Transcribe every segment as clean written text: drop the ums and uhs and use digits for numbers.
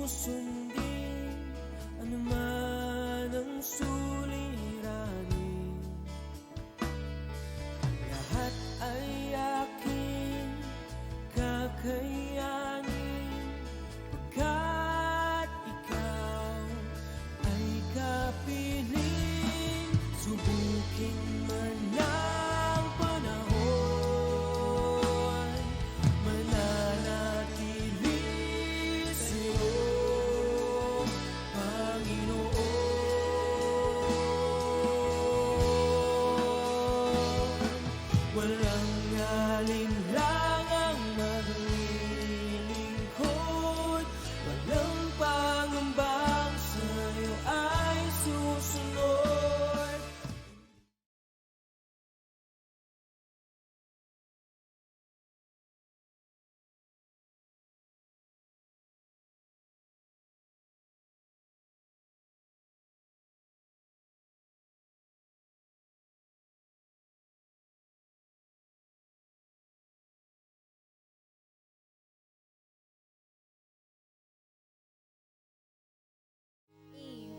susundin, anuman ang suliranin. Lahat ay aking kakayanin, pagkat ikaw ay kapiling. Subukin man ang panahon, mananatili sa'yo, Panginoon. Walang alinlangang maglilingkod, walang pangambang sa'yo ay susunod.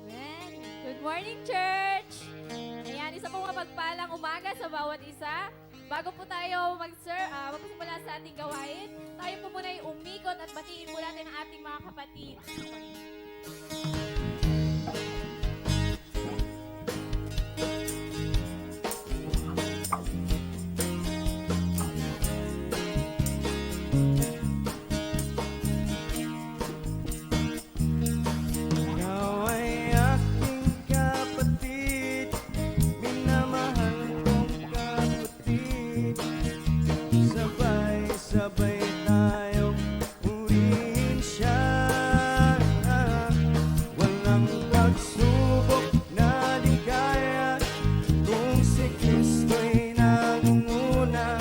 Amen. Good morning, church! Ayan, isa pong mapagpalang umaga sa bawat isa. Bago po tayo magpasimula sa ating gawain, tayo po muna ay umikot at batiin po natin ang ating mga kapatid. Ikaw ay aking kapatid, minamahal kong kapatid. Sabay-sabay tayong purihin siya. Walang pagsubok na di kaya kung si Kristo'y nangunguna.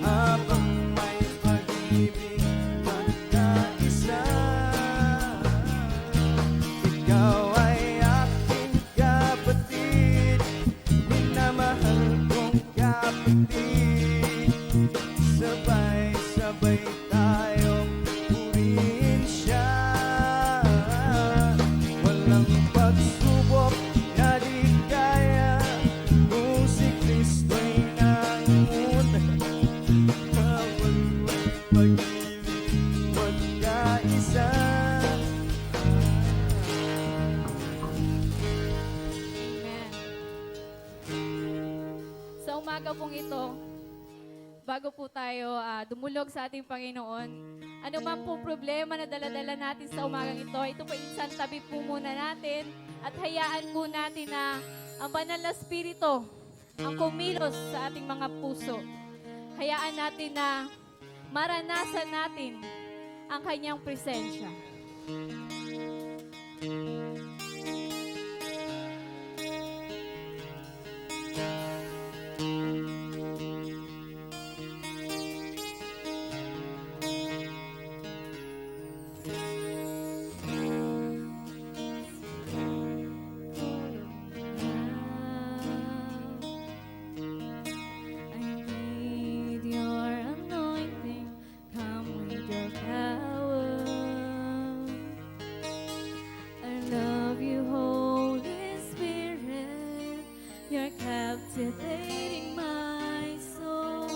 Habang may pag-ibig magkaisa, ikaw ay aking kapatid, minamahal kong kapatid. Sabay-sabay tayong purihin siya. Walang pagsubok na di kaya kung si Kristo'y nangunguna. Habang may pag-ibig magkaisa. Amen. Sa umaga pong ito, bago po tayo dumulog sa ating Panginoon, ano man po problema na daladala natin sa umagang ito po insan tabi po muna natin at hayaan po natin na ang banal na Espiritu ang kumilos sa ating mga puso. Hayaan natin na maranasan natin ang kanyang presensya. I need your anointing, come with your power. I love you, Holy Spirit, you're captivating my soul.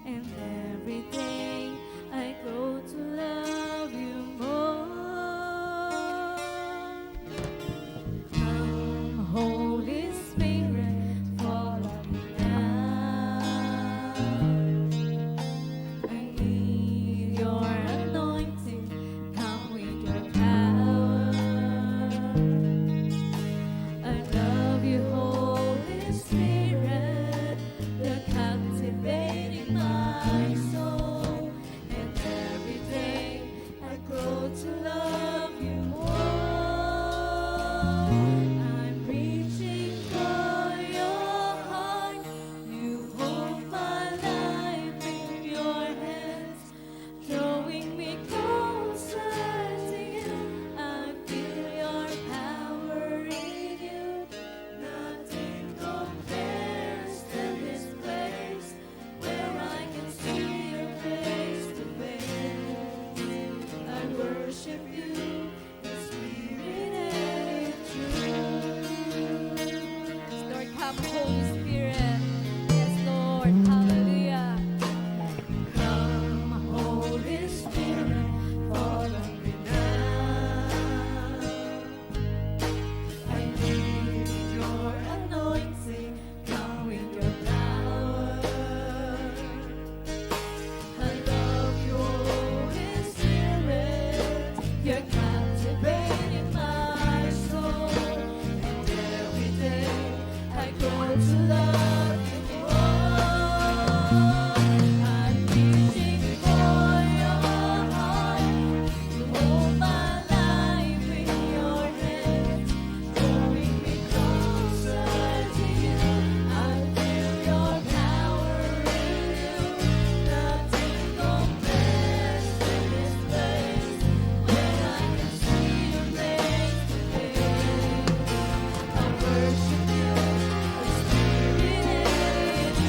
And every day I grow to love you more. Come, Holy Spirit, fall on me now. I need your anointing, come with your power. I love you, Holy Spirit, Holy Spirit. Yes, Lord. Hallelujah. Come, Holy Spirit, fall on me now. I need your anointing, come with your power. I love your Holy Spirit, you're captivating my soul. And every day I grow to love you more. I'm reaching for your heart, to hold my life in your hands, drawing me closer to you. I feel your power in you. Nothing compares to this place where I can see your face today. I worship you, the Spirit in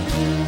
you.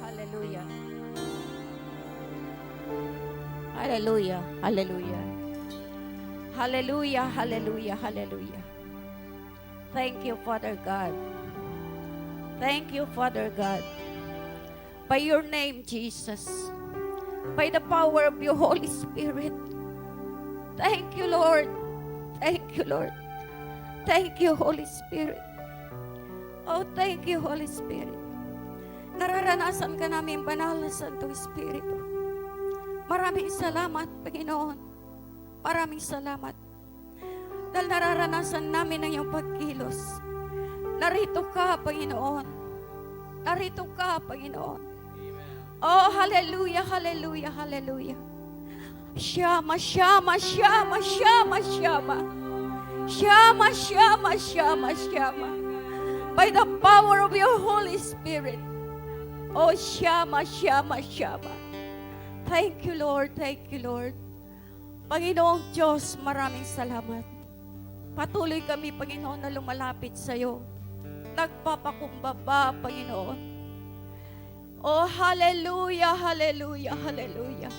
Hallelujah. Hallelujah. Hallelujah. Hallelujah. Hallelujah. Hallelujah. Thank you, Father God. Thank you, Father God. By your name, Jesus. By the power of your Holy Spirit. Thank you, Lord. Thank you, Lord. Thank you, Holy Spirit. Oh, thank you, Holy Spirit. Nararanasan ka namin, Banal na Santong Espiritu. Maraming salamat, Panginoon. Maraming salamat. Dahil nararanasan namin ang iyong pagkilos. Narito ka, Panginoon. Narito ka, Panginoon. Oh, hallelujah, hallelujah, hallelujah. Shama, shama, shama, shama, shama. Shama, shama, shama, shama. By the power of your Holy Spirit. Oh, shama, shama, shama. Thank you, Lord. Thank you, Lord. Panginoong Diyos, maraming salamat. Patuloy kami, Panginoon, na lumalapit sa iyo. Nagpapakumbaba, Panginoon. Oh, hallelujah, hallelujah, hallelujah.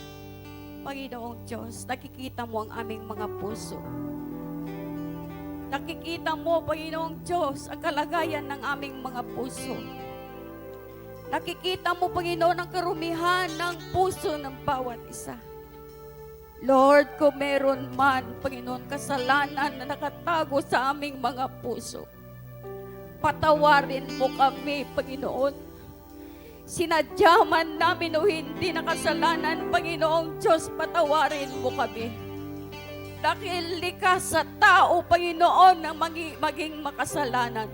Panginoong Diyos, nakikita mo ang aming mga puso. Nakikita mo, Panginoong Diyos, ang kalagayan ng aming mga puso. Nakikita mo, Panginoon, ang karumihan ng puso ng bawat isa. Lord, kung meron man, Panginoon, kasalanan na nakatago sa aming mga puso, patawarin mo kami, Panginoon. Sinadya man namin o hindi na kasalanan, Panginoong Diyos, patawarin mo kami. Dahil likas sa tao, Panginoon, na maging makasalanan.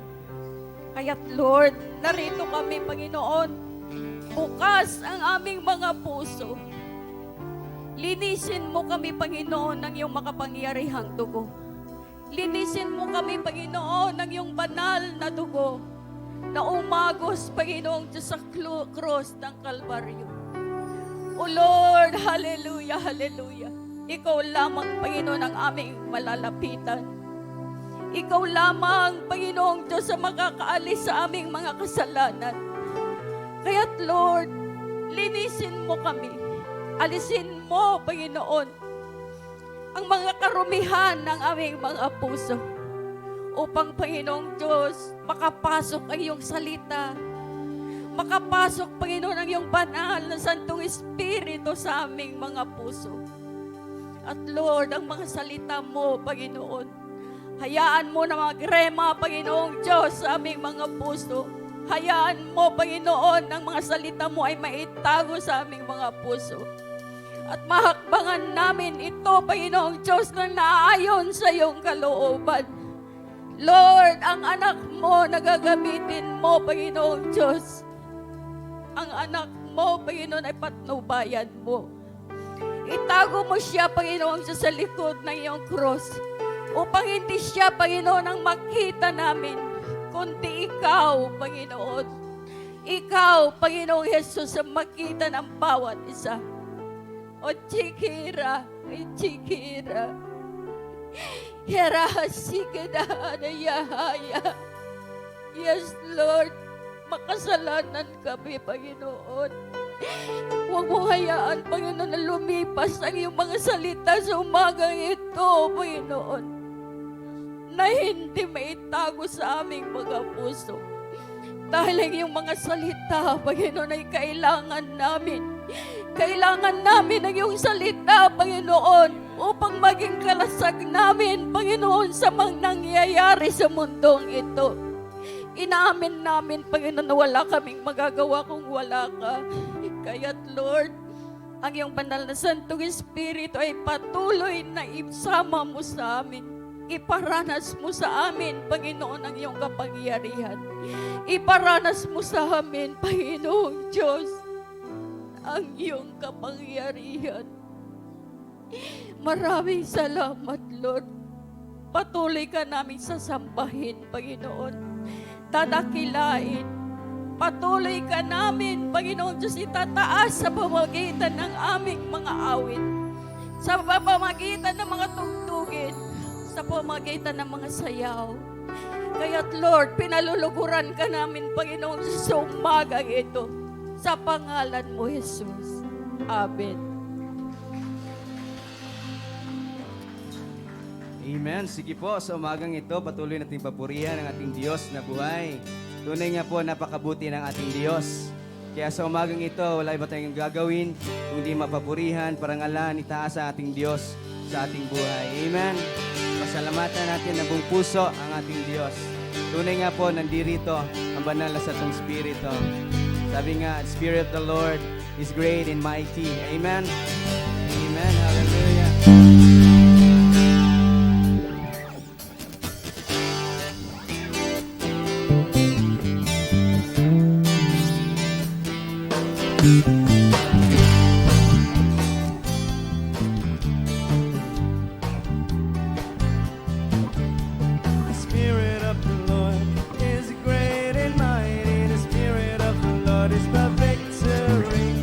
Kaya't Lord, narito kami, Panginoon. Bukas ang aming mga puso. Linisin mo kami, Panginoon, ng iyong makapangyarihang dugo. Linisin mo kami, Panginoon, ng iyong banal na dugo na umagos, Panginoon, sa krus ng Kalbaryo. O Lord, hallelujah, hallelujah. Ikaw lamang, Panginoon, ang aming malalapitan. Ikaw lamang, Panginoong Diyos, ang makakaalis sa aming mga kasalanan. Kaya't Lord, Linisin mo kami. Alisin mo, Panginoon, ang mga karumihan ng aming mga puso upang, Panginoong Diyos, makapasok ang iyong salita. Makapasok, Panginoon, ang iyong banal na Santong Espiritu sa aming mga puso. At Lord, ang mga salita mo, Panginoon, hayaan mo na magrema, Panginoong Diyos, sa aming mga puso. Hayaan mo, Panginoon, ang mga salita mo ay maitago sa aming mga puso. At mahakbangan namin ito, Panginoong Diyos, na naayon sa iyong kalooban. Lord, ang anak mo, nagagamitin mo, Panginoong Diyos. Ang anak mo, Panginoon, ay patnubayan mo. Itago mo siya, Panginoon, sa likod ng iyong cross upang hindi siya, Panginoon, ang makita namin, kundi ikaw, Panginoon. Ikaw, Panginoong Jesus, ang makita ng bawat isa. O Chikira, ay Chikira. Herahasikida na Yahaya. Yes, Lord, makasalanan kami, Panginoon. Huwag mo hayaan, Panginoon, na lumipas ang iyong mga salita sa umagang ito, Panginoon, na hindi maitago sa aming mga puso. Dahil ang iyong mga salita, Panginoon, ay kailangan namin. Kailangan namin ang iyong salita, Panginoon, upang maging kalasag namin, Panginoon, sa mga nangyayari sa mundong ito. Inaamin namin, Panginoon, na wala kaming magagawa kung wala ka. Kaya't, Lord, ang iyong banal na Santong Espiritu ay patuloy na isama mo sa amin. Iparanas mo sa amin, Panginoon, ang iyong kapangyarihan. Iparanas mo sa amin, Panginoong Diyos, ang iyong kapangyarihan. Maraming salamat, Lord. Patuloy ka namin sasambahin, Panginoon. Dadakilain. Patuloy ka namin, Panginoon Diyos, itataas sa pamamagitan ng aming mga awit, sa pamamagitan ng mga tugtugin, sa pamamagitan ng mga sayaw. Kaya't Lord, pinaluluguran ka namin, Panginoon, sa umagang ito, sa pangalan mo, Jesus. Amen. Amen. Sige po, sa umagang ito, patuloy nating papurihan ang ating Diyos na buhay. Tunay nga po, napakabuti ng ating Diyos. Kaya sa umagang ito, wala iba tayong gagawin, kundi mapapurihan, parangalan, itaas ang ating Diyos sa ating buhay. Amen. Pasalamatan natin na buong puso ang ating Diyos. Tunay nga po, nandirito ang banal na Santong Espiritu. Sabi nga, Spirit of the Lord is great and mighty. Amen. Amen. Hallelujah. The Spirit of the Lord is great and mighty. The Spirit of the Lord is the victory.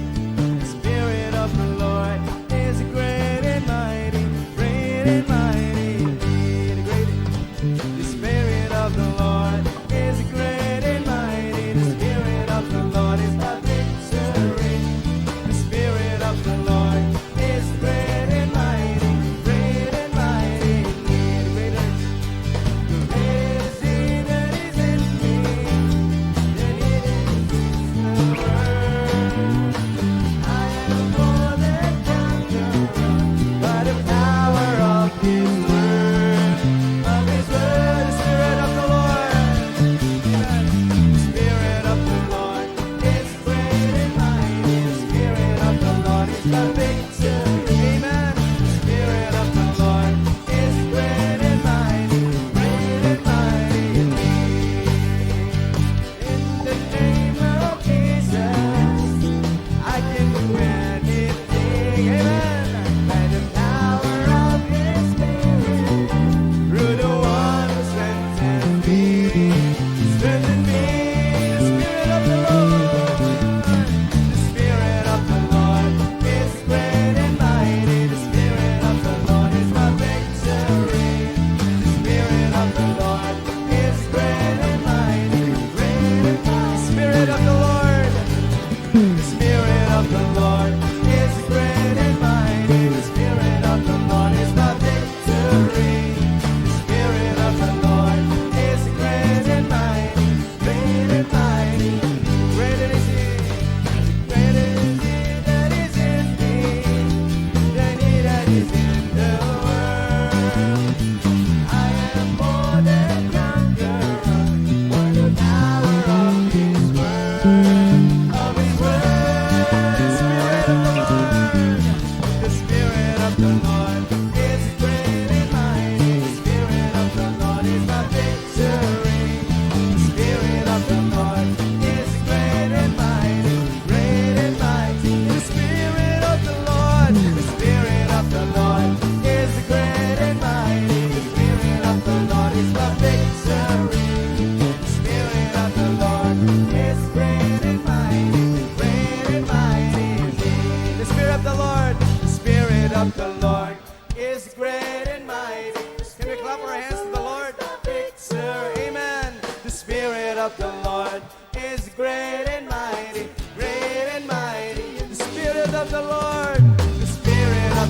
The Spirit of the Lord is great and mighty, great and mighty. The Spirit of the Lord is great and mighty. The Spirit of the Lord is the victory. The Spirit of the Lord is great and mighty, great and mighty. Greater is he that is in me than he that is in the world.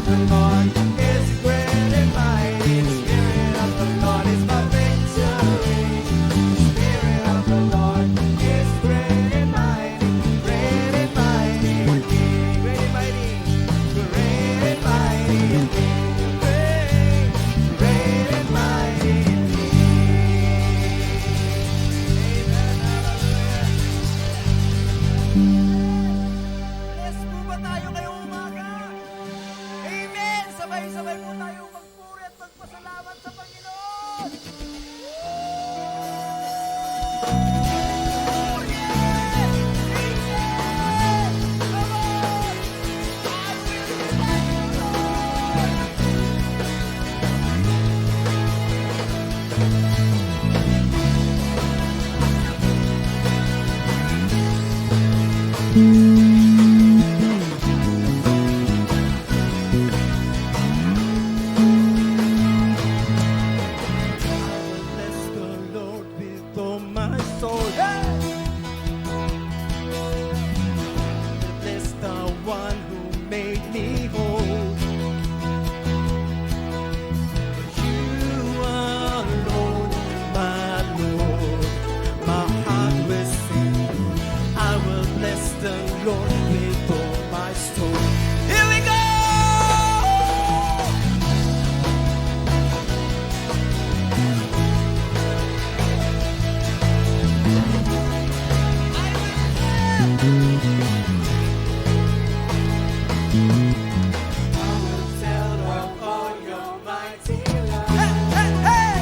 the Lord is great and mighty. The Spirit of the Lord is my victory. The Spirit of the Lord is great and mighty. Great and mighty indeed. Great and mighty. Great and mighty indeed. Great and mighty indeed. Bless po ba tayo ngayong umaga? Amen! Sabay-sabay po tayo magpuri at magpasalamat sa Panginoon! Oh, yes! Amen! Come on! I will thank you, Lord! Bless the Lord with all my soul. Bless the one who made me whole. You alone, my Lord, my heart will sing. I will bless the Lord with all my soul. Here we go! I will tell of all your mighty love. Hey, hey, hey!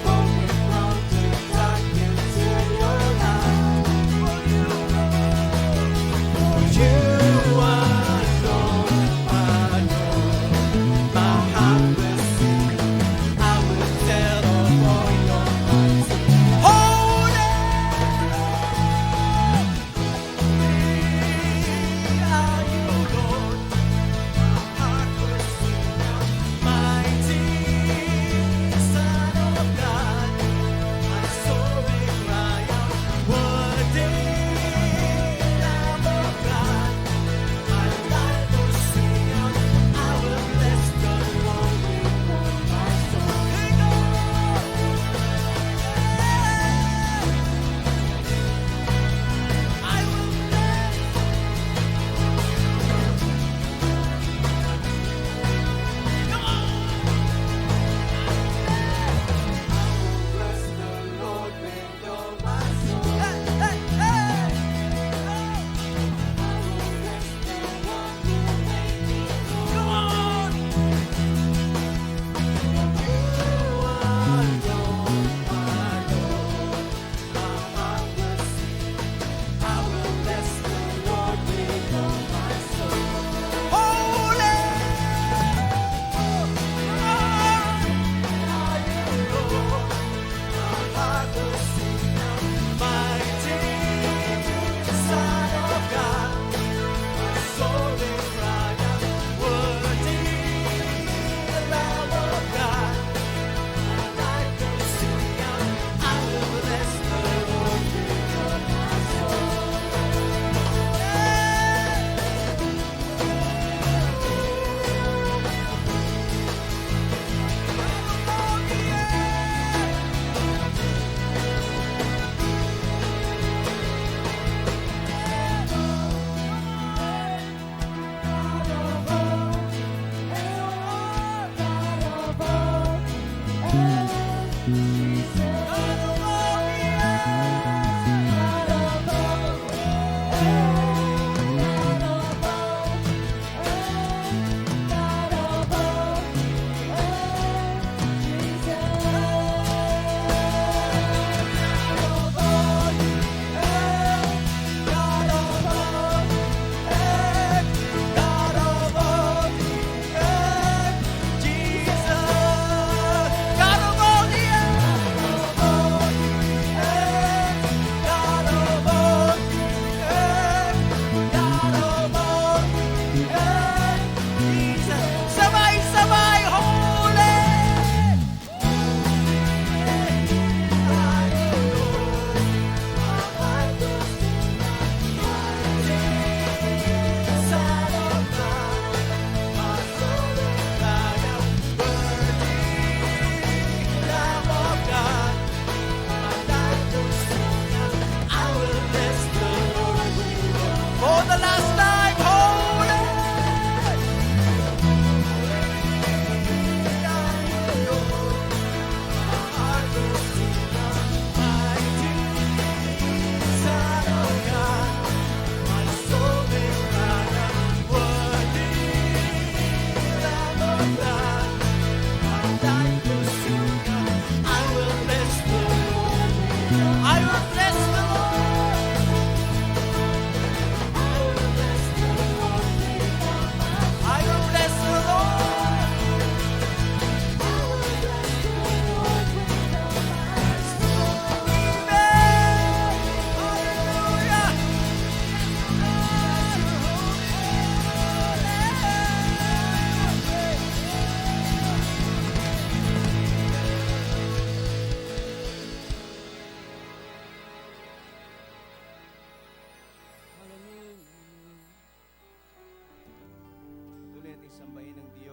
From the ground to dark into your light. For you alone, my Lord, my heart will sing. I will tell of all your mighty holy.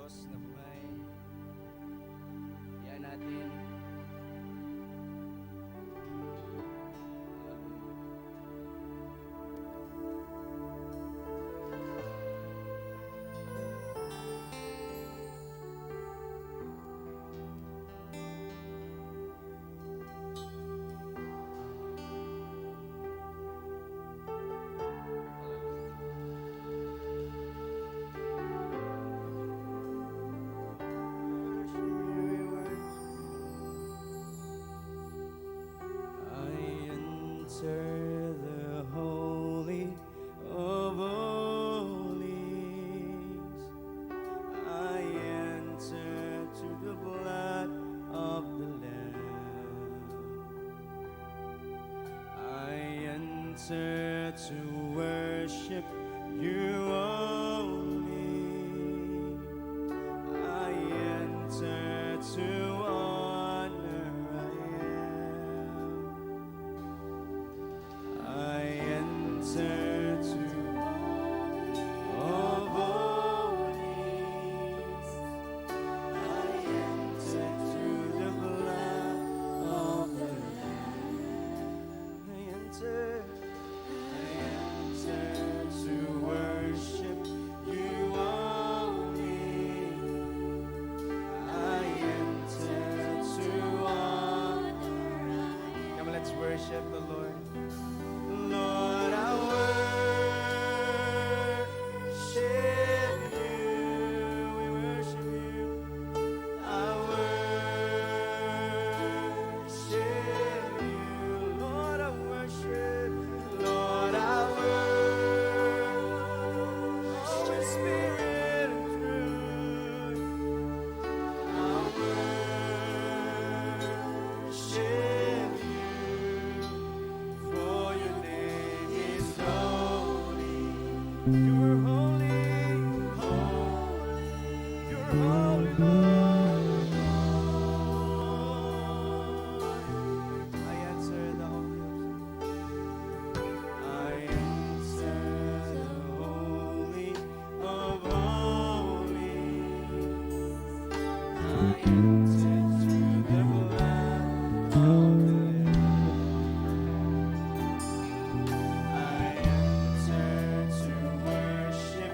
Diyos na buhay. Yan natin. I enter the holy of holies. I enter to the blood of the Lamb. I enter to worship you only. I enter to honor I enter to of holies. I enter to the blood of the Lamb. I enter to worship you only. I enter to honor. Come on, let's worship the Lord. Lord, I worship you. We worship you. I worship you. Lord, I worship. Lord, I worship. Oh, in spirit and truth. I worship you. For your name is holy. You're holy, holy. You're holy, Lord. I answer the holy. I answer the holy of holies. I enter through the blood of the Lamb. I enter to worship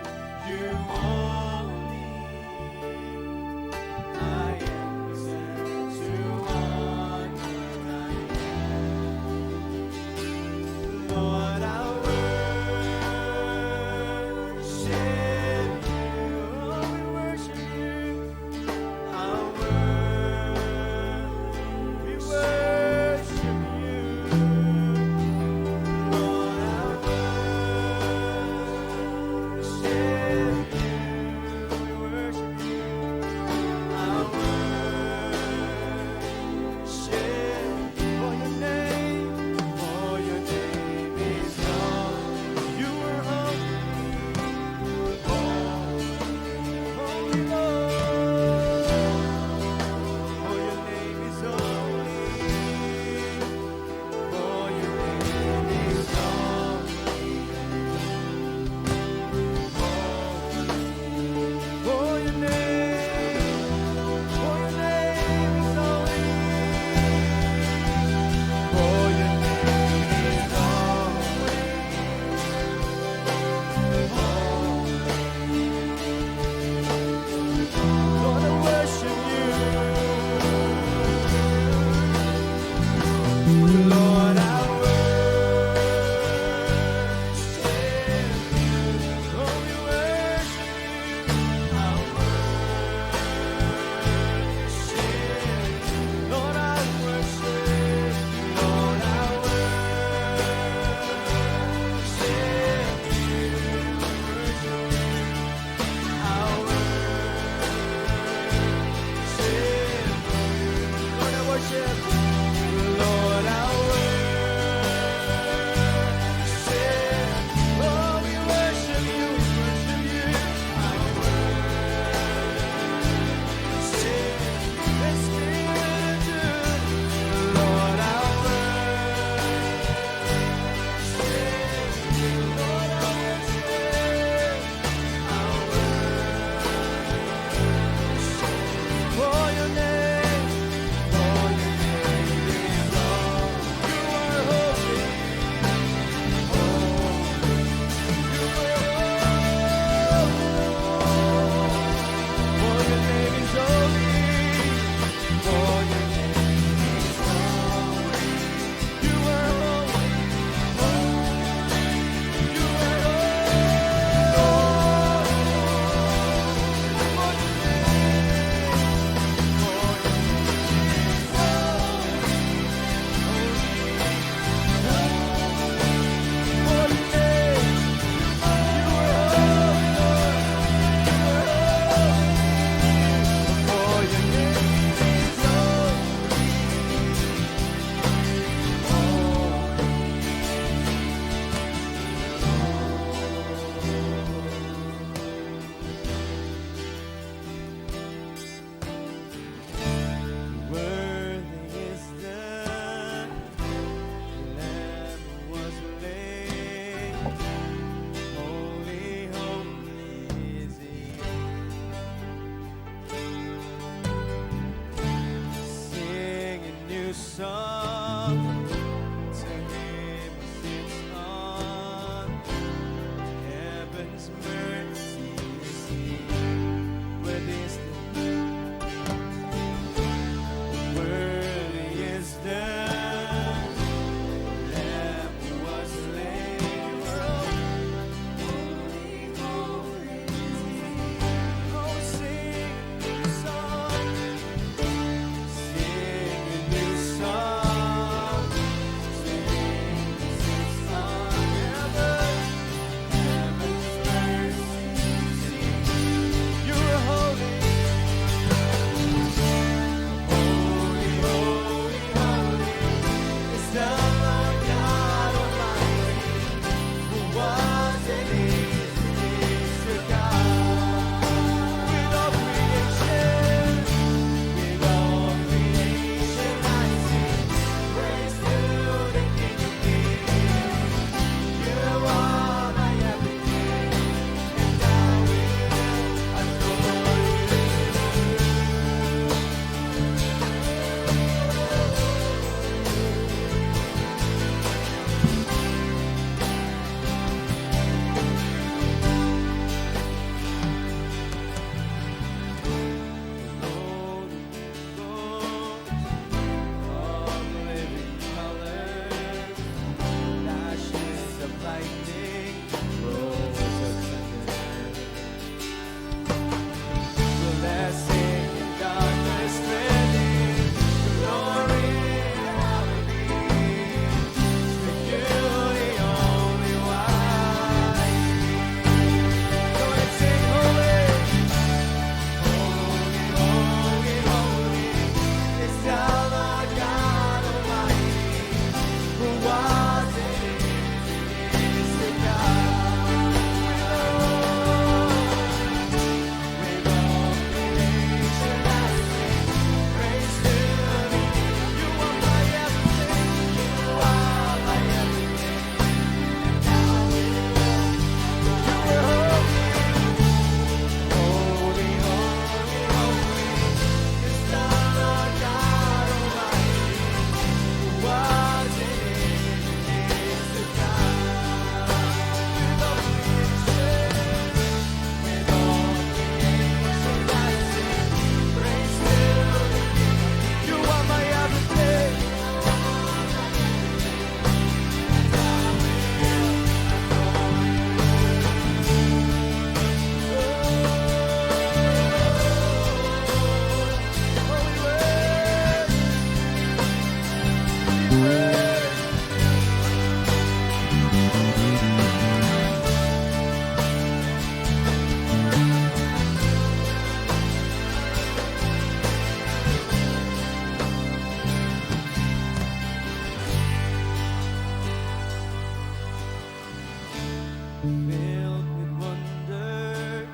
filled with wonder,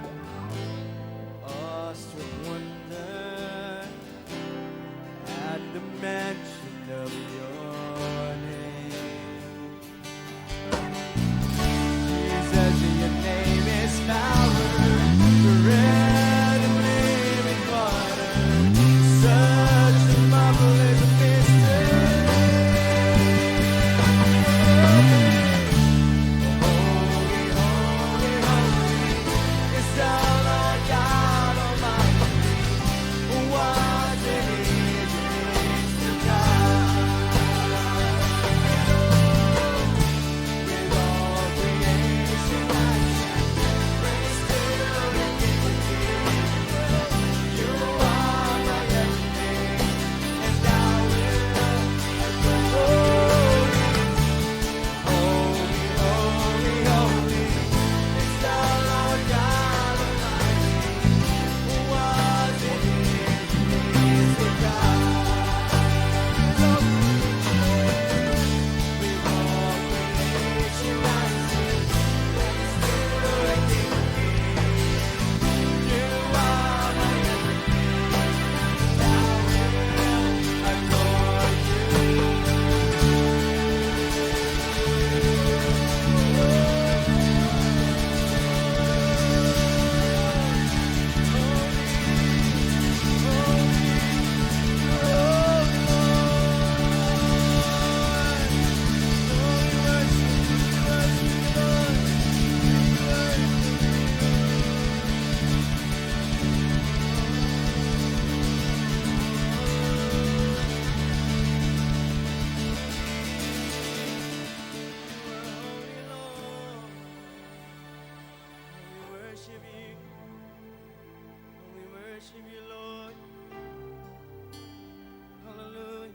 awestruck wonder at the mention of your name. Jesus, your name is power, bread and living water. Such a marvelous mystery. Holy, holy, holy is the Lord God Almighty, who was and is to come. With all creation I sing, praise to the King of Kings. You are my everything, and I will adore you. Holy, holy, holy is the Lord God Almighty, who was and is to come. With all creation I sing, praise to the King of Kings. You are my everything, and I will adore you. We worship you, Lord. Hallelujah.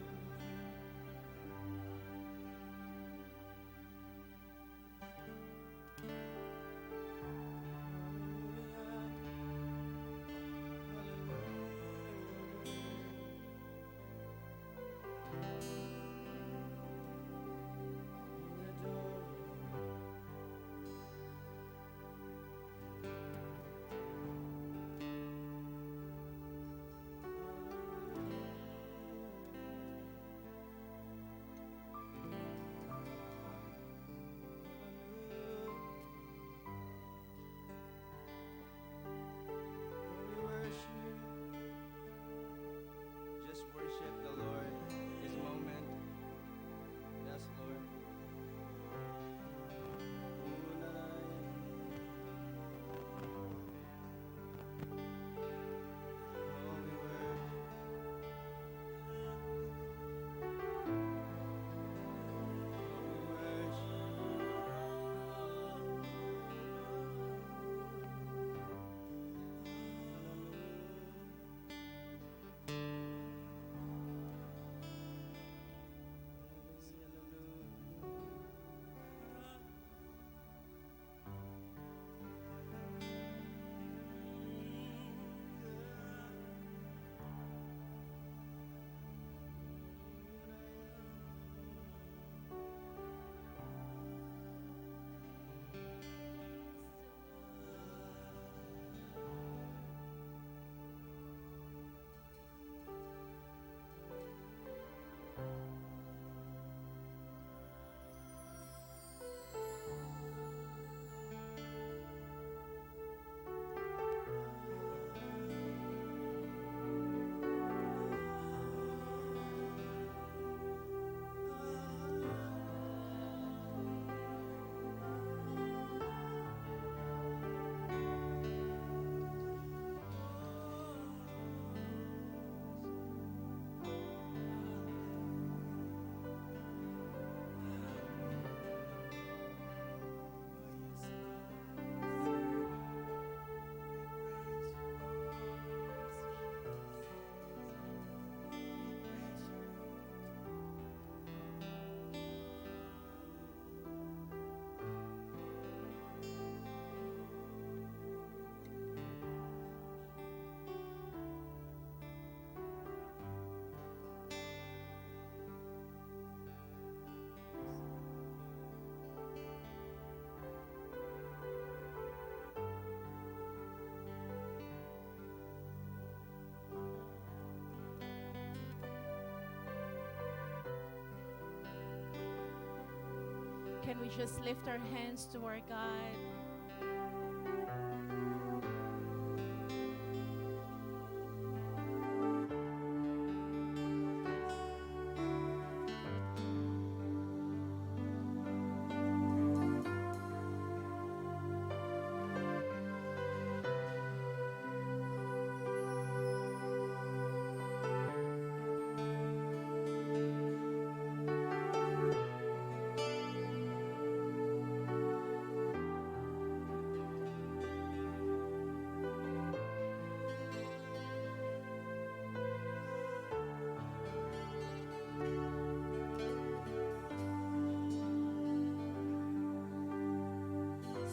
can we just lift our hands to our God?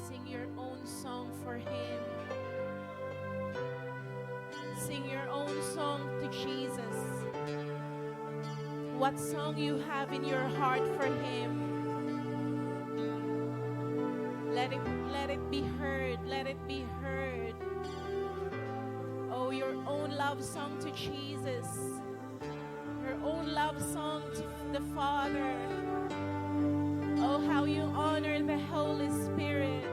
Sing your own song for Him. Sing your own song to Jesus. What song you have in your heart for Him? Let it be heard. Let it be heard. Oh, your own love song to Jesus. Your own love song to the Father. Oh, how you honor the Holy Spirit.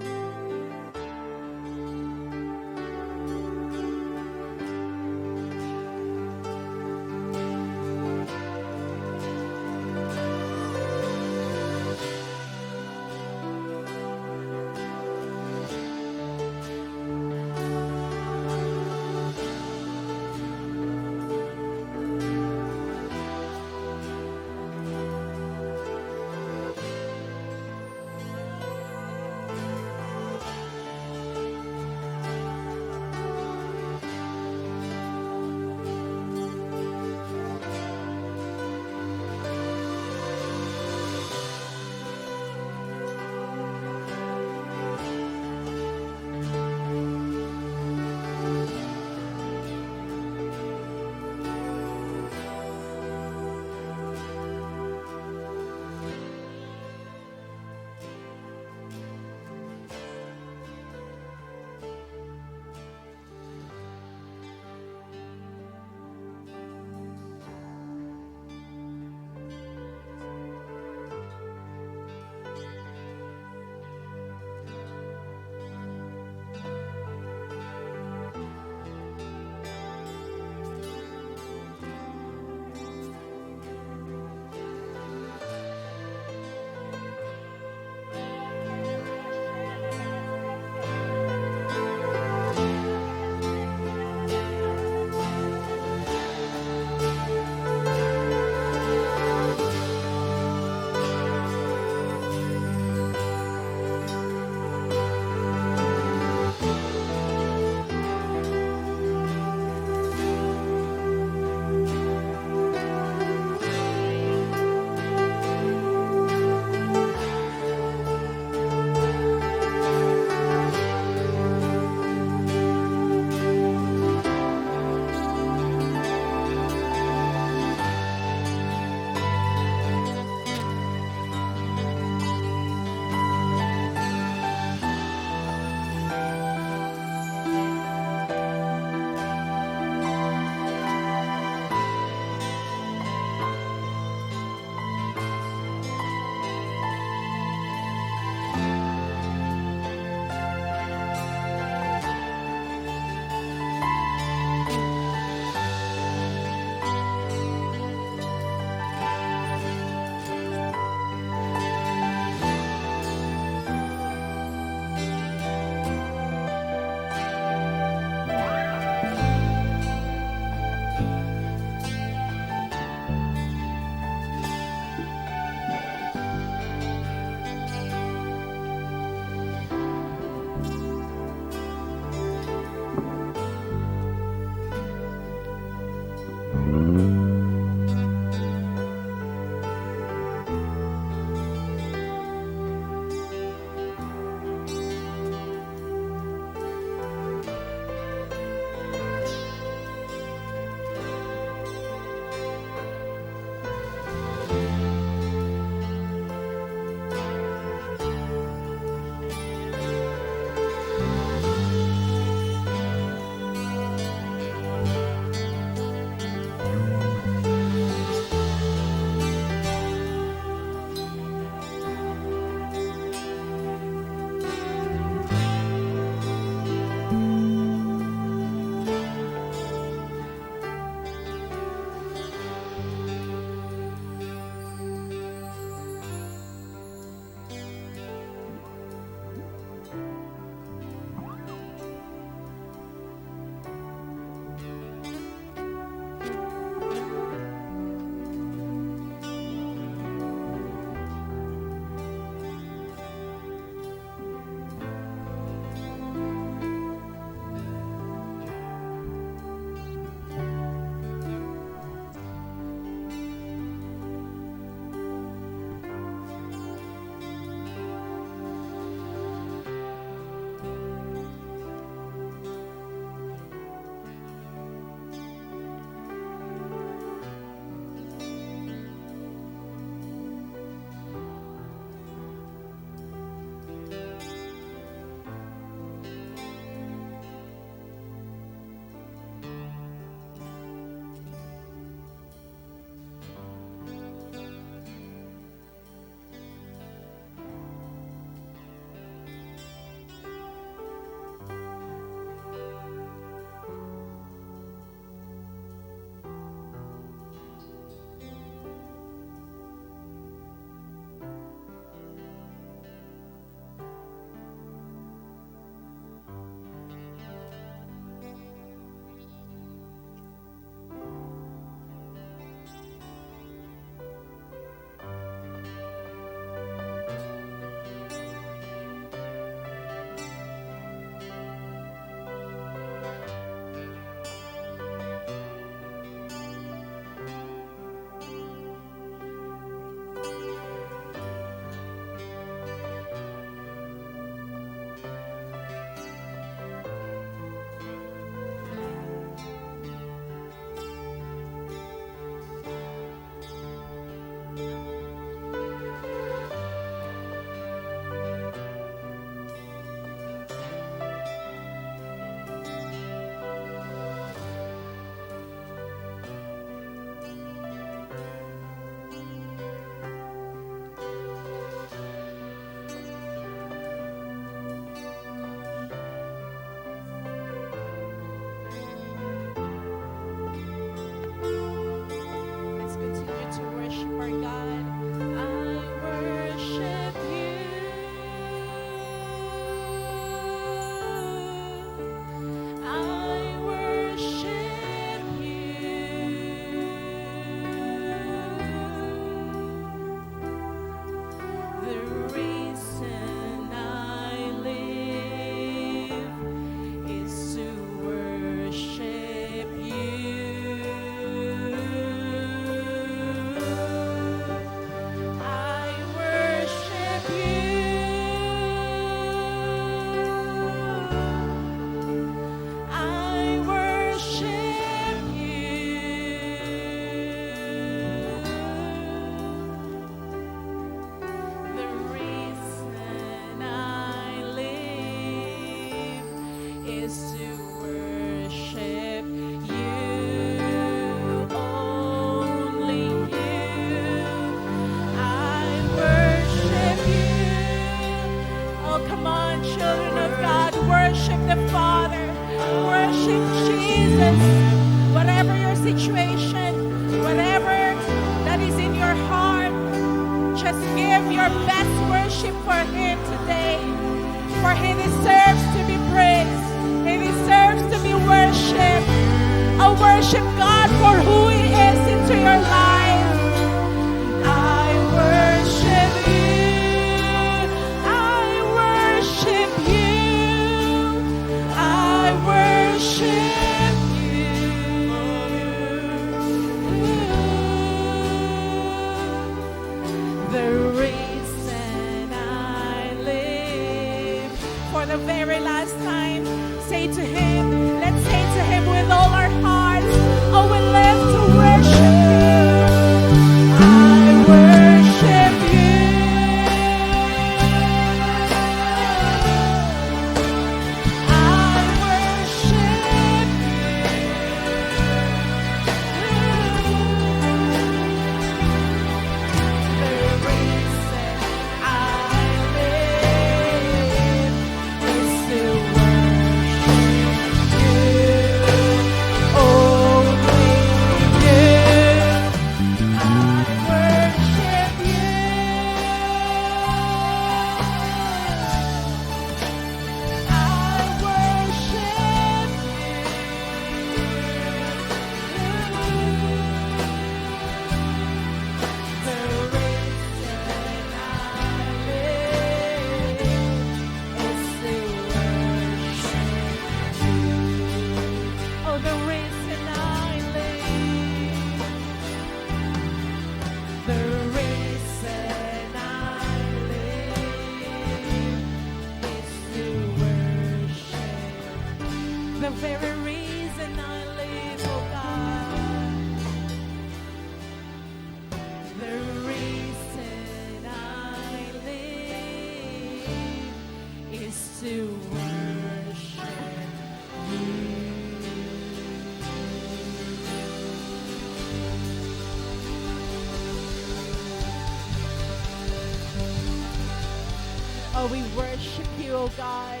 Oh, we worship you, oh God.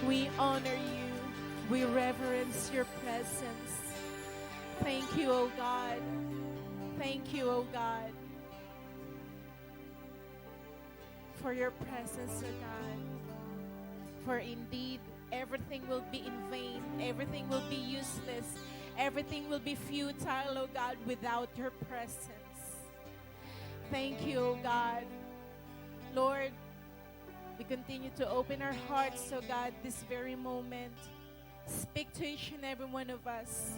We honor you. We reverence your presence. Thank you, oh God. Thank you, oh God, for your presence, oh God. For indeed, everything will be in vain. Everything will be useless. Everything will be futile, oh God, without your presence. Thank you, oh God. Lord, we continue to open our hearts, oh God, this very moment. Speak to each and every one of us.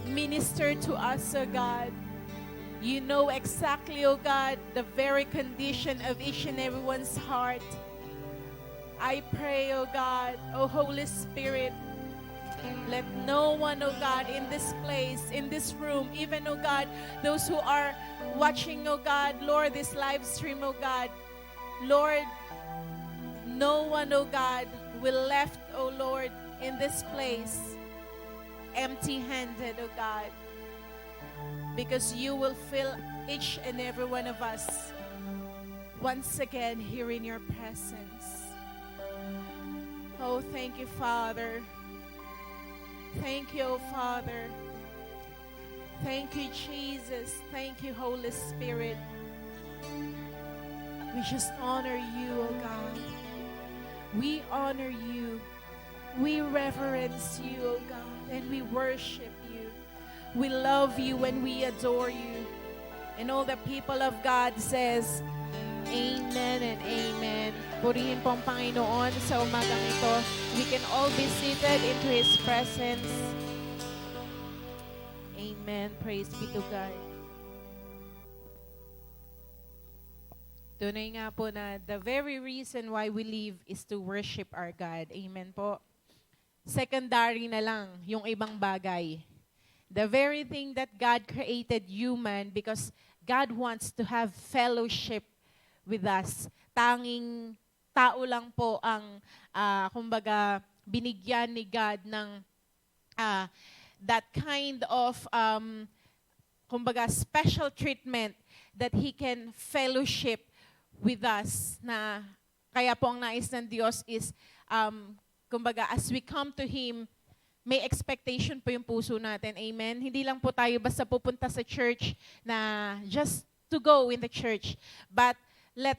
Minister to us, oh God. You know exactly, oh God, the very condition of each and everyone's heart. I pray, oh God, oh Holy Spirit, let no one, oh God, in this place, in this room, even, oh God, those who are watching, oh God, Lord, this live stream, oh God, Lord, no one, oh God, will left, oh Lord, in this place empty-handed, oh God, because you will fill each and every one of us once again here in your presence. Oh, thank you, Father. Thank you, oh Father. Thank you, Jesus. Thank you, Holy Spirit. We just honor you, oh God. We honor you. We reverence you, oh God, and we worship you. We love you and we adore you. And all the people of God says, Amen and Amen. Purihin po ang Panginoon sa umagang ito. We can all be seated into His presence. Amen. Praise be to God. Tunay nga po na the very reason why we live is to worship our God. Amen po. Secondary na lang yung ibang bagay. The very thing that God created human because God wants to have fellowship with us. Tanging tao lang po ang, kumbaga, binigyan ni God ng that kind of, kumbaga, special treatment that He can fellowship with us. Na kaya po ang nais ng Diyos is, kumbaga, as we come to Him, may expectation po yung puso natin. Amen? Hindi lang po tayo basta pupunta sa church na just to go in the church. But let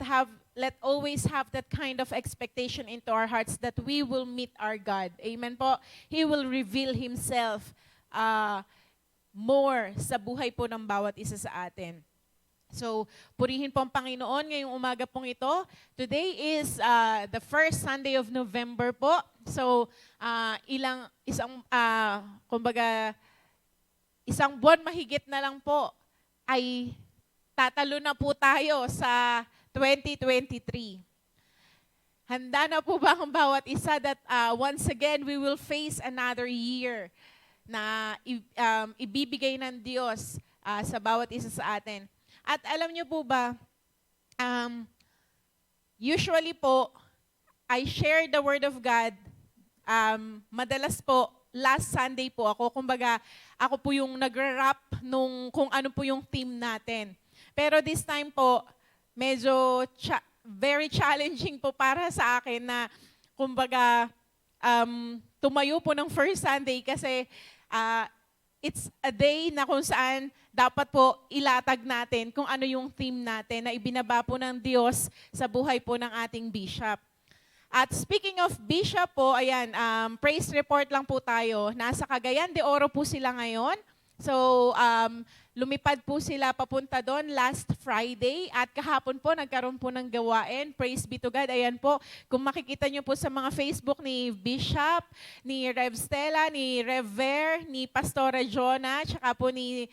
always have that kind of expectation into our hearts that we will meet our God. Amen po? He will reveal Himself more sa buhay po ng bawat isa sa atin. So, purihin po ang Panginoon ngayong umaga pong ito. Today is the first Sunday of November po. So, isang buwan mahigit na lang po ay tatalo na po tayo sa 2023. Handa na po ba ang bawat isa that once again we will face another year na ibibigay ng Diyos sa bawat isa sa atin? At alam niyo po ba, usually po, I share the Word of God. Madalas po, last Sunday po ako, kumbaga, ako po yung nag-wrap nung kung ano po yung team natin. Pero this time po, medyo very challenging po para sa akin na, kumbaga, tumayo po ng first Sunday kasi it's a day na kung saan dapat po ilatag natin kung ano yung theme natin na ibinaba po ng Diyos sa buhay po ng ating bishop. At speaking of bishop po, ayan, praise report lang po tayo. Nasa Cagayan de Oro po sila ngayon. So, lumipad po sila papunta doon last Friday at kahapon po nagkaroon po ng gawain. Praise be to God. Ayan po, kung makikita nyo po sa mga Facebook ni Bishop, ni Rev Stella, ni Rev Ver, ni Pastora Jonah, tsaka po ni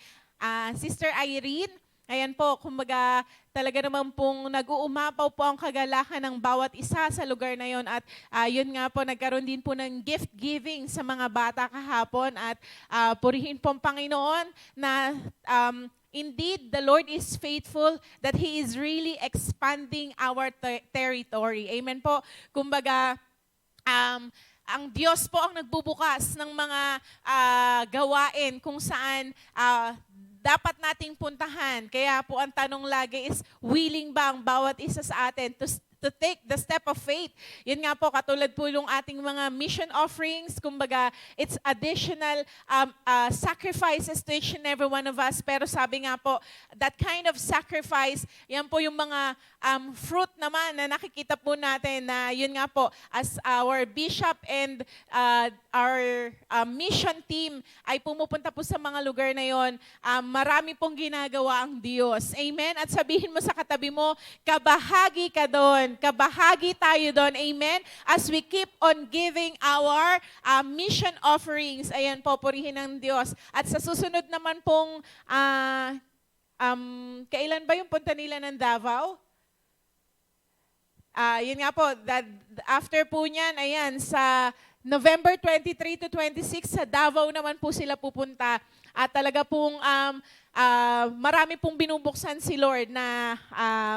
Sister Irene. Ayan po, kumbaga talaga naman pong nag-uumapaw po ang kagalakan ng bawat isa sa lugar na yon. At yun nga po, nagkaroon din po ng gift giving sa mga bata kahapon. At purihin po ang Panginoon na indeed, the Lord is faithful that He is really expanding our territory. Amen po. Kumbaga, ang Diyos po ang nagbubukas ng mga gawain kung saan dapat nating puntahan. Kaya po ang tanong lagi is, willing ba ang bawat isa sa atin to to take the step of faith. Yun nga po, katulad po yung ating mga mission offerings, kumbaga, it's additional sacrifices to each and every one of us. Pero sabi nga po, that kind of sacrifice, yan po yung mga fruit naman na nakikita po natin na yun nga po, as our bishop and our mission team ay pumupunta po sa mga lugar na yon, marami pong ginagawa ang Diyos. Amen? At sabihin mo sa katabi mo, kabahagi ka doon. Kabahagi tayo doon. Amen? As we keep on giving our mission offerings. Ayan po, purihin ng Diyos. At sa susunod naman pong, kailan ba yung punta nila ng Davao? Yun nga po, after po niyan, ayan, sa November 23 to 26, sa Davao naman po sila pupunta. At talaga pong marami pong binubuksan si Lord na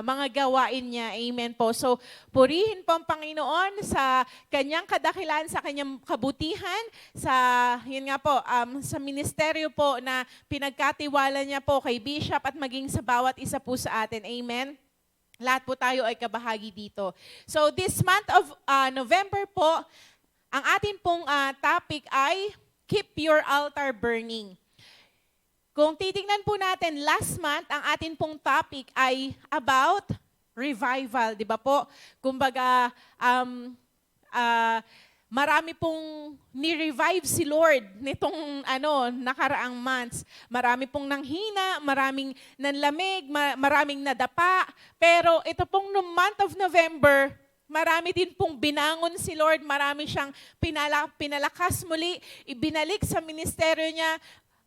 mga gawain niya. Amen po. So, purihin po ang Panginoon sa kanyang kadakilan, sa kanyang kabutihan, sa, yun nga po, sa ministeryo po na pinagkatiwala niya po kay Bishop at maging sa bawat isa po sa atin. Amen. Lahat po tayo ay kabahagi dito. So, this month of November po, ang atin pong topic ay Keep Your Altar Burning. Kung titingnan po natin, last month, ang atin pong topic ay about revival, di ba po? Kumbaga, marami pong ni-revive si Lord nitong nakaraang months. Marami pong nanghina, maraming nanlamig, maraming nadapa. Pero ito pong no month of November, marami din pong binangon si Lord, marami siyang pinalakas muli, ibinalik sa ministeryo niya.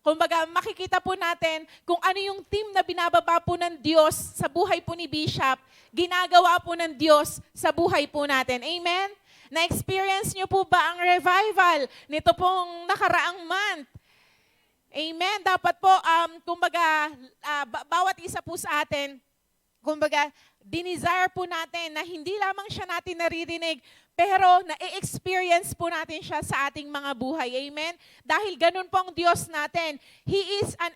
Kumbaga, makikita po natin kung ano yung team na binababa po ng Diyos sa buhay po ni Bishop, ginagawa po ng Diyos sa buhay po natin. Amen? Na-experience niyo po ba ang revival nito pong nakaraang month? Amen? Dapat po, kumbaga, bawat isa po sa atin, kumbaga, dinesire po natin na hindi lamang siya natin naririnig, pero na-experience po natin siya sa ating mga buhay. Amen? Dahil ganun po ang Diyos natin. He is an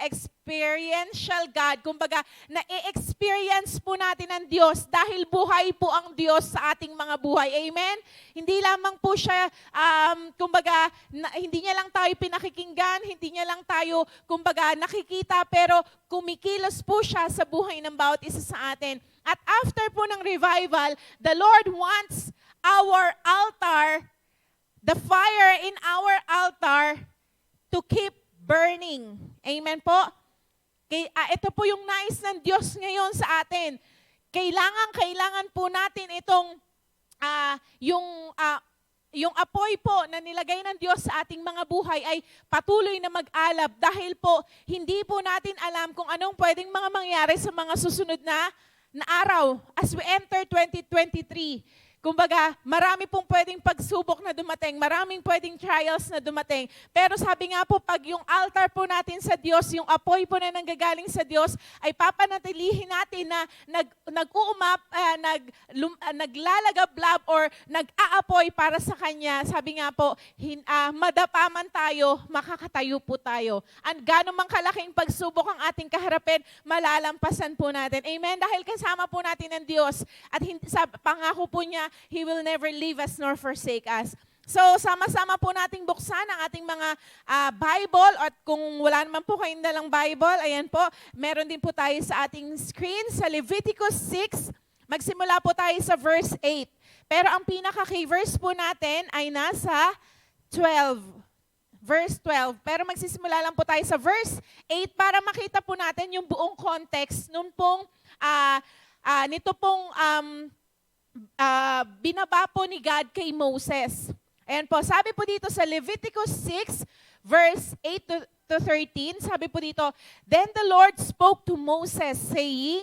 experiential God. Kumbaga, na-experience po natin ang Diyos dahil buhay po ang Diyos sa ating mga buhay. Amen? Hindi lamang po siya, kumbaga, hindi niya lang tayo pinakikinggan, hindi niya lang tayo, kumbaga, nakikita, pero kumikilos po siya sa buhay ng bawat isa sa atin. At after po ng revival, the Lord wants our altar, the fire in our altar, to keep burning. Amen po? Ito po yung nais ng Diyos ngayon sa atin. Kailangan po natin itong, yung apoy po na nilagay ng Diyos sa ating mga buhay ay patuloy na mag-alab dahil po hindi po natin alam kung anong pwedeng mga mangyari sa mga susunod na araw as we enter 2023. Kumbaga, marami pong pwedeng pagsubok na dumating, maraming pwedeng trials na dumating. Pero sabi nga po, pag yung altar po natin sa Diyos, yung apoy po na nanggagaling sa Diyos, ay papanatilihin natin na naglalagablab or nag-aapoy para sa Kanya. Sabi nga po, madapa man tayo, makakatayo po tayo. At gano'n mang kalaking pagsubok ang ating kaharapin, malalampasan po natin. Amen? Dahil kasama po natin ang Diyos. At sa pangako po niya, He will never leave us nor forsake us. So, sama-sama po nating buksan ang ating mga Bible at kung wala naman po kayong dalang Bible, ayan po, meron din po tayo sa ating screen sa Leviticus 6. Magsimula po tayo sa verse 8. Pero ang pinaka-key verse po natin ay nasa 12. Verse 12. Pero magsisimula lang po tayo sa verse 8 para makita po natin yung buong context nung pong, nito pong binaba po ni God kay Moses. Ayan po, sabi po dito sa Leviticus 6, verse 8 to 13, sabi po dito, Then the Lord spoke to Moses, saying,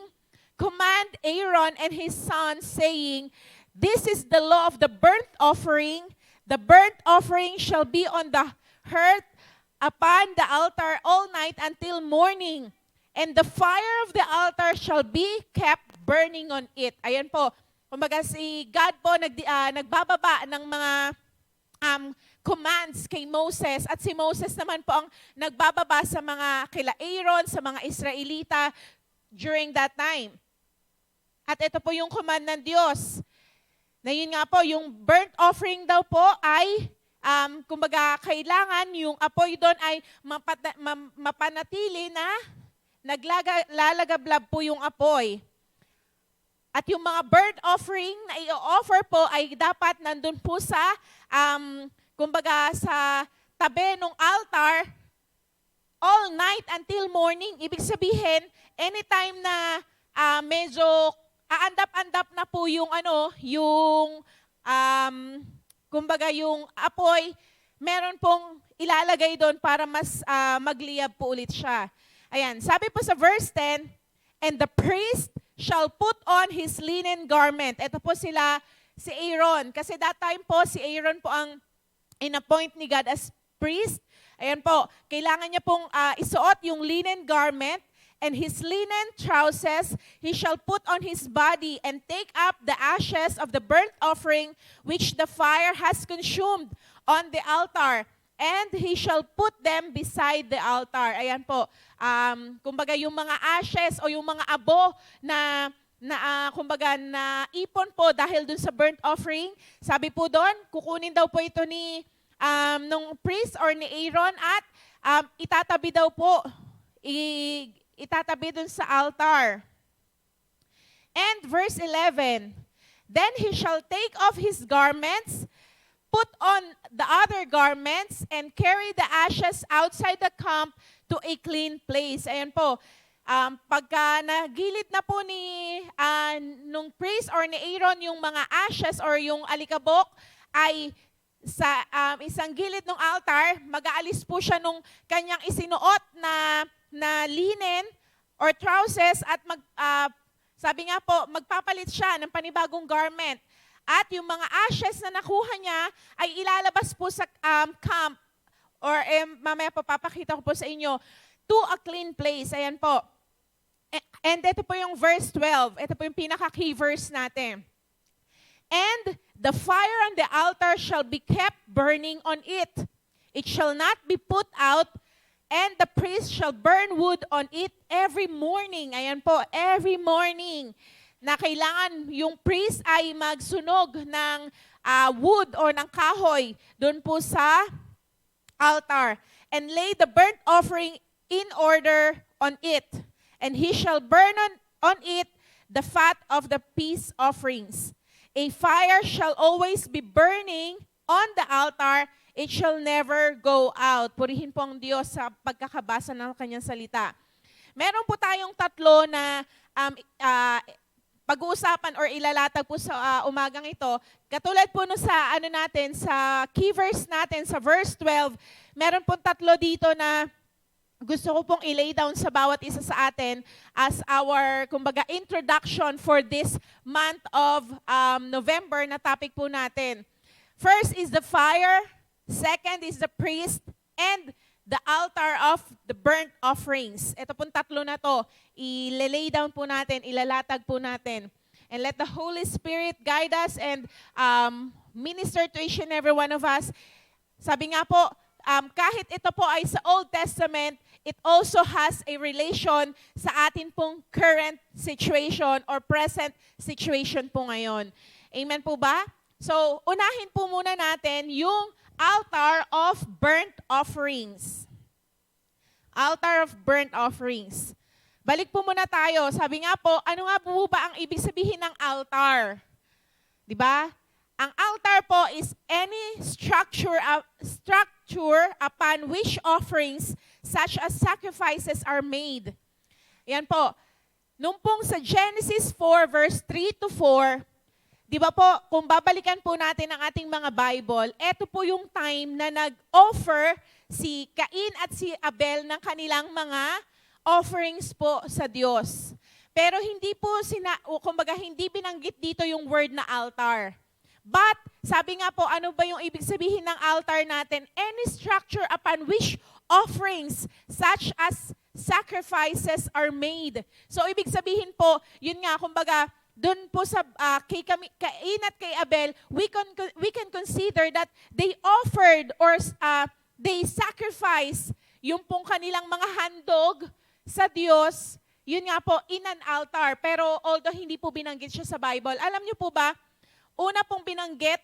Command Aaron and his sons, saying, This is the law of the burnt offering. The burnt offering shall be on the hearth upon the altar all night until morning. And the fire of the altar shall be kept burning on it. Ayan po, kumbaga si God po nagbababa ng mga commands kay Moses at si Moses naman po ang nagbababa sa mga kila Aaron, sa mga Israelita during that time. At ito po yung command ng Diyos. Na yun nga po, yung burnt offering daw po ay, kumbaga, kailangan yung apoy doon ay mapanatili na lalagablab po yung apoy. At yung mga burnt offering na i-offer po ay dapat nandun po sa, kumbaga, sa tabi ng altar all night until morning. Ibig sabihin, anytime na medyo aandap-andap na po yung kumbaga yung apoy, meron pong ilalagay doon para mas magliyab po ulit siya. Ayan, sabi po sa verse 10, and the priest shall put on his linen garment. Ito po si Aaron. Kasi that time po, si Aaron po ang in-appoint ni God as priest. Ayan po, kailangan niya pong isuot yung linen garment, and his linen trousers he shall put on his body, and take up the ashes of the burnt offering which the fire has consumed on the altar, and he shall put them beside the altar. Ayan po, kumbaga yung mga ashes o yung mga abo na kumbaga na ipon po dahil dun sa burnt offering, sabi po doon, kukunin daw po ito ni nung priest or ni Aaron at itatabi daw po, itatabi dun sa altar. And verse 11, then he shall take off his garments, put on the other garments, and carry the ashes outside the camp to a clean place. Ayan po, pagka nagilid na po nung priest or ni Aaron yung mga ashes or yung alikabok, ay sa isang gilid ng altar, mag-aalis po siya nung kanyang isinuot na linen or trousers at sabi nga po, magpapalit siya ng panibagong garment. At yung mga ashes na nakuha niya ay ilalabas po sa camp or mamaya papakita ko po sa inyo to a clean place. Ayan po. And ito po yung verse 12. Ito po yung pinaka-key verse natin. And the fire on the altar shall be kept burning on it. It shall not be put out, and the priest shall burn wood on it every morning. Ayan po, every morning. Na kailangan yung priest ay magsunog ng wood or ng kahoy doon po sa altar. And lay the burnt offering in order on it. And he shall burn on it the fat of the peace offerings. A fire shall always be burning on the altar, it shall never go out. Purihin po ang Diyos sa pagkakabasa ng kanyang salita. Meron po tayong tatlo na pag-uusapan or ilalatag po sa umagang ito. Katulad po no sa sa key verse natin, sa verse 12, meron po tatlo dito na gusto ko pong i-lay down sa bawat isa sa atin as our, kumbaga, introduction for this month of November na topic po natin. First is the fire, second is the priest, and the altar of the burnt offerings. Ito pong tatlo na to, i-lay down po natin, ilalatag po natin. And let the Holy Spirit guide us and minister to each and every one of us. Sabi nga po, kahit ito po ay sa Old Testament, it also has a relation sa atin pong current situation or present situation po ngayon. Amen po ba? So, unahin po muna natin yung altar of burnt offerings. Altar of burnt offerings. Balik po muna tayo. Sabi nga po, ano nga po ba ang ibig sabihin ng altar? Di ba? Ang altar po is any structure upon which offerings such as sacrifices are made. Yan po. Nung pong sa Genesis 4 verse 3 to 4, di ba po, kung babalikan po natin ang ating mga Bible, eto po yung time na nag-offer si Cain at si Abel ng kanilang mga offerings po sa Diyos. Pero hindi po kumbaga hindi binanggit dito yung word na altar. But, sabi nga po, ano ba yung ibig sabihin ng altar natin? Any structure upon which offerings such as sacrifices are made. So, ibig sabihin po, yun nga, kumbaga, doon po sa kay Cain at kay Abel, we can consider that they offered or they sacrificed yung pong kanilang mga handog sa Diyos yun nga po, in an altar. Pero although hindi po binanggit siya sa Bible, alam niyo po ba, una pong binanggit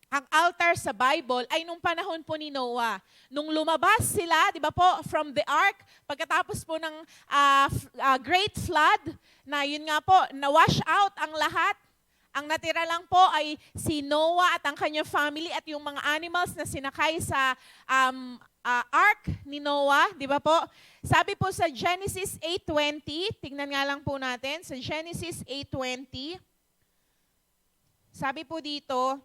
ang altar sa Bible ay nung panahon po ni Noah. Nung lumabas sila, di ba po, from the ark, pagkatapos po ng great flood, na yun nga po, na-wash out ang lahat. Ang natira lang po ay si Noah at ang kanyang family at yung mga animals na sinakay sa ark ni Noah, di ba po? Sabi po sa Genesis 8:20, tingnan nga lang po natin, sa Genesis 8:20, sabi po dito,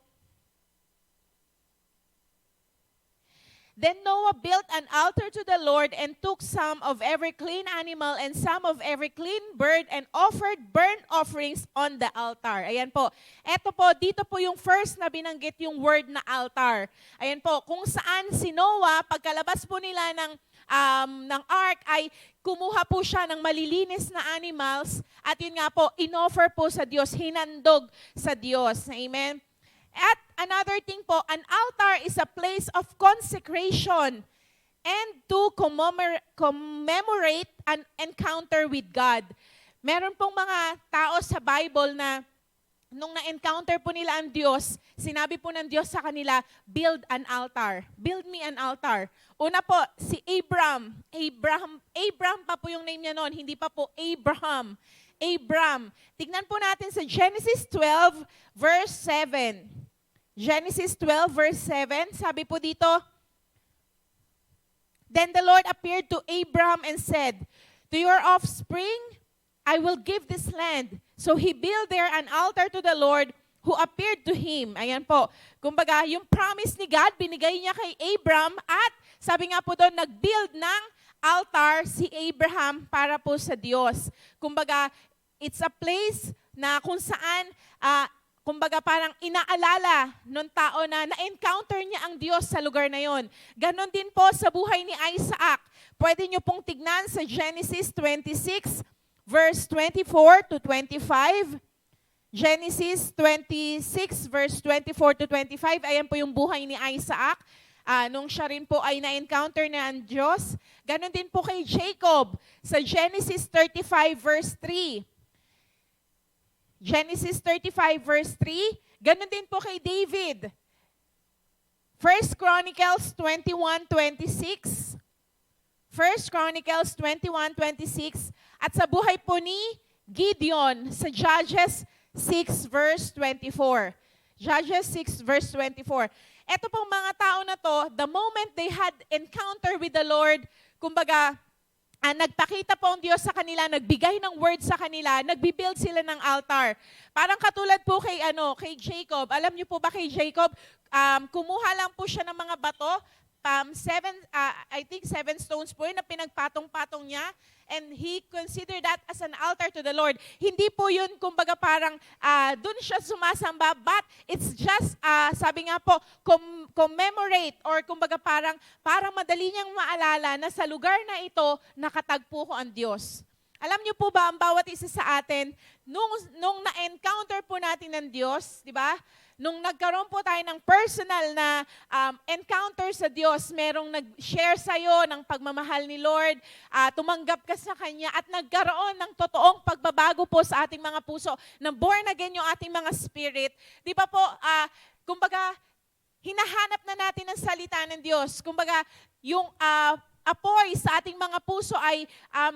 Then Noah built an altar to the Lord and took some of every clean animal and some of every clean bird and offered burnt offerings on the altar. Ayan po. Eto po, dito po yung first na binanggit yung word na altar. Ayan po, kung saan si Noah, pagkalabas po nila ng ark, ay kumuha po siya ng malilinis na animals at yun nga po, inoffer po sa Diyos, hinandog sa Diyos. Amen? At another thing po, an altar is a place of consecration and to commemorate an encounter with God. Meron pong mga tao sa Bible na nung na-encounter po nila ang Diyos, sinabi po ng Diyos sa kanila, build an altar. Build me an altar. Una po, si Abraham pa po yung name niya noon, hindi pa po Abraham. Tignan po natin sa Genesis 12, verse 7. Genesis 12, verse 7, sabi po dito, Then the Lord appeared to Abraham and said, To your offspring, I will give this land. So he built there an altar to the Lord who appeared to him. Ayan po. Kumbaga, yung promise ni God, binigay niya kay Abraham at sabi nga po doon, nag-build ng altar si Abraham para po sa Diyos. Kumbaga, it's a place na kung saan, kumbaga parang inaalala ng tao na na-encounter niya ang Diyos sa lugar na yon. Ganon din po sa buhay ni Isaac. Pwede niyo pong tignan sa Genesis 26, verse 24 to 25. Genesis 26, verse 24 to 25. Ayan po yung buhay ni Isaac. Nung siya rin po ay na-encounter na ang Diyos. Ganon din po kay Jacob sa Genesis 35, verse 3. Genesis 35 verse 3, ganun din po kay David. 1 Chronicles 21:26. 1 Chronicles 21:26. At sa buhay po ni Gideon sa Judges 6 verse 24. Judges 6 verse 24. Ito pong mga tao na to, the moment they had encounter with the Lord, kumbaga, nagpakita po ang Diyos sa kanila, nagbigay ng word sa kanila, nagbibuild sila ng altar. Parang katulad po kay Jacob. Alam niyo po ba kay Jacob, kumuha lang po siya ng mga bato, I think 7 stones po yun na pinagpatong-patong niya, and he considered that as an altar to the Lord. Hindi po yun, kumbaga parang dun siya sumasamba, but it's just, sabi nga po, commemorate, or kumbaga parang madali niyang maalala na sa lugar na ito, nakatagpo ko ang Diyos. Alam niyo po ba, ang bawat isa sa atin, nung na-encounter po natin ng Diyos, di ba? Nung nagkaroon po tayo ng personal na encounter sa Diyos, merong nag-share sa'yo ng pagmamahal ni Lord, tumanggap ka sa Kanya, at nagkaroon ng totoong pagbabago po sa ating mga puso, na born again yung ating mga spirit. Di ba po, kumbaga, hinahanap na natin ang salita ng Diyos. Kumbaga, yung apoy sa ating mga puso ay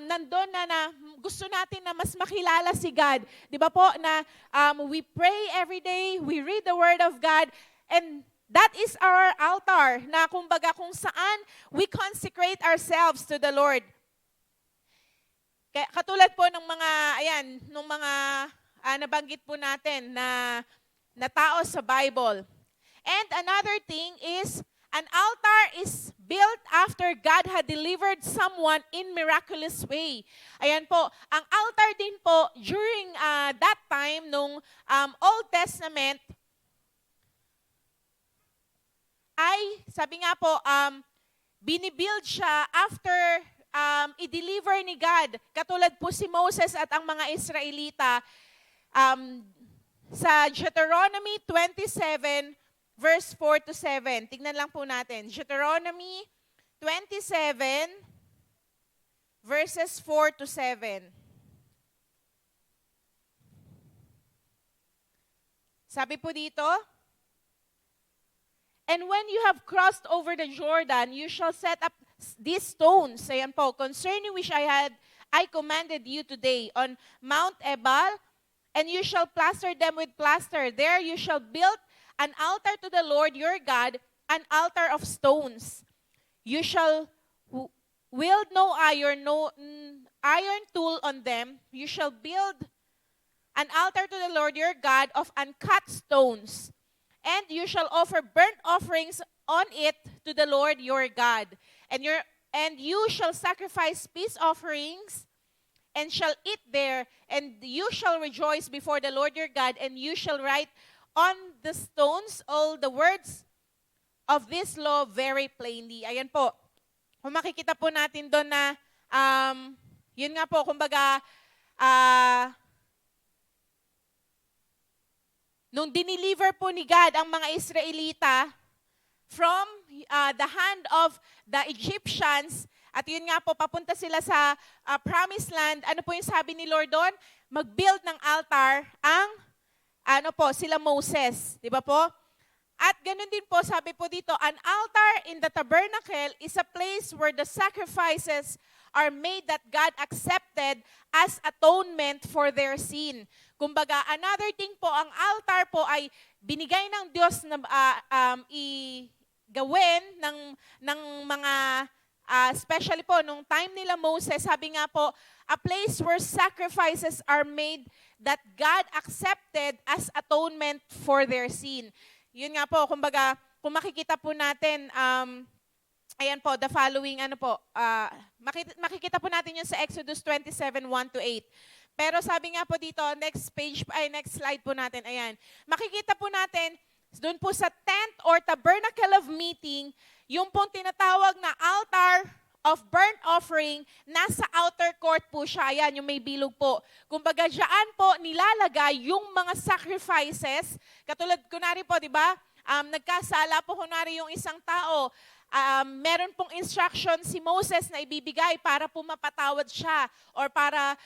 nandun na gusto natin na mas makilala si God. Di ba po na we pray every day, we read the Word of God, and that is our altar na kumbaga kung saan we consecrate ourselves to the Lord. Kaya, katulad po ng mga, nabanggit po natin na tao sa Bible. And another thing is, an altar is built after God had delivered someone in miraculous way. Ayan po, ang altar din po during that time nung Old Testament ay, sabi nga po, binibuild siya after i-deliver ni God. Katulad po si Moses at ang mga Israelita sa Deuteronomy 27, verse 4 to 7. Tignan lang po natin. Deuteronomy 27, verse verses 4 to 7. Sabi po dito, and when you have crossed over the Jordan, you shall set up these stones, ayan po, concerning which I commanded you today on Mount Ebal, and you shall plaster them with plaster. There you shall build an altar to the Lord your God, an altar of stones. You shall wield no iron tool on them. You shall build an altar to the Lord your God of uncut stones. And you shall offer burnt offerings on it to the Lord your God. And you shall sacrifice peace offerings and shall eat there, and you shall rejoice before the Lord your God, and you shall write on the stones all the words of this law very plainly. Ayan po. Kung makikita po natin doon na, yun nga po, kumbaga, nung diniliver po ni God ang mga Israelita from the hand of the Egyptians, at yun nga po, papunta sila sa promised land, ano po yung sabi ni Lord doon? Mag-build ng altar ang, sila Moses. Di ba po? At ganun din po, sabi po dito, an altar in the tabernacle is a place where the sacrifices are made that God accepted as atonement for their sin. Kumbaga, another thing po, ang altar po ay binigay ng Diyos na gawin ng mga, especially po, nung time nila Moses, sabi nga po, a place where sacrifices are made that God accepted as atonement for their sin. Yun nga po, kumbaga, kung makikita po natin, ayan po, the following, makikita po natin yun sa Exodus 27, 1 to 8. Pero sabi nga po dito, next slide po natin, ayan. Makikita po natin, doon po sa tent or tabernacle of meeting, yung pong tinatawag na altar of burnt offering, nasa outer court po siya. Ayan, yung may bilog po. Kumbaga, dyan po nilalagay yung mga sacrifices. Katulad, kunwari po, di ba? Nagkasala po kunwari yung isang tao. Meron pong instruction si Moses na ibibigay para po mapatawad siya or para,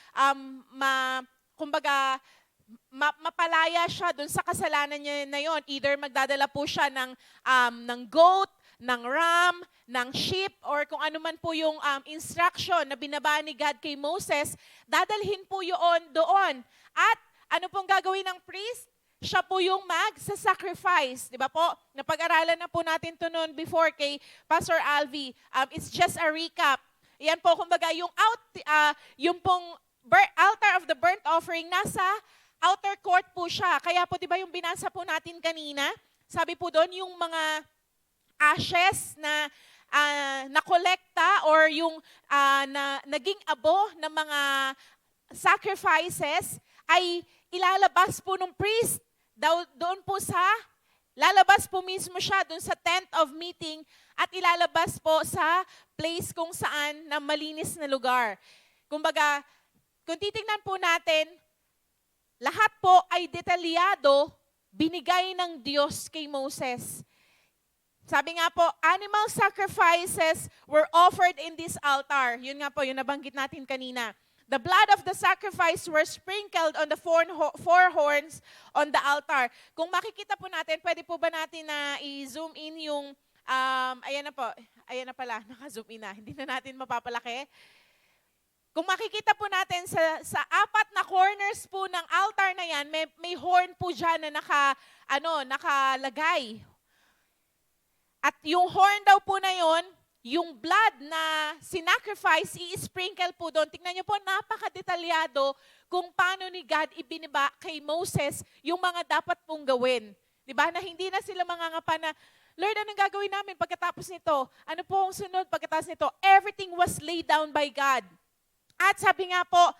mapalaya siya dun sa kasalanan niya na yon. Either magdadala po siya ng goat, ng ram, ng sheep, or kung ano man po yung instruction na binaba ni God kay Moses, dadalhin po yun doon. At ano pong gagawin ng priest? Siya po yung mag-sacrifice. Di ba po? Napag-aralan na po natin to noon before kay Pastor Alvi. It's just a recap. Yan po, kumbaga, yung pong altar of the burnt offering, nasa outer court po siya. Kaya po, di ba yung binasa po natin kanina? Sabi po doon, yung mga ashes na nakolekta or yung naging abo ng mga sacrifices ay ilalabas po ng priest doon po lalabas po mismo siya doon sa tent of meeting at ilalabas po sa place kung saan na malinis na lugar. Kumbaga, kung titingnan po natin, lahat po ay detalyado binigay ng Diyos kay Moses. Sabi nga po, animal sacrifices were offered in this altar. Yun nga po, yung nabanggit natin kanina. The blood of the sacrifice were sprinkled on the four horns on the altar. Kung makikita po natin, pwede po ba natin na i-zoom in yung, ayan na pala, naka-zoom in na. Hindi na natin mapapalaki. Kung makikita po natin sa apat na corners po ng altar na yan, may horn po dyan na nakalagay. At yung horn daw po na yon, yung blood na sinacrifice, i-sprinkle po doon. Tingnan niyo po, napakadetalyado kung paano ni God ibiniba kay Moses yung mga dapat pong gawin. Diba? Na hindi na sila mangangapa na, Lord, anong gagawin namin pagkatapos nito? Ano po ang sunod pagkatapos nito? Everything was laid down by God. At sabi nga po,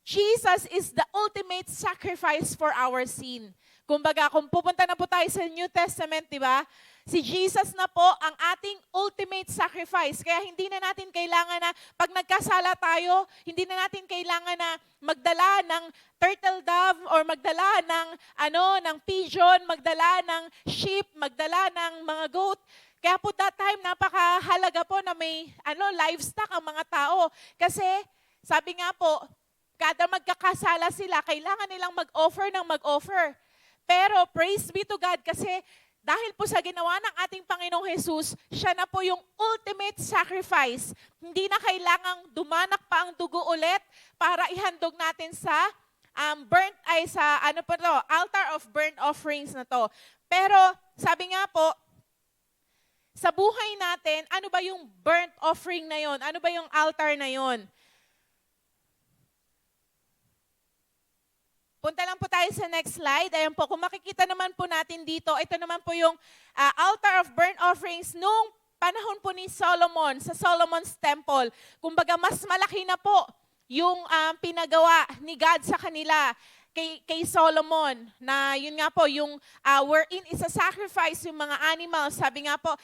Jesus is the ultimate sacrifice for our sin. Kumbaga, kung pupunta na po tayo sa New Testament, di ba? Si Jesus na po ang ating ultimate sacrifice. Kaya hindi na natin kailangan na, pag nagkasala tayo, hindi na natin kailangan na magdala ng turtle dove or magdala ng pigeon, magdala ng sheep, magdala ng mga goat. Kaya po that time, napakahalaga po na may livestock ang mga tao. Kasi sabi nga po, kada magkakasala sila, kailangan nilang mag-offer ng mag-offer. Pero praise be to God kasi dahil po sa ginawa ng ating Panginoong Jesus, siya na po yung ultimate sacrifice. Hindi na kailangang dumanak pa ang dugo ulit para ihandog natin sa altar of burnt offerings na to. Pero sabi nga po, sa buhay natin, ano ba yung burnt offering na yon? Ano ba yung altar na yon? Punta lang po tayo sa next slide. Ayan po, kung makikita naman po natin dito, ito naman po yung altar of burnt offerings nung panahon po ni Solomon, sa Solomon's Temple. Kumbaga, mas malaki na po yung pinagawa ni God sa kanila kay Solomon. Na yun nga po, yung wherein is a sacrifice yung mga animals. Sabi nga po,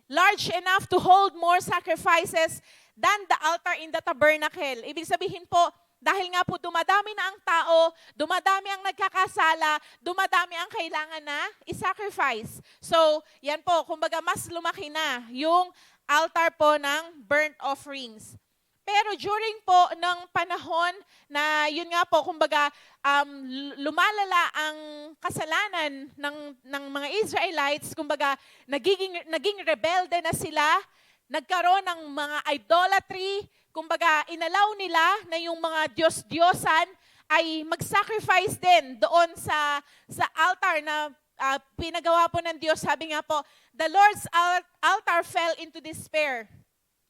large enough to hold more sacrifices than the altar in the tabernacle. Ibig sabihin po, dahil nga po dumadami na ang tao, dumadami ang nagkakasala, dumadami ang kailangan na i-sacrifice. So, yan po, kumbaga mas lumaki na yung altar po ng burnt offerings. Pero during po ng panahon na yun nga po, kumbaga lumalala ang kasalanan ng mga Israelites, kumbaga naging rebelde na sila, nagkaroon ng mga idolatry, kumbaga inalaw nila na yung mga Diyos-Diyosan ay mag-sacrifice din doon sa altar na pinagawa po ng Diyos. Sabi nga po, the Lord's altar fell into despair.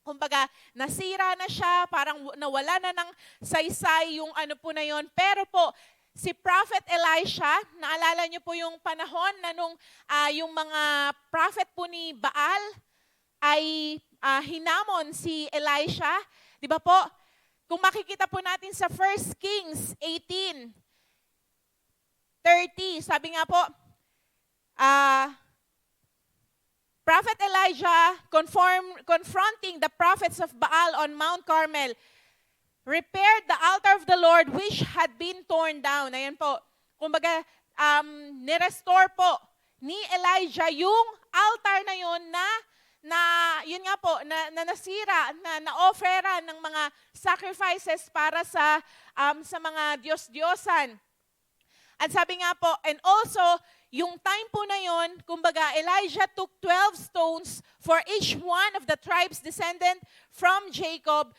Kumbaga, nasira na siya, parang nawala na ng saysay yung ano po na yon. Pero po, si Prophet Elisha, naalala niyo po yung panahon na nung yung mga prophet po ni Baal ay hinamon si Elisha. Di ba po? Kung makikita po natin sa 1 Kings 18:30, sabi nga po, Prophet Elijah confronting the prophets of Baal on Mount Carmel, repaired the altar of the Lord which had been torn down. Ayan po. Kumbaga, nirestore po ni Elijah yung altar na yun yun nga po, na nasira, na na-offera ng mga sacrifices para sa mga Diyos-Diyosan. At sabi nga po, and also, yung time po na yon, kumbaga, Elijah took 12 stones for each one of the tribes descendant from Jacob,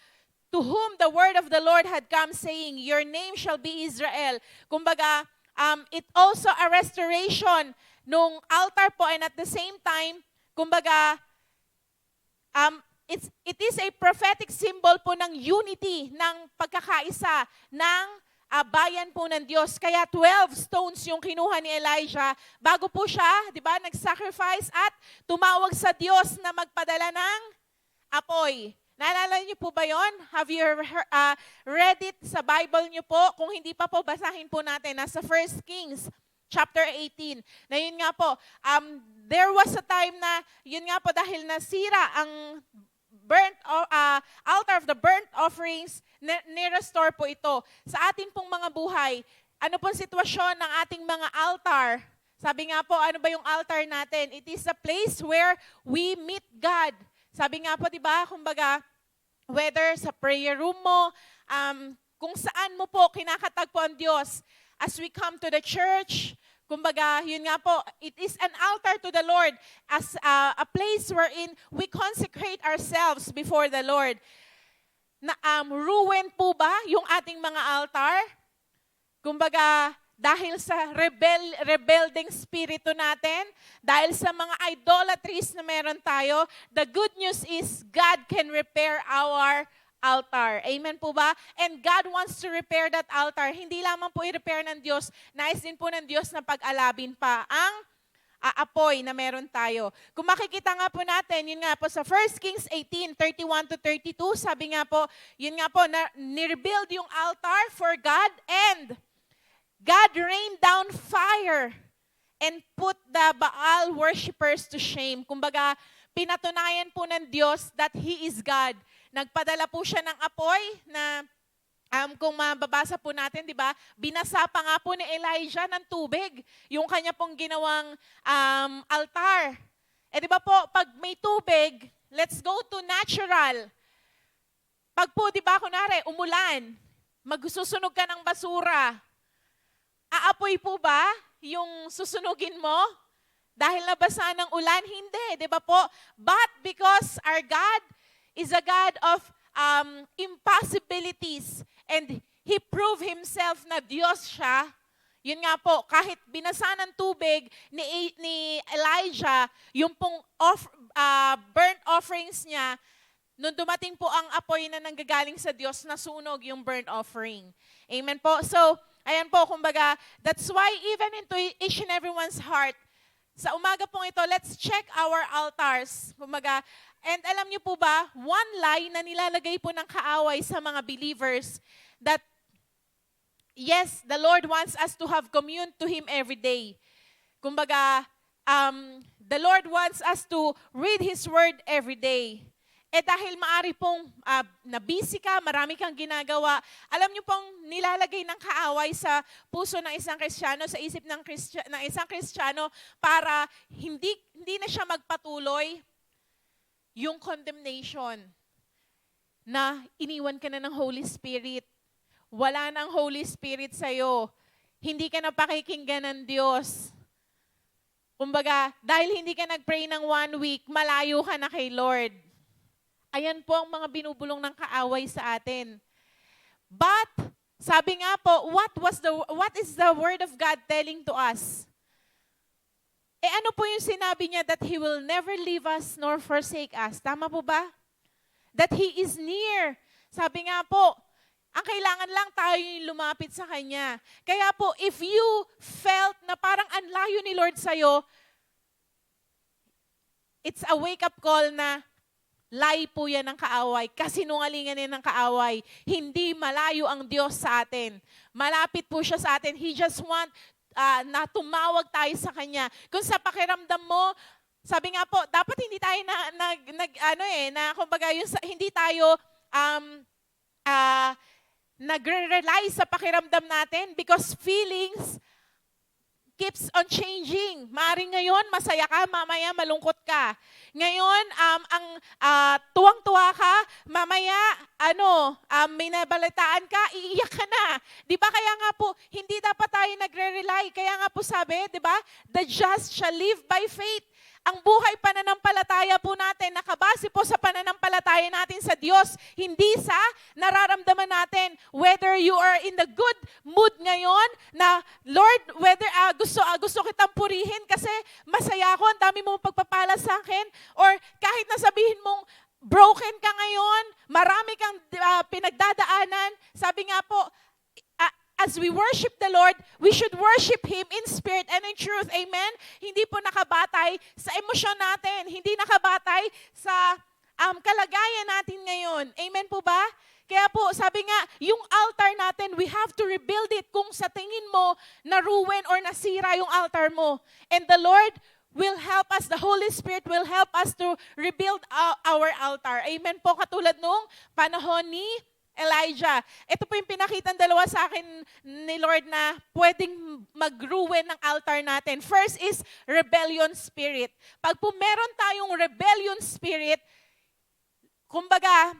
to whom the word of the Lord had come, saying, your name shall be Israel. Kumbaga, it also a restoration nung altar po, and at the same time, kumbaga, it is a prophetic symbol po ng unity, ng pagkakaisa, ng bayan po ng Diyos. Kaya 12 stones yung kinuha ni Elijah bago po siya, di ba, nag-sacrifice at tumawag sa Diyos na magpadala ng apoy. Naalala niyo po ba yon? Have you read it sa Bible niyo po? Kung hindi pa po, basahin po natin. Nasa 1 Kings chapter 18. Na yun nga po, there was a time na, yun nga po, dahil nasira ang altar of the burnt offerings, ni-restore po ito. Sa ating pong mga buhay, ano pong sitwasyon ng ating mga altar? Sabi nga po, ano ba yung altar natin? It is a place where we meet God. Sabi nga po, di ba, kumbaga, whether sa prayer room mo, kung saan mo po kinakatagpo ang Diyos, as we come to the church, kumbaga, yun nga po, it is an altar to the Lord as a place wherein we consecrate ourselves before the Lord. Ruin po ba yung ating mga altar? Kumbaga, dahil sa rebelding spirito natin, dahil sa mga idolatries na meron tayo, the good news is God can repair our altar. Amen po ba? And God wants to repair that altar. Hindi lamang po i-repair ng Diyos, nais din po ng Diyos na pag-alabin pa ang apoy na meron tayo. Kung makikita nga po natin, yun nga po sa 1 Kings 18:31-32, sabi nga po, yun nga po, na nirebuild yung altar for God, and God rained down fire and put the Baal worshippers to shame. Kumbaga, pinatunayan po ng Diyos that He is God. Nagpadala po siya ng apoy na kung mababasa po natin, di ba, binasa pa nga po ni Elijah ng tubig yung kanya pong ginawang altar. Eh di ba po, pag may tubig, let's go to natural. Pag po, di ba, kunwari, umulan, magsusunog ka ng basura, aapoy po ba yung susunugin mo? Dahil nabasa ng ulan? Hindi, di ba po? But because our God is a God of impossibilities and He proved Himself na Diyos siya, yun nga po, kahit binasa ng tubig ni Elijah, yung pong burnt offerings niya, nung dumating po ang apoy na nanggagaling sa Diyos, nasunog yung burnt offering. Amen po. So, ayan po, kumbaga, that's why even into each and everyone's heart, sa umaga pong ito, let's check our altars. Kumbaga, and alam niyo po ba, one lie na nilalagay po ng kaaway sa mga believers that, yes, the Lord wants us to have commune to Him every day. Kumbaga, the Lord wants us to read His Word every day. Eh dahil maari pong na-busy ka, marami kang ginagawa, alam niyo pong nilalagay ng kaaway sa puso ng isang Kristiyano, sa isip ng isang Kristiyano para hindi na siya magpatuloy yung condemnation na iniwan ka na ng Holy Spirit. Wala nang Holy Spirit sa'yo. Hindi ka na pakikinggan ng Diyos. Kumbaga, dahil hindi ka nag-pray ng 1 week, malayo ka na kay Lord. Ayan po ang mga binubulong ng kaaway sa atin. But, sabi nga po, what is the Word of God telling to us? Eh ano po yung sinabi niya that He will never leave us nor forsake us? Tama po ba? That He is near. Sabi nga po, ang kailangan lang tayo yung lumapit sa Kanya. Kaya po, if you felt na parang ang layo ni Lord sa'yo, it's a wake-up call na lie po yan ng kaaway, kasinungalingan yan ng kaaway. Hindi malayo ang Diyos sa atin. Malapit po siya sa atin. He just want na tumawag tayo sa Kanya. Kung sa pakiramdam mo, sabi nga po, dapat hindi tayo kumbaga, hindi tayo nagre-rely sa pakiramdam natin because feelings keeps on changing. Maaring ngayon, masaya ka, mamaya malungkot ka. Ngayon, tuwang-tuwa ka, mamaya, may nabalitaan ka, iiyak ka na. Di ba kaya nga po, hindi dapat tayo nagre-rely. Kaya nga po sabi, di ba, the just shall live by faith. Ang buhay pananampalataya po natin, nakabase po sa pananampalataya natin sa Diyos, hindi sa nararamdaman natin. Whether you are in the good mood ngayon, na Lord, whether gusto kitang purihin kasi masaya ako, ang dami mong pagpapala sa akin, or kahit nasabihin mong broken ka ngayon, marami kang pinagdadaanan, sabi nga po, as we worship the Lord, we should worship Him in spirit and in truth. Amen? Hindi po nakabatay sa emosyon natin. Hindi nakabatay sa kalagayan natin ngayon. Amen po ba? Kaya po, sabi nga, yung altar natin, we have to rebuild it kung sa tingin mo na-ruin or nasira yung altar mo. And the Lord will help us, the Holy Spirit will help us to rebuild our altar. Amen po, katulad nung panahon ni Elijah. Ito po yung pinakitang dalawa sa akin ni Lord na pwedeng mag-ruin ng altar natin. First is rebellion spirit. Pag po meron tayong rebellion spirit, kumbaga,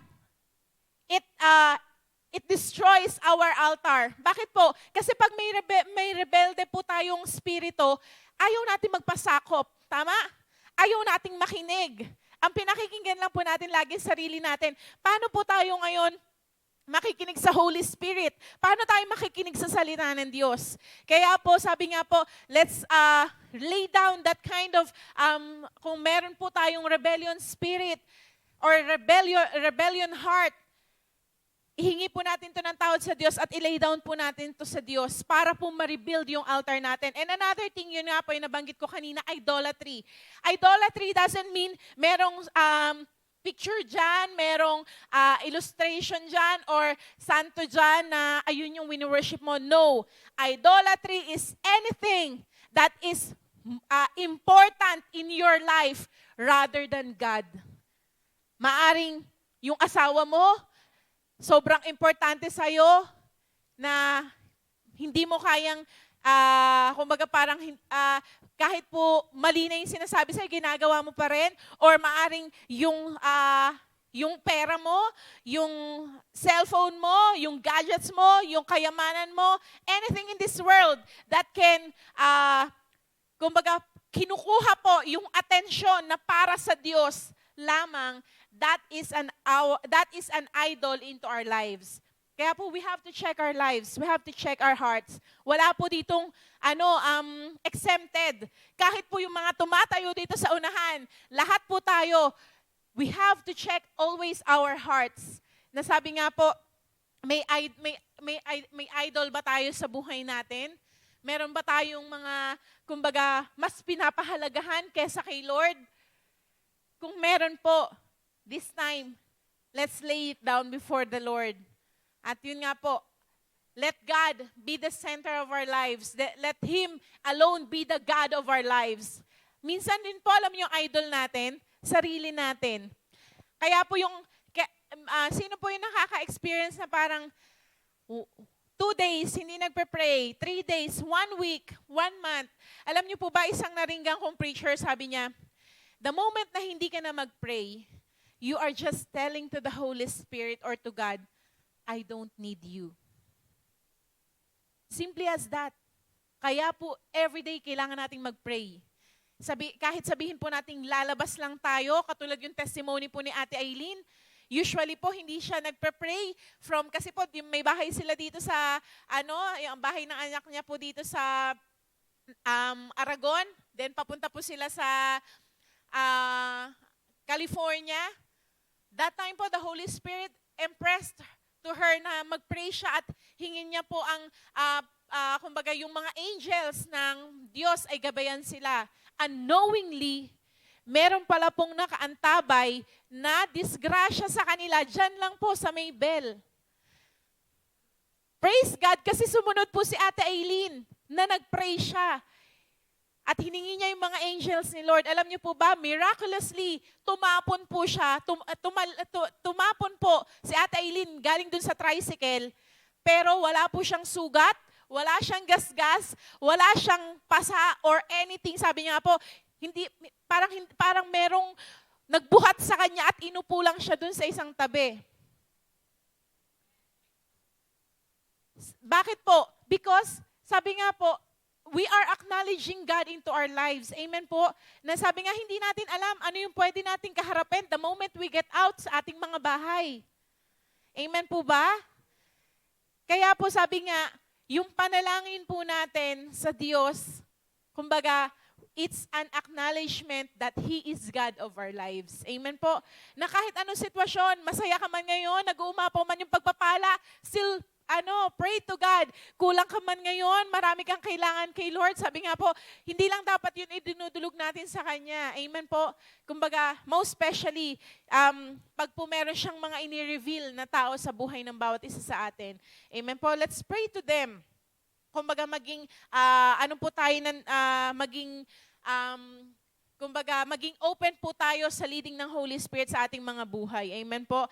it destroys our altar. Bakit po? Kasi pag may rebelde po tayong spirito, ayaw natin magpasakop. Tama? Ayaw nating makinig. Ang pinakikinggan lang po natin lagi sarili natin. Paano po tayo ngayon makikinig sa Holy Spirit? Paano tayo makikinig sa salita ng Diyos? Kaya po, sabi nga po, let's lay down that kind of, kung meron po tayong rebellion spirit or rebellion heart, ihingi po natin to ng tawad sa Diyos at ilay down po natin to sa Diyos para po ma-rebuild yung altar natin. And another thing, yun nga po, yung nabanggit ko kanina, idolatry. Idolatry doesn't mean merong picture dyan, merong illustration dyan, or santo dyan na ayun yung wini-worship mo. No. Idolatry is anything that is important in your life rather than God. Maaring yung asawa mo, sobrang importante sa'yo na hindi mo kayang kumbaga parang kahit po mali na yung sinasabi sa'yo, ginagawa mo pa rin, or maaring yung pera mo, yung cellphone mo, yung gadgets mo, yung kayamanan mo, anything in this world that can, kumbaga, kinukuha po yung atensyon na para sa Diyos lamang, that is an idol into our lives. Kaya po, we have to check our lives. We have to check our hearts. Wala po ditong exempted. Kahit po yung mga tumatayo dito sa unahan, lahat po tayo, we have to check always our hearts. Nasabi nga po, may idol ba tayo sa buhay natin? Meron ba tayong mga, kumbaga, mas pinapahalagahan kesa kay Lord? Kung meron po, this time, let's lay it down before the Lord. At yun nga po, let God be the center of our lives. Let Him alone be the God of our lives. Minsan din po, alam niyo yung idol natin, sarili natin. Kaya po sino po yung nakaka-experience na parang 2 days, hindi nagpe-pray, 3 days, 1 week, 1 month. Alam niyo po ba, isang naringgang kong preacher, sabi niya, the moment na hindi ka na mag-pray, you are just telling to the Holy Spirit or to God, I don't need you. Simply as that. Kaya po, everyday kailangan nating mag-pray. Kahit sabihin po nating lalabas lang tayo, katulad yung testimony po ni Ate Aileen, usually po hindi siya nagpe-pray kasi po may bahay sila dito sa, yung bahay ng anak niya po dito sa Aragon. Then papunta po sila sa California. That time po, the Holy Spirit impressed to her na mag-pray siya at hingin niya po ang, kumbaga, yung mga angels ng Diyos ay gabayan sila. Unknowingly, meron pala pong nakaantabay na disgrasya sa kanila dyan lang po sa Maybell. Praise God, kasi sumunod po si Ate Aileen na nag-pray siya. At hiningi niya yung mga angels ni Lord. Alam niyo po ba, miraculously, tumapon po siya, tumapon po si Ate Aileen galing dun sa tricycle, pero wala po siyang sugat, wala siyang gasgas, wala siyang pasa or anything. Sabi niya po, parang merong nagbuhat sa kanya at inupo lang siya dun sa isang tabi. Bakit po? Because, sabi nga po, we are acknowledging God into our lives. Amen po? Na sabi nga, hindi natin alam ano yung pwede nating kaharapin the moment we get out sa ating mga bahay. Amen po ba? Kaya po sabi nga, yung panalangin po natin sa Diyos, kumbaga, it's an acknowledgement that He is God of our lives. Amen po? Na kahit anong sitwasyon, masaya ka man ngayon, nag-uumapaw man yung pagpapala, still pray to God. Kulang ka man ngayon, marami kang kailangan kay Lord. Sabi nga po, hindi lang dapat yun idinudulog natin sa Kanya. Amen po? Kumbaga, most especially, pag po meron siyang mga ini-reveal na tao sa buhay ng bawat isa sa atin. Amen po? Let's pray to them. Kumbaga, maging maging open po tayo sa leading ng Holy Spirit sa ating mga buhay. Amen po?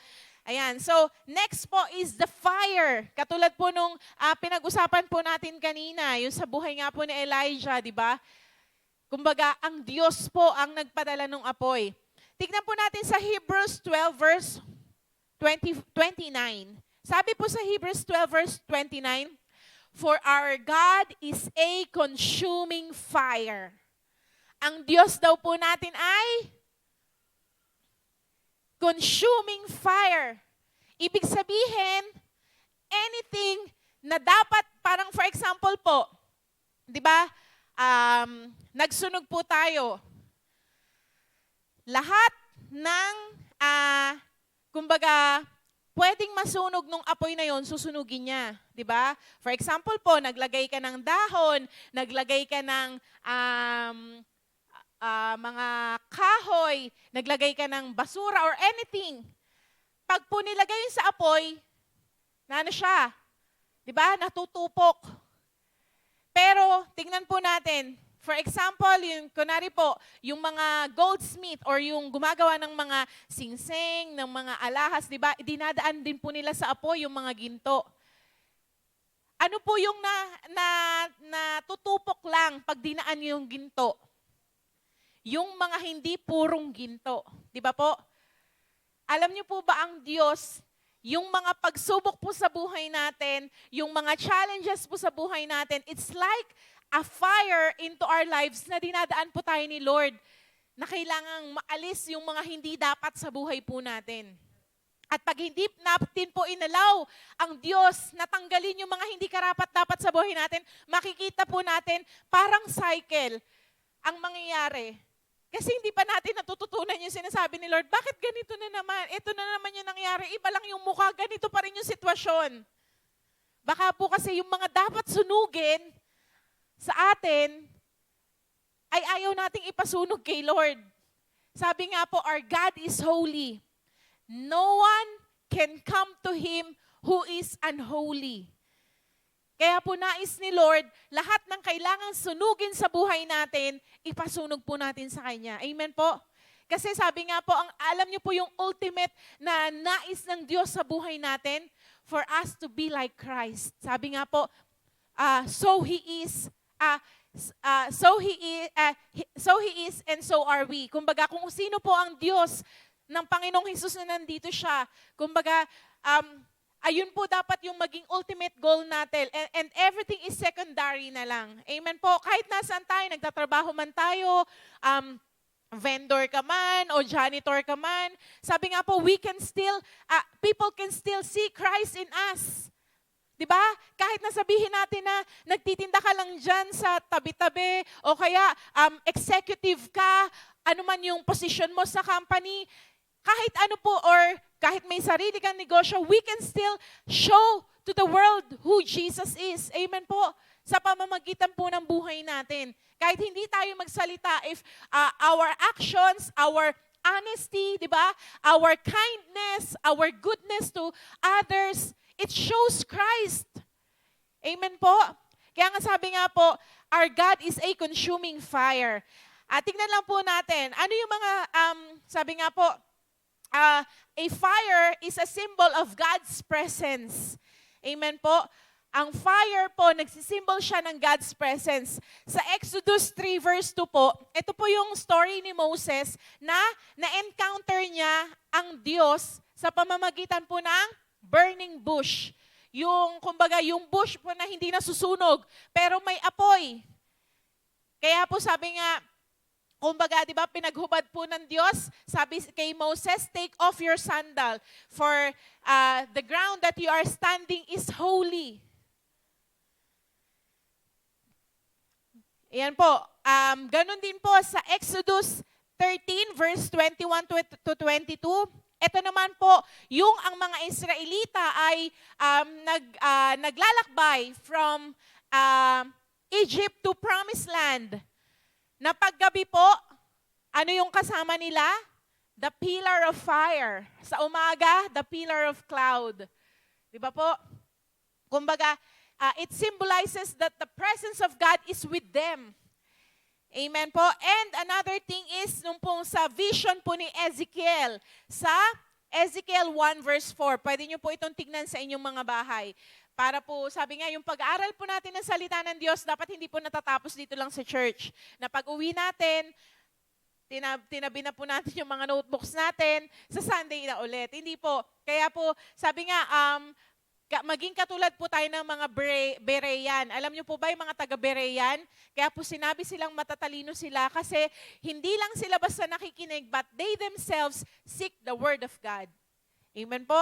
Ayan. So, next po is the fire. Katulad po nung pinag-usapan po natin kanina, yung sa buhay nga po ni Elijah, di ba? Kumbaga, ang Diyos po ang nagpadala ng apoy. Tignan po natin sa Hebrews 12 verse 29. Sabi po sa Hebrews 12 verse 29, for our God is a consuming fire. Ang Diyos daw po natin ay consuming fire. Ibig sabihin, anything na dapat, parang for example po, di ba, nagsunog po tayo. Lahat ng, kumbaga, pwedeng masunog nung apoy na yon, susunugin niya. Di ba? For example po, naglagay ka ng dahon, naglagay ka ng mga kahoy, naglagay ka ng basura or anything. Pag po nilagay yun sa apoy, siya? Di ba? Natutupok. Pero, tingnan po natin. For example, kunwari po, yung mga goldsmith or yung gumagawa ng mga singsing, ng mga alahas, di ba? Dinadaan din po nila sa apoy yung mga ginto. ano po yung natutupok lang pag dinaan niyo yung ginto? Yung mga hindi purong ginto. Di ba po? Alam niyo po ba ang Diyos, yung mga pagsubok po sa buhay natin, yung mga challenges po sa buhay natin, it's like a fire into our lives na dinadaan po tayo ni Lord na kailangang maalis yung mga hindi dapat sa buhay po natin. At pag hindi natin po inalaw ang Diyos na tanggalin yung mga hindi karapat-dapat sa buhay natin, makikita po natin parang cycle ang mangyayari. Kasi hindi pa natin natututunan yung sinasabi ni Lord, bakit ganito na naman? Ito na naman yung nangyari. Iba lang yung mukha, ganito pa rin yung sitwasyon. Baka po kasi yung mga dapat sunugin sa atin, ay ayaw nating ipasunog kay Lord. Sabi nga po, our God is holy. No one can come to Him who is unholy. Kaya po nais ni Lord, lahat ng kailangang sunugin sa buhay natin, ipasunog po natin sa Kanya. Amen po? Kasi sabi nga po, alam niyo po yung ultimate na nais ng Diyos sa buhay natin, for us to be like Christ. Sabi nga po, so He is and so are we. Kumbaga, kung sino po ang Diyos ng Panginoong Hesus na nandito siya, kumbaga, ayun po dapat yung maging ultimate goal natin. And everything is secondary na lang. Amen po. Kahit nasaan tayo, nagtatrabaho man tayo, vendor ka man, o janitor ka man, sabi nga po, people can still see Christ in us. Diba? Kahit nasabihin natin na nagtitinda ka lang dyan sa tabi-tabi, o kaya executive ka, ano man yung position mo sa company, kahit ano po, or kahit may sarili kang negosyo, we can still show to the world who Jesus is. Amen po. Sa pamamagitan po ng buhay natin. Kahit hindi tayo magsalita, if our actions, our honesty, di ba? Our kindness, our goodness to others, it shows Christ. Amen po. Kaya nga sabi nga po, our God is a consuming fire. Tingnan lang po natin, ano yung mga, sabi nga po, a fire is a symbol of God's presence. Amen po. Ang fire po, nagsisimbol siya ng God's presence. Sa Exodus 3 verse 2 po, ito po yung story ni Moses na na-encounter niya ang Diyos sa pamamagitan po ng burning bush. Yung, kumbaga, yung bush po na hindi nasusunog, pero may apoy. Kaya po sabi nga, kumbaga, di ba, pinaghubad po ng Diyos, sabi kay Moses, take off your sandal, for the ground that you are standing is holy. Ayan po. Ganon din po sa Exodus 13, verse 21 to 22. Ito naman po, yung ang mga Israelita ay naglalakbay from Egypt to Promised Land. Na paggabi po, ano yung kasama nila? The pillar of fire. Sa umaga, the pillar of cloud. Di ba po? Kumbaga, it symbolizes that the presence of God is with them. Amen po. And another thing is, nung pong sa vision po ni Ezekiel, sa Ezekiel 1 verse 4, pwede nyo po itong tignan sa inyong mga bahay. Para po, sabi nga, yung pag-aaral po natin ng salita ng Diyos, dapat hindi po natatapos dito lang sa church. Na pag-uwi natin, tinabi na po natin yung mga notebooks natin, sa Sunday na ulit. Hindi po. Kaya po, sabi nga, maging katulad po tayo ng mga Berean. Alam niyo po ba yung mga taga-Berean? Kaya po sinabi silang matatalino sila kasi hindi lang sila basta nakikinig, but they themselves seek the Word of God. Amen po?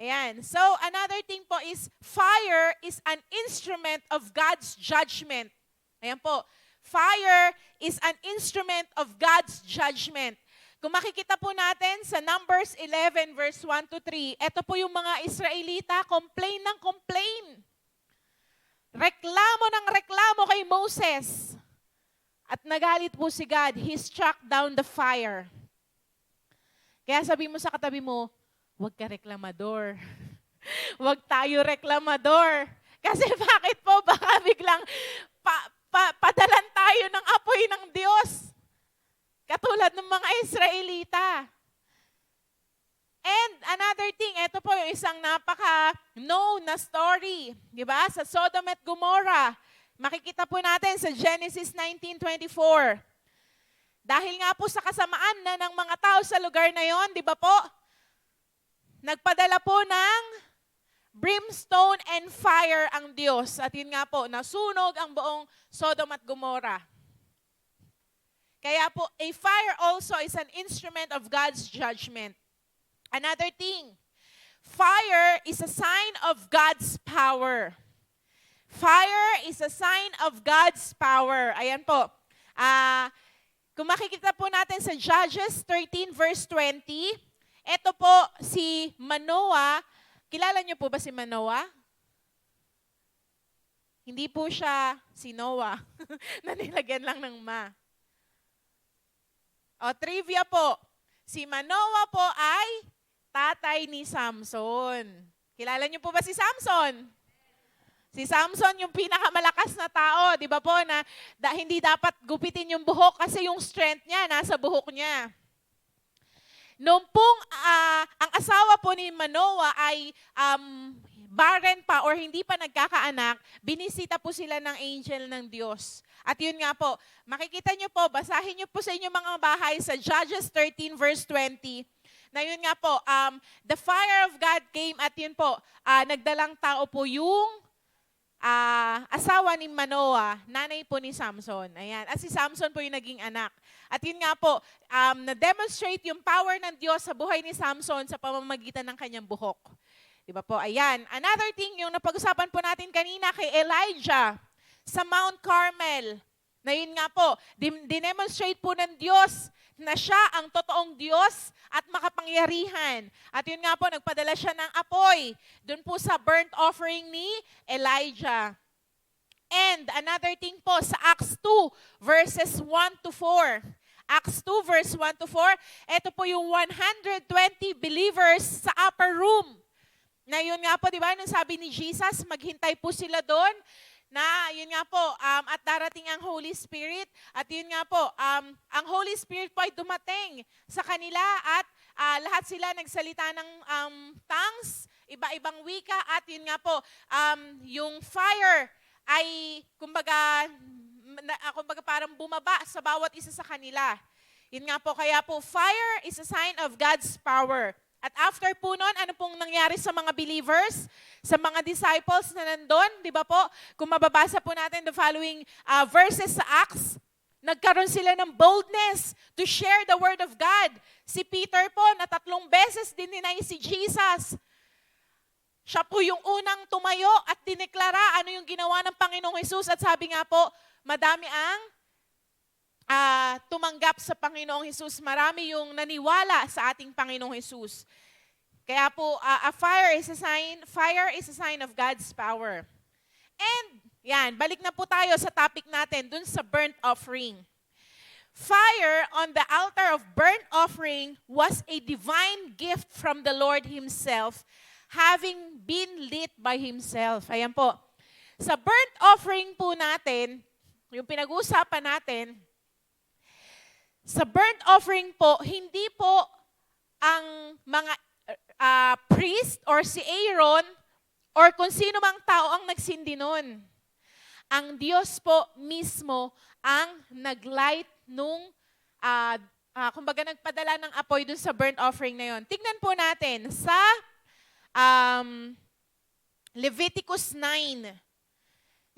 Ayan. So, another thing po is, fire is an instrument of God's judgment. Ayan po. Fire is an instrument of God's judgment. Kung makikita po natin sa Numbers 11 verse 1 to 3, ito po yung mga Israelita, complain ng complain. Reklamo ng reklamo kay Moses. At nagalit po si God. He struck down the fire. Kaya sabi mo sa katabi mo, huwag ka reklamador. Huwag tayo reklamador. Kasi bakit po? Baka biglang padalan tayo ng apoy ng Diyos. Katulad ng mga Israelita. And another thing, ito po yung isang napaka-known na story, di ba? Sa Sodom at Gomorrah. Makikita po natin sa Genesis 19:24. Dahil nga po sa kasamaan na ng mga tao sa lugar na yon, di ba po? Nagpadala po ng brimstone and fire ang Diyos. At yun nga po, nasunog ang buong Sodom at Gomorrah. Kaya po, a fire also is an instrument of God's judgment. Another thing, fire is a sign of God's power. Fire is a sign of God's power. Ayan po. Kung makikita po natin sa Judges 13 verse 20, ito po si Manoah. Kilala niyo po ba si Manoah? Hindi po siya si Noah na nilagyan lang ng ma. O, trivia po. Si Manoah po ay tatay ni Samson. Kilala niyo po ba si Samson? Si Samson yung pinakamalakas na tao, di ba po, na hindi dapat gupitin yung buhok kasi yung strength niya nasa buhok niya. Noong pong ang asawa po ni Manoah ay barren pa or hindi pa nagkakaanak, binisita po sila ng angel ng Diyos. At yun nga po, makikita nyo po, basahin nyo po sa inyong mga bahay sa Judges 13 verse 20, na yun nga po, the fire of God came at yun po, nagdalang tao po yung asawa ni Manoah, nanay po ni Samson. Ayan. At si Samson po yung naging anak. At yun nga po, na-demonstrate yung power ng Diyos sa buhay ni Samson sa pamamagitan ng kanyang buhok. Diba po? Ayan. Another thing, yung napag-usapan po natin kanina kay Elijah sa Mount Carmel, na yun nga po, dinemonstrate po ng Diyos na siya ang totoong Diyos at makapangyarihan. At yun nga po, nagpadala siya ng apoy doon po sa burnt offering ni Elijah. And another thing po, sa Acts 2, verses 1 to 4. Acts 2, verse 1 to 4, ito po yung 120 believers sa upper room. Na yun nga po, di ba, nung sabi ni Jesus, maghintay po sila doon, na yun nga po, at darating ang Holy Spirit, at yun nga po, ang Holy Spirit po ay dumating sa kanila at lahat sila nagsalita ng tongues, iba-ibang wika, at yun nga po, yung fire ay, kumbaga parang bumaba sa bawat isa sa kanila. Yun nga po, kaya po, fire is a sign of God's power. At after po nun, ano pong nangyari sa mga believers, sa mga disciples na nandun, di ba po? Kung mababasa po natin the following verses sa Acts, nagkaroon sila ng boldness to share the word of God. Si Peter po, na 3 beses dininay si Jesus. Siya po yung unang tumayo at dineklara ano yung ginawa ng Panginoong Hesus. At sabi nga po, madami ang tumanggap sa Panginoong Hesus. Marami yung naniwala sa ating Panginoong Hesus. Kaya po, fire is a sign of God's power. And, yan, balik na po tayo sa topic natin, dun sa burnt offering. Fire on the altar of burnt offering was a divine gift from the Lord Himself, having been lit by Himself. Ayan po. Sa burnt offering po natin, yung pinag-uusapan natin, sa burnt offering po, hindi po ang mga priest or si Aaron or kung sino mang tao ang nagsindi nun. Ang Diyos po mismo ang naglight nung, kumbaga nagpadala ng apoy dun sa burnt offering na yon. Tignan po natin sa Leviticus 9.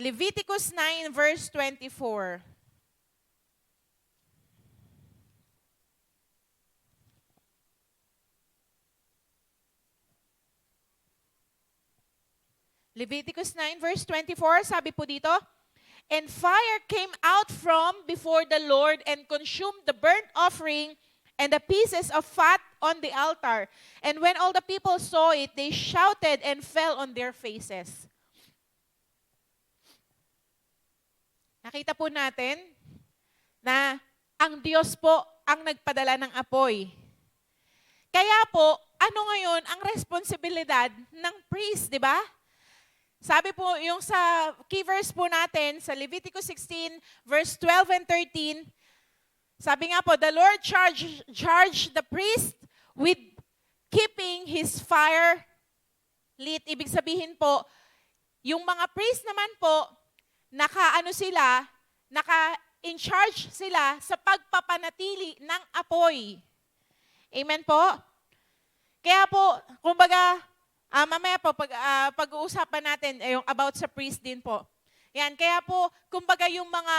Leviticus 9 verse 24. Leviticus 9 verse 24, sabi po dito, and fire came out from before the Lord and consumed the burnt offering and the pieces of fat on the altar. And when all the people saw it, they shouted and fell on their faces. Nakita po natin na ang Diyos po ang nagpadala ng apoy. Kaya po, ano ngayon ang responsibilidad ng priest, di ba? Sabi po, yung sa key verse po natin, sa Leviticus 16, verse 12 and 13, sabi nga po, the Lord charged the priest with keeping his fire lit. Ibig sabihin po, yung mga priest naman po, in charge sila sa pagpapanatili ng apoy. Amen po? Kaya po, kumbaga, mamaya po, pag-uusapan natin yung about sa priest din po. Yan, kaya po, kumbaga yung mga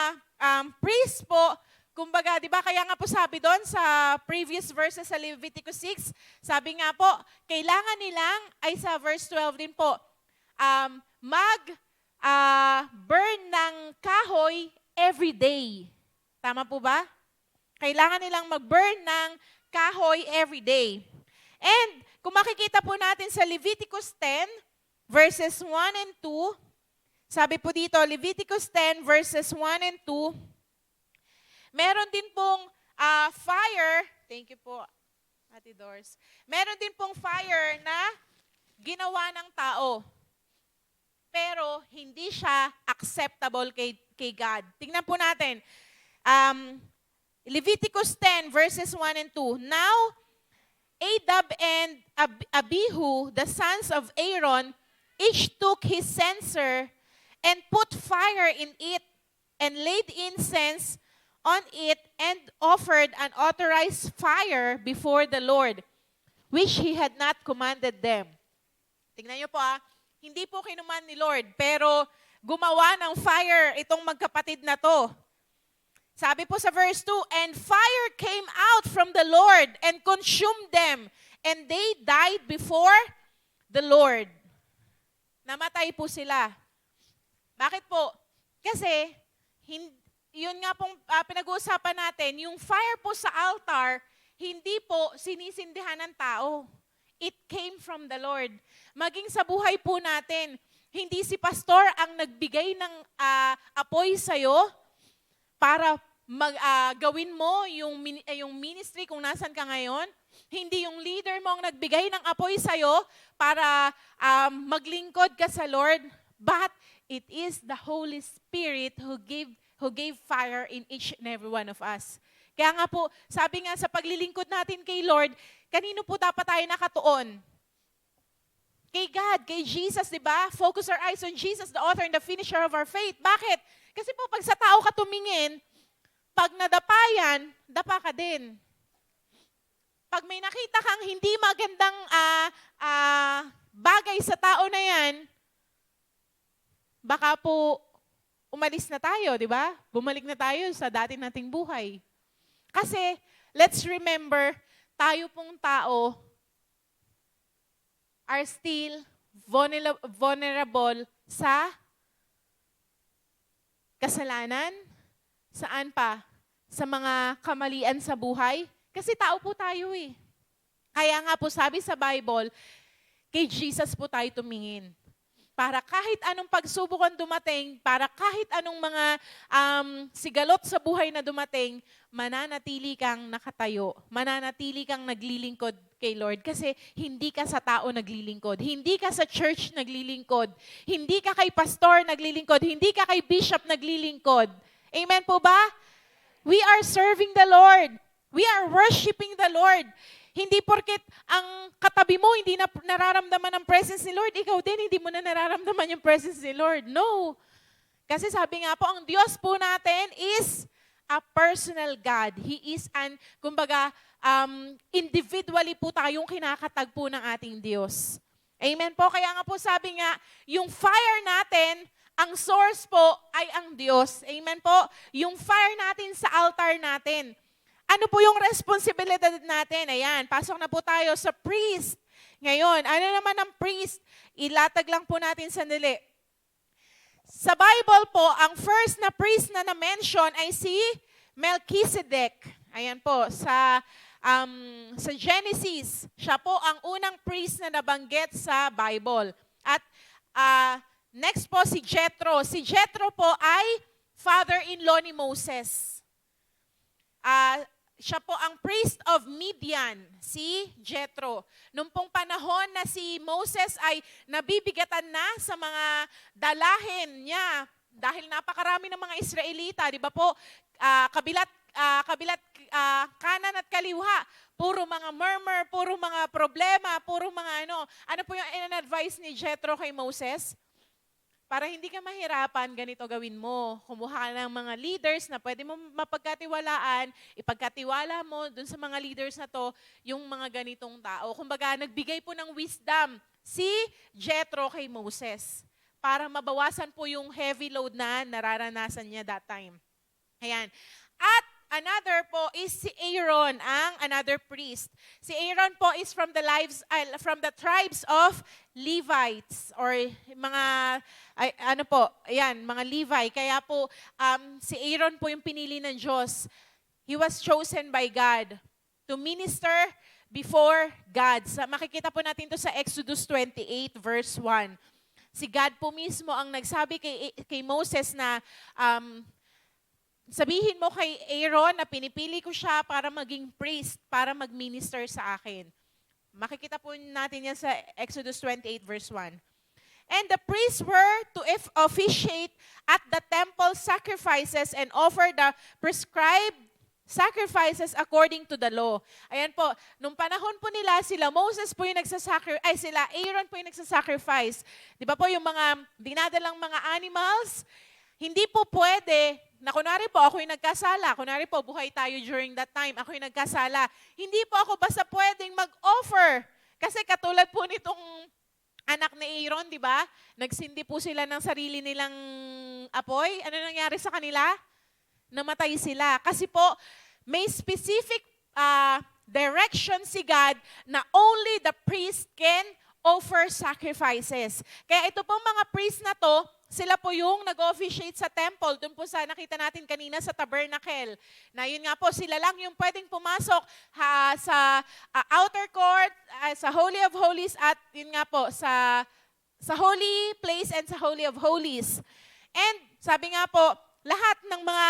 priest po, kumbaga, di ba, kaya nga po sabi doon sa previous verses sa Leviticus 6, sabi nga po, kailangan nilang, ay sa verse 12 din po, burn ng kahoy every day. Tama po ba? Kailangan nilang mag-burn ng kahoy every day. And kung makikita po natin sa Leviticus 10, verses 1 and 2, sabi po dito, Leviticus 10, verses 1 and 2, meron din pong fire, thank you po, Ate Doris, meron din pong fire na ginawa ng tao. Pero hindi siya acceptable kay God. Tingnan po natin. Leviticus 10 verses 1 and 2. Now, Adab and Abihu, the sons of Aaron, each took his censer and put fire in it and laid incense on it and offered an authorized fire before the Lord, which he had not commanded them. Tingnan niyo po hindi po kinuman ni Lord, pero gumawa ng fire itong magkapatid na to. Sabi po sa verse 2, and fire came out from the Lord and consumed them, and they died before the Lord. Namatay po sila. Bakit po? Kasi, yun nga pong pinag-uusapan natin, yung fire po sa altar, hindi po sinisindihan ng tao. It came from the Lord. Maging sa buhay po natin, hindi si pastor ang nagbigay ng apoy sa'yo para gawin mo yung ministry kung nasan ka ngayon. Hindi yung leader mo ang nagbigay ng apoy sa'yo para maglingkod ka sa Lord. But it is the Holy Spirit who gave fire in each and every one of us. Kaya nga po, sabi nga sa paglilingkod natin kay Lord, kanino po dapat tayo nakatuon? Kay God, kay Jesus, di ba? Focus our eyes on Jesus, the author and the finisher of our faith. Bakit? Kasi po, pag sa tao ka tumingin, pag nadapa yan, dapa ka din. Pag may nakita kang hindi magandang bagay sa tao na yan, baka po umalis na tayo, di ba? Bumalik na tayo sa dati nating buhay. Kasi, let's remember, tayo pong tao are still vulnerable sa kasalanan. Saan pa? Sa mga kamalian sa buhay. Kasi tao po tayo eh. Kaya nga po sabi sa Bible, kay Jesus po tayo tumingin. Para kahit anong pagsubok ang dumating, para kahit anong mga sigalot sa buhay na dumating, mananatili kang nakatayo, mananatili kang naglilingkod kay Lord. Kasi hindi ka sa tao naglilingkod, hindi ka sa church naglilingkod, hindi ka kay pastor naglilingkod, hindi ka kay bishop naglilingkod. Amen po ba? We are serving the Lord. We are worshiping the Lord. Hindi porket ang katabi mo hindi na nararamdaman ang presence ni Lord, ikaw din hindi mo na nararamdaman yung presence ni Lord. No. Kasi sabi nga po, ang Diyos po natin is a personal God. He is kumbaga, individually po tayong kinakatagpo ng ating Diyos. Amen po. Kaya nga po sabi nga, yung fire natin, ang source po ay ang Diyos. Amen po. Yung fire natin sa altar natin. Ano po yung responsibilidad natin? Ayan, pasok na po tayo sa priest. Ngayon, ano naman ang priest? Ilatag lang po natin sandali. Sa Bible po, ang first na priest na na-mention ay si Melchizedek. Ayan po, sa Genesis, siya po ang unang priest na nabanggit sa Bible. At next po si Jethro. Si Jethro po ay father-in-law ni Moses. Siya po ang priest of Midian, si Jethro. Nung pong panahon na si Moses ay nabibigatan na sa mga dalahin niya, dahil napakarami ng mga Israelita, di ba po, kabilat kabilat, kanan at kaliwa. Puro mga murmur, puro mga problema, puro mga ano. Ano po yung in-advise ni Jethro kay Moses? Para hindi ka mahirapan, ganito gawin mo. Kumuha ka ng mga leaders na pwede mo mapagkatiwalaan, ipagkatiwala mo dun sa mga leaders na to, yung mga ganitong tao. Kumbaga, nagbigay po ng wisdom si Jethro kay Moses para mabawasan po yung heavy load na nararanasan niya that time. Ayan. At another po is si Aaron, ang another priest. Si Aaron po is from the tribes of Levites or mga mga Levi. Kaya po si Aaron po yung pinili ng Diyos. He was chosen by God to minister before God. Makikita po natin to sa Exodus 28 verse 1. Si God po mismo ang nagsabi kay Moses na sabihin mo kay Aaron na pinipili ko siya para maging priest, para mag-minister sa akin. Makikita po natin yan sa Exodus 28 verse 1. And the priests were to officiate at the temple sacrifices and offer the prescribed sacrifices according to the law. Ayan po, nung panahon po nila, sila Moses po yung sila Aaron po yung nagsasacrifice. Di ba po yung mga dinadalang mga animals, hindi po pwede na kunwari po ako yung nagkasala, kunwari po buhay tayo during that time, ako yung nagkasala, hindi po ako basta pwedeng mag-offer. Kasi katulad po nitong anak ni Aaron, di ba? Nagsindi po sila ng sarili nilang apoy. Ano nangyari sa kanila? Namatay sila. Kasi po, may specific direction si God na only the priest can offer sacrifices. Kaya ito pong mga priest na to, sila po yung nag-officiate sa temple. Doon po sa nakita natin kanina sa tabernacle. Na yun nga po, sila lang yung pwedeng pumasok sa outer court, sa Holy of Holies, at yun nga po, sa Holy Place and sa Holy of Holies. And sabi nga po, lahat ng mga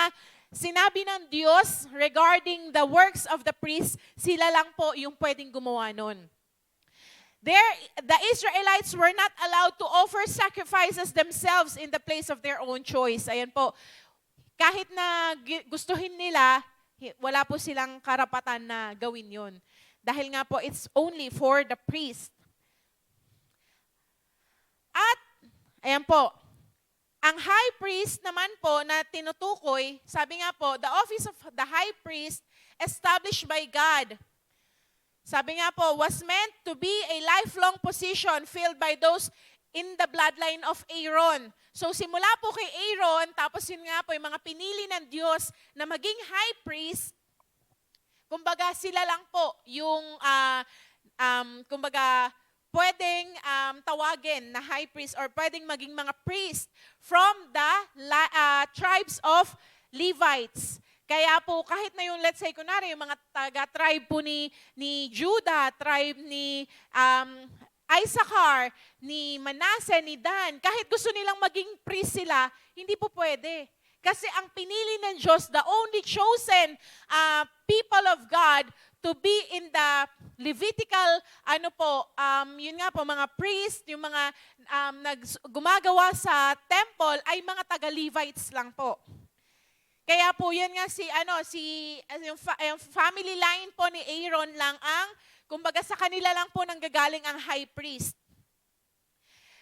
sinabi ng Diyos regarding the works of the priest, sila lang po yung pwedeng gumawa nun. The Israelites were not allowed to offer sacrifices themselves in the place of their own choice. Ayan po. Kahit na gustuhin nila, wala po silang karapatan na gawin yun. Dahil nga po, it's only for the priest. At, ayan po, ang high priest naman po na tinutukoy, sabi nga po, the office of the high priest established by God. Sabi nga po, was meant to be a lifelong position filled by those in the bloodline of Aaron. So simula po kay Aaron, tapos yun nga po, yung mga pinili ng Diyos na maging high priest, kumbaga sila lang po yung, kumbaga, pwedeng tawagin na high priest or pwedeng maging mga priest from the tribes of Levites. Kaya po, kahit na yung, let's say, kunwari, yung mga taga-tribe po ni Judah, tribe ni Issachar, ni Manasseh, ni Dan, kahit gusto nilang maging priest sila, hindi po pwede. Kasi ang pinili ng Diyos, the only chosen people of God to be in the Levitical, yun nga po, mga priest, yung mga gumagawa sa temple, ay mga taga-Levites lang po. Kaya po yan nga yung family line po ni Aaron lang ang, kumbaga sa kanila lang po nanggagaling ang high priest.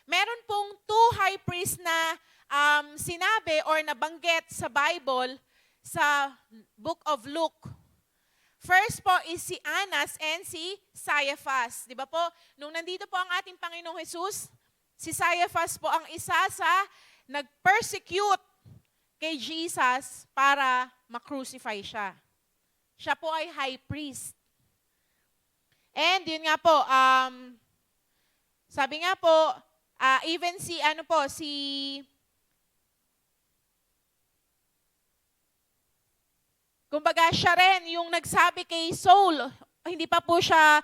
Meron pong 2 high priest na sinabi or nabanggit sa Bible sa Book of Luke. First po is si Annas and si Caiaphas. Di ba po? Nung nandito po ang ating Panginoong Jesus, si Caiaphas po ang isa sa nag-persecute kay Jesus para ma-crucify siya. Siya po ay high priest. And yun nga po, sabi nga po, even kumbaga siya rin yung nagsabi kay Saul, hindi pa po siya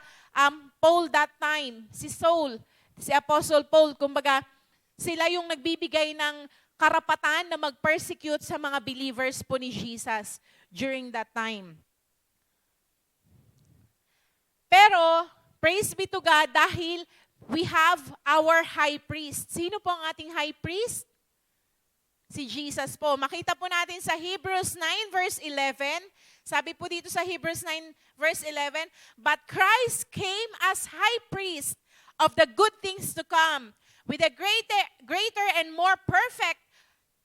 Paul that time, si Saul, si Apostle Paul, kumbaga sila yung nagbibigay ng karapatan na mag-persecute sa mga believers po ni Jesus during that time. Pero, praise be to God dahil we have our high priest. Sino po ang ating high priest? si Jesus po. Makita po natin sa Hebrews 9 verse 11. Sabi po dito sa Hebrews 9 verse 11, "But Christ came as high priest of the good things to come, with a greater and more perfect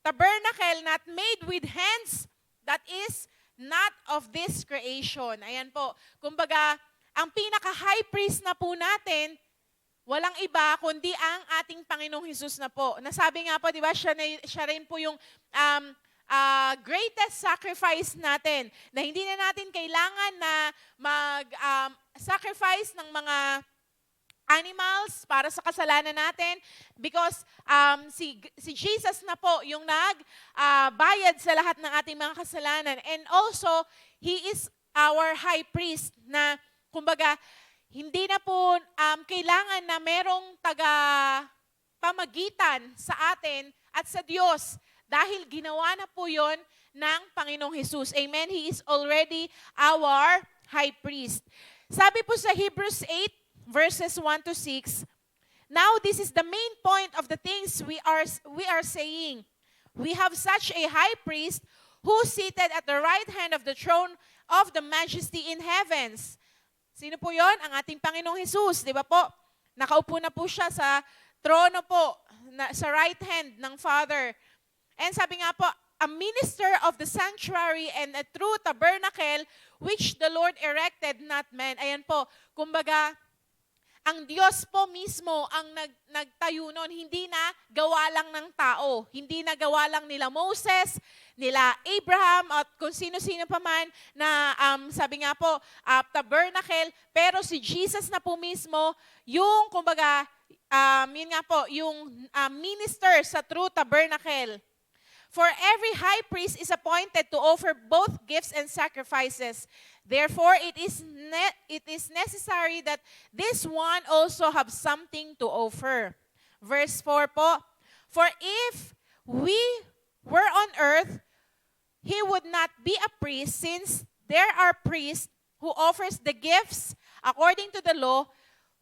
tabernacle not made with hands, that is not of this creation." Ayan po. Kumbaga, ang pinaka-high priest na po natin, walang iba kundi ang ating Panginoong Hesus na po. Nasabi nga po, di ba, siya rin po yung greatest sacrifice natin, na hindi na natin kailangan na mag-sacrifice ng mga animals para sa kasalanan natin, because si Jesus na po yung bayad sa lahat ng ating mga kasalanan. And also, He is our high priest na, kumbaga, hindi na po kailangan na merong pamagitan sa atin at sa Diyos, dahil ginawa na po yon ng Panginoong Hesus. Amen? He is already our high priest. Sabi po sa Hebrews 8, verses 1 to 6, "Now this is the main point of the things we are saying. We have such a high priest who seated at the right hand of the throne of the majesty in heavens." Sino po yon? Ang ating Panginoong Hesus, di ba po? Nakaupo na po siya sa trono po, sa right hand ng Father. And sabi nga po, "A minister of the sanctuary and a true tabernacle which the Lord erected, not man." Ayan po, kumbaga, ang Diyos po mismo ang nagtayo nun, hindi na gawa lang ng tao. Hindi na gawa lang nila Moses, nila Abraham, at kung sino-sino pa man na, sabi nga po, tabernacle. Pero si Jesus na po mismo, yung, kumbaga, yun nga po, yung minister sa true tabernacle. "For every high priest is appointed to offer both gifts and sacrifices. Therefore, it is necessary that this one also have something to offer." Verse 4 po, "For if we were on earth, he would not be a priest, since there are priests who offers the gifts according to the law,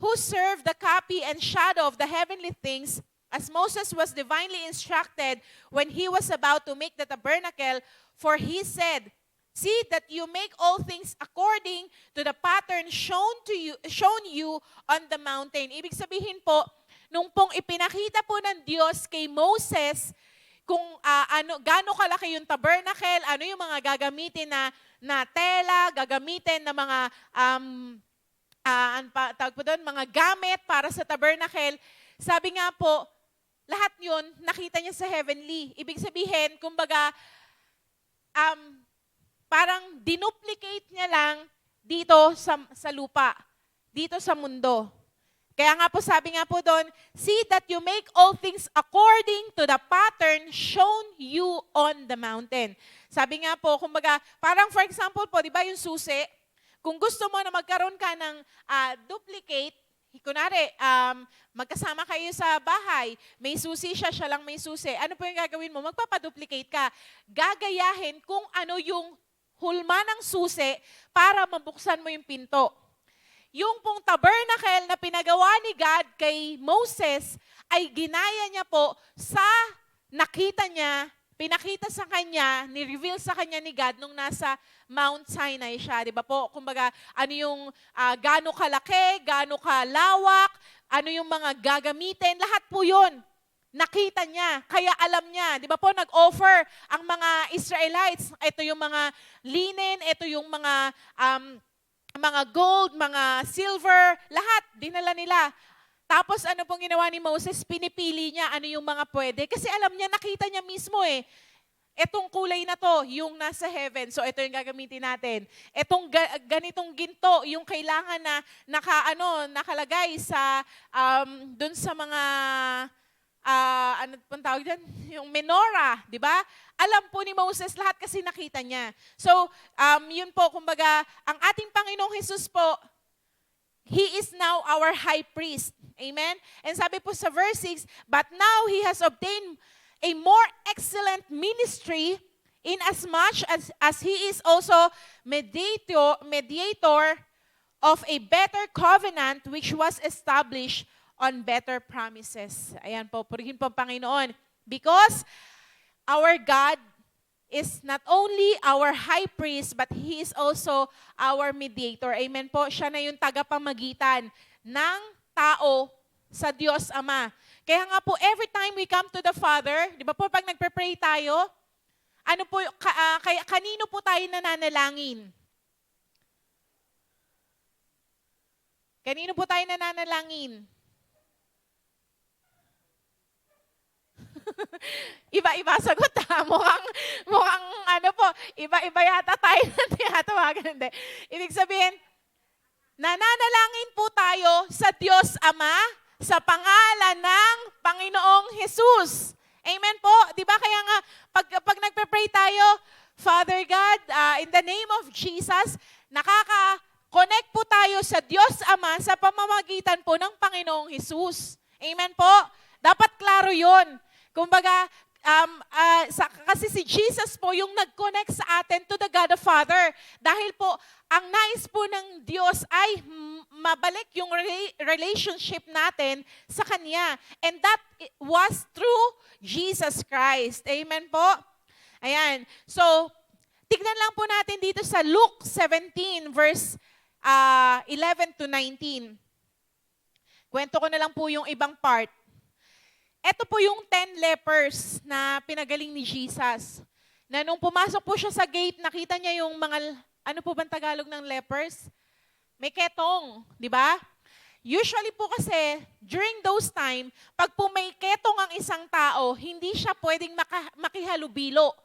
who serve the copy and shadow of the heavenly things, as Moses was divinely instructed when he was about to make the tabernacle. For he said, 'See that you make all things according to the pattern shown you on the mountain.'" Ibig sabihin po, nung pong ipinakita po ng Diyos kay Moses kung gaano kalaki yung tabernacle, ano yung mga gagamitin na tela, gagamitin na mga tawag po doon, mga gamit para sa tabernacle. Sabi nga po, lahat yun, nakita niya sa heavenly. Ibig sabihin, kumbaga, parang dinuplicate niya lang dito sa lupa, dito sa mundo. Kaya nga po, sabi nga po doon, "See that you make all things according to the pattern shown you on the mountain." Sabi nga po, kumbaga, parang for example po, di ba yung susi, kung gusto mo na magkaroon ka ng duplicate, kunwari, magkasama kayo sa bahay, may susi siya, siya lang may susi. Ano po yung gagawin mo? Magpapaduplicate ka. Gagayahin kung ano yung hulma ng susi para mabuksan mo yung pinto. Yung pong tabernacle na pinagawa ni God kay Moses ay ginaya niya po sa nakita niya, pinakita sa kanya, ni-reveal sa kanya ni God nung nasa Mount Sinai siya, di ba po? Kumbaga, ano yung gaano kalaki, gaano kalawak, ano yung mga gagamitin, lahat po yun. Nakita niya, kaya alam niya. Di ba po, nag-offer ang mga Israelites. Ito yung mga linen, ito yung mga gold, mga silver, lahat, dinala nila. Tapos ano pong ginawa ni Moses, pinipili niya ano yung mga pwede. Kasi alam niya, nakita niya mismo eh. Etong kulay na to, yung nasa heaven, so ito yung gagamitin natin. Etong ganitong ginto, yung kailangan na nakalagay sa, dun sa mga, ano pong tawag dyan? Yung menorah, di ba? Alam po ni Moses lahat kasi nakita niya. So, yun po, kumbaga, ang ating Panginoong Hesus po, He is now our high priest. Amen? And sabi po sa verse 6, "But now He has obtained a more excellent ministry, inasmuch as He is also mediator of a better covenant which was established on better promises." Ayan po, purihin po ang Panginoon. Because our God is not only our high priest, but He is also our mediator. Amen po. Siya na yung tagapamagitan ng tao sa Diyos Ama. Kaya nga po, every time we come to the Father, di ba po, pag nagpe-pray tayo, ano po, kanino po tayo nananalangin? Kanino po tayo nananalangin? Iba-iba sagot ha. Mukhang ano po, iba-iba yata tayo na tinatawagan. Hindi. Ibig sabihin, nananalangin po tayo sa Diyos Ama sa pangalan ng Panginoong Jesus. Amen po. Di ba kaya nga, pag nagpe-pray tayo, Father God, in the name of Jesus, nakaka-connect po tayo sa Diyos Ama sa pamamagitan po ng Panginoong Jesus. Amen po. Dapat klaro yun. Kumbaga, kasi si Jesus po yung nag-connect sa atin to the God the Father. Dahil po, ang nais po ng Diyos ay mabalik yung relationship natin sa Kanya. And that was through Jesus Christ. Amen po? Ayan. So, tignan lang po natin dito sa Luke 17, verse 11 to 19. Kwento ko na lang po yung ibang part. Ito po yung 10 lepers na pinagaling ni Jesus. Na nung pumasok po siya sa gate, nakita niya yung mga, ano po bang Tagalog ng lepers? May ketong, di ba? Usually po kasi, during those time, pag po may ketong ang isang tao, hindi siya pwedeng makihalubilo.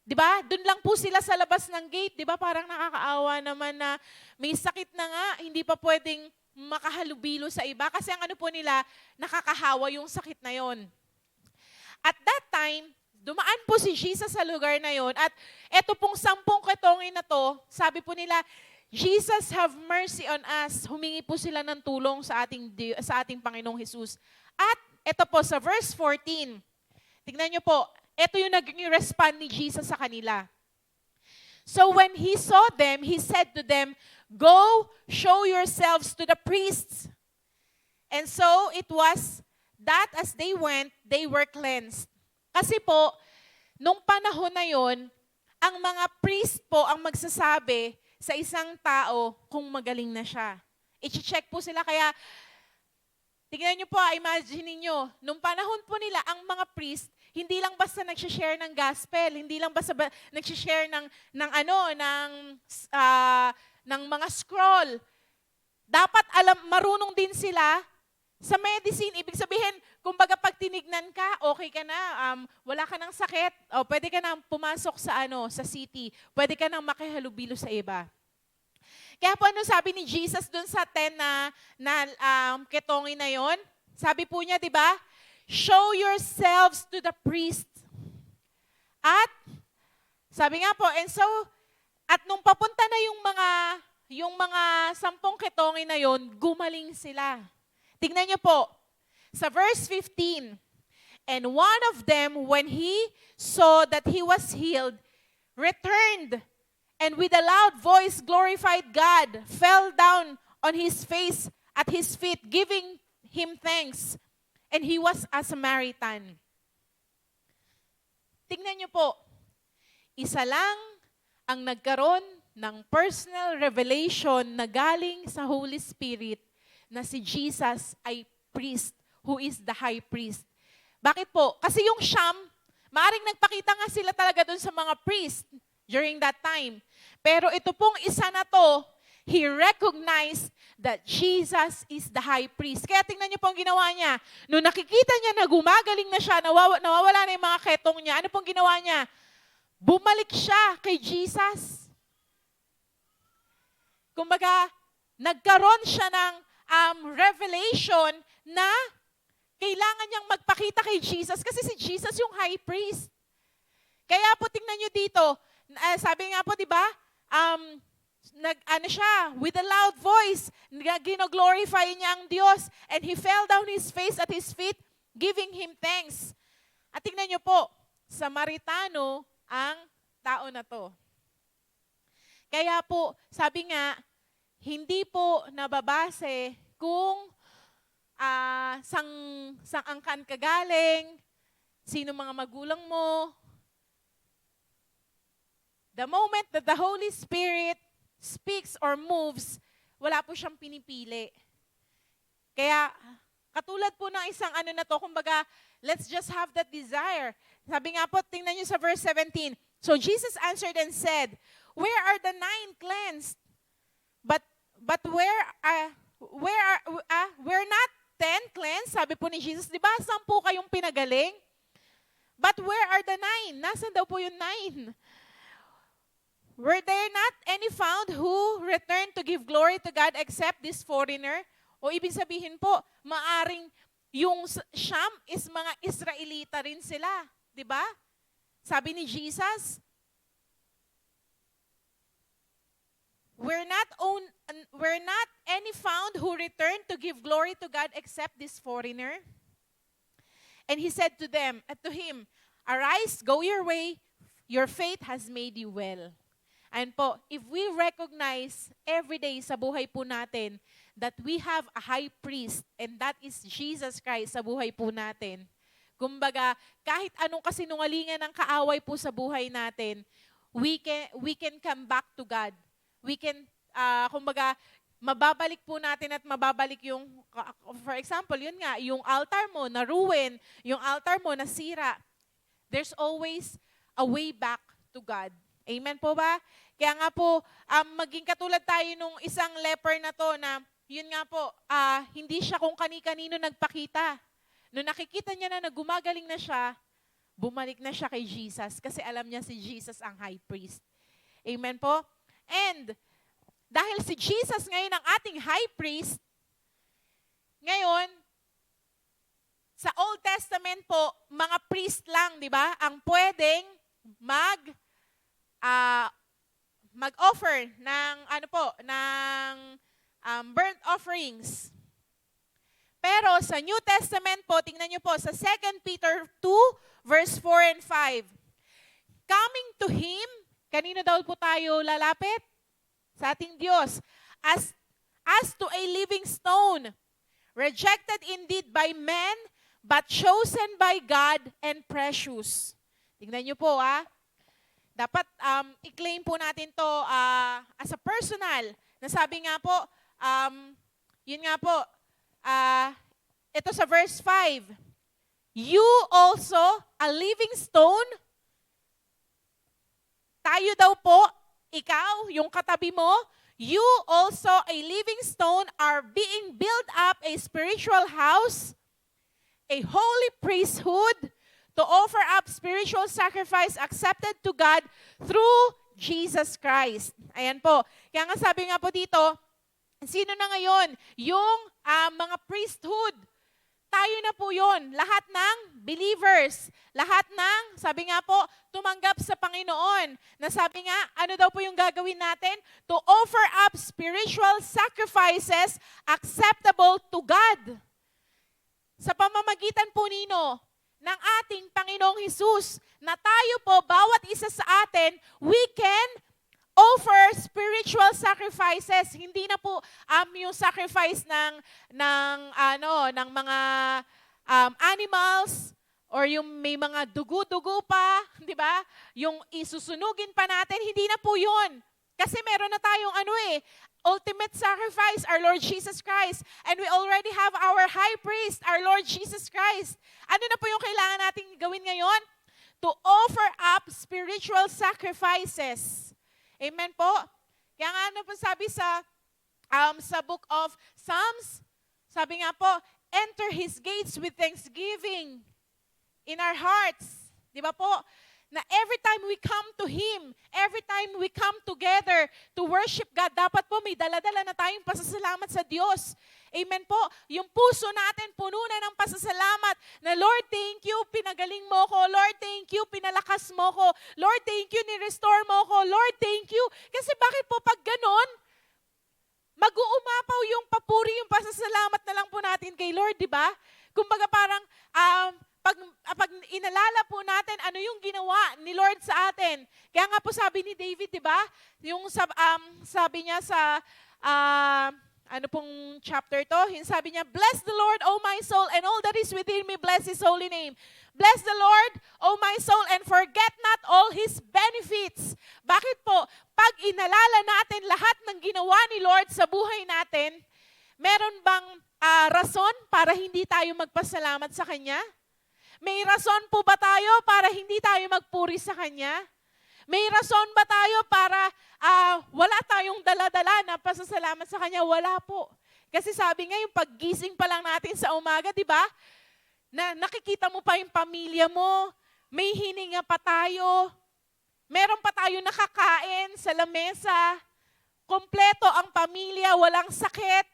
Di ba? Doon lang po sila sa labas ng gate, di ba? Parang nakakaawa naman na may sakit na nga, hindi pa pwedeng makahalubilo sa iba. Kasi ang ano po nila, nakakahawa yung sakit na yon. At that time, dumaan po si Jesus sa lugar na yon. At eto pong 10 ketongin na to, sabi po nila, Jesus, have mercy on us. Humingi po sila ng tulong sa ating Panginoong Jesus. At eto po sa verse 14, tignan nyo po, eto yung naging respond ni Jesus sa kanila. So when He saw them, He said to them, "Go, show yourselves to the priests." And so it was that as they went, they were cleansed. Kasi po, nung panahon na yon, ang mga priest po ang magsasabi sa isang tao kung magaling na siya. I-check po sila, kaya tingnan nyo po, imagine niyo, nung panahon po nila, ang mga priest, hindi lang basta nag-share ng gospel, hindi lang basta nag-share ng mga scroll. Dapat marunong din sila sa medicine. Ibig sabihin, kumbaga pag tinignan ka, okay ka na, wala ka ng sakit, o pwede ka na pumasok sa city, pwede ka na makihalubilo sa iba. Kaya po ano sabi ni Jesus dun sa 10 na ketongin na yon? Sabi po niya, di ba? Show yourselves to the priest. At, sabi nga po, and so, at nung papunta na yung mga 10 ketongin na yon, gumaling sila. Tingnan niyo po, sa verse 15, and one of them, when he saw that he was healed, returned, and with a loud voice glorified God, fell down on his face at his feet, giving him thanks. And he was a Samaritan. Tingnan niyo po, isa lang ang nagkaroon ng personal revelation na galing sa Holy Spirit na si Jesus ay priest, who is the high priest. Bakit po? Kasi yung Siyam, maaring nagpakita nga sila talaga dun sa mga priest during that time. Pero ito pong isa na to, he recognized that Jesus is the high priest. Kaya tingnan niyo pong ginawa niya. Nung nakikita niya na gumagaling na siya, nawawala na yung mga ketong niya, ano pong ginawa niya? Bumalik siya kay Jesus. Kumbaga, nagkaroon siya ng revelation na kailangan niyang magpakita kay Jesus kasi si Jesus yung high priest. Kaya po tingnan niyo dito, sabi nga po, di ba? With a loud voice, gino-glorify niya ang Diyos, and he fell down his face at his feet, giving him thanks. At tingnan niyo po, Samaritano ang tao na to. Kaya po, sabi nga, hindi po nababase kung saan ka galing, sino mga magulang mo, The moment that the Holy Spirit speaks or moves, wala po siyang pinipili. Kaya, katulad po ng isang ano na to, kumbaga, let's just have that desire. Sabi nga po, tingnan nyo sa verse 17. So Jesus answered and said, "Where are the 9 cleansed? But we're not 10 cleansed?" Sabi po ni Jesus, di ba, 10 kayong pinagaling? But where are the 9? Nasaan daw po yung 9? Were there not any found who returned to give glory to God except this foreigner? O ibig sabihin po, maaring yung Sham is mga Israelita rin sila. Di ba? Sabi ni Jesus, we're not any found who returned to give glory to God except this foreigner. And he said to him, "Arise, go your way, your faith has made you well." And po, if we recognize every day sa buhay po natin that we have a high priest and that is Jesus Christ sa buhay po natin, kumbaga, kahit anong kasinungalingan ng kaaway po sa buhay natin, we can come back to God. We can, kumbaga, mababalik po natin at mababalik yung, for example, yun nga, yung altar mo na ruin, yung altar mo na sira. There's always a way back to God. Amen po ba? Kaya nga po, maging katulad tayo nung isang leper na to na, yun nga po, hindi siya kung kani-kanino nagpakita. Nung nakikita niya na gumagaling na siya, bumalik na siya kay Jesus kasi alam niya si Jesus ang high priest. Amen po? And, dahil si Jesus ngayon ang ating high priest, ngayon, sa Old Testament po, mga priest lang, di ba, ang pwedeng mag-offer ng burnt offerings. Pero sa New Testament po, tingnan niyo po sa 2 Peter 2 verse 4 and 5. Coming to him, kanino daw po tayo lalapit? Sa ating Diyos. As to a living stone, rejected indeed by men, but chosen by God and precious. Tingnan niyo po dapat i-claim po natin to as a personal. Nasabi nga po, yun nga po, ito sa verse 5, you also, a living stone, tayo daw po, ikaw, yung katabi mo, you also, a living stone, are being built up a spiritual house, a holy priesthood, to offer up spiritual sacrifice accepted to God through Jesus Christ. Ayan po. Kaya nga sabi nga po dito, sino na ngayon? Yung mga priesthood. Tayo na po yun. Lahat ng believers. Lahat ng, sabi nga po, tumanggap sa Panginoon. Na sabi nga, ano daw po yung gagawin natin? To offer up spiritual sacrifices acceptable to God. Sa pamamagitan po nino, ng ating Panginoong Hesus, na tayo po, bawat isa sa atin, we can offer spiritual sacrifices. Hindi na po yung sacrifice ng mga animals or yung may mga dugo-dugo pa, di ba? Yung isusunugin pa natin, hindi na po yun. Kasi meron na tayong ultimate sacrifice, our Lord Jesus Christ. And we already have our high priest, our Lord Jesus Christ. Ano na po yung kailangan nating gawin ngayon? To offer up spiritual sacrifices. Amen po? Kaya nga ano po sabi sa book of Psalms, sabi nga po, enter His gates with thanksgiving in our hearts. Di ba po? Na every time we come to Him, every time we come together to worship God, dapat po may dala-dala na tayong pasasalamat sa Diyos. Amen po? Yung puso natin puno na ng pasasalamat na Lord, thank you, pinagaling mo ko. Lord, thank you, pinalakas mo ko. Lord, thank you, ni-restore mo ko. Lord, thank you. Kasi bakit po pag ganon, mag-uumapaw yung papuri, yung pasasalamat na lang po natin kay Lord, di ba? Kumbaga parang, pag inalala po natin ano yung ginawa ni Lord sa atin. Kaya nga po sabi ni David, di ba? Yung sabi niya sa ano pong chapter to? Sabi niya, bless the Lord, O my soul, and all that is within me, bless His holy name. Bless the Lord, O my soul, and forget not all His benefits. Bakit magpasalamat sa Kanya? May rason po ba tayo para hindi tayo magpuri sa Kanya? May rason ba tayo para wala tayong dala-dala na pasasalamat sa Kanya? Wala po. Kasi sabi nga, yung paggising pa lang natin sa umaga, di ba? Na nakikita mo pa yung pamilya mo, may hininga pa tayo, meron pa tayo nakakain sa lamesa, kompleto ang pamilya, walang sakit.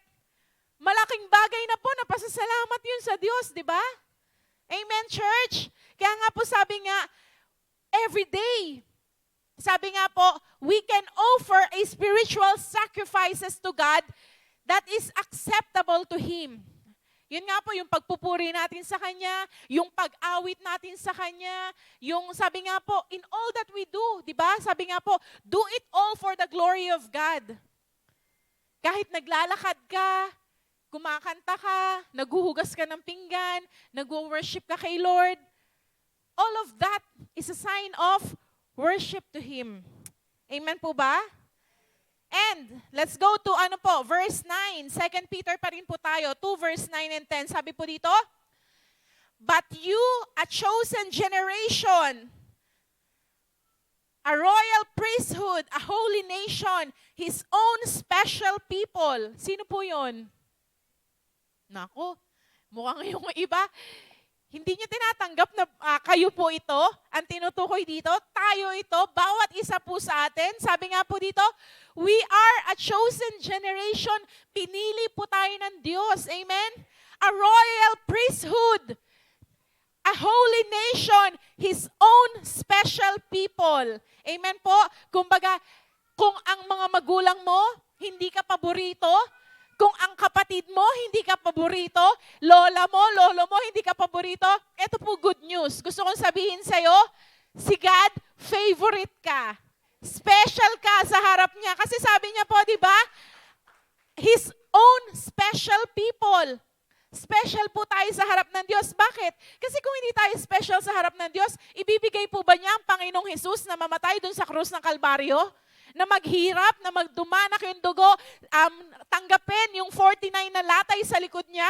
Malaking bagay na po na pasasalamat yun sa Diyos, di ba? Amen, church? Kaya nga po sabi nga, every day, sabi nga po, we can offer a spiritual sacrifices to God that is acceptable to Him. Yun nga po, yung pagpupuri natin sa Kanya, yung pag-awit natin sa Kanya, yung sabi nga po, in all that we do, di ba? Sabi nga po, do it all for the glory of God. Kahit naglalakad ka, kumakanta ka, naghuhugas ka ng pinggan, nag-worship ka kay Lord, all of that is a sign of worship to Him. Amen po ba? And let's go to verse 9. 2 Peter pa rin po tayo. 2 verse 9 and 10. Sabi po dito, but you, a chosen generation, a royal priesthood, a holy nation, His own special people. Sino po yun? Nako, mukhang yung iba. Hindi niyo tinatanggap na kayo po ito. Ang tinutukoy dito, tayo ito, bawat isa po sa atin. Sabi nga po dito, we are a chosen generation. Pinili po tayo ng Diyos. Amen? A royal priesthood. A holy nation. His own special people. Amen po? Kumbaga, kung ang mga magulang mo, hindi ka paborito, kung ang kapatid mo, hindi ka paborito, lola mo, lolo mo, hindi ka paborito, ito po good news. Gusto kong sabihin sa'yo, si God, favorite ka. Special ka sa harap niya. Kasi sabi niya po, di ba? His own special people. Special po tayo sa harap ng Diyos. Bakit? Kasi kung hindi tayo special sa harap ng Diyos, ibibigay po ba niya ang Panginoong Jesus na mamatay dun sa krus ng Kalbaryo? Na maghirap, na magdumanak yung dugo, tanggapin yung 49 na latay sa likod niya?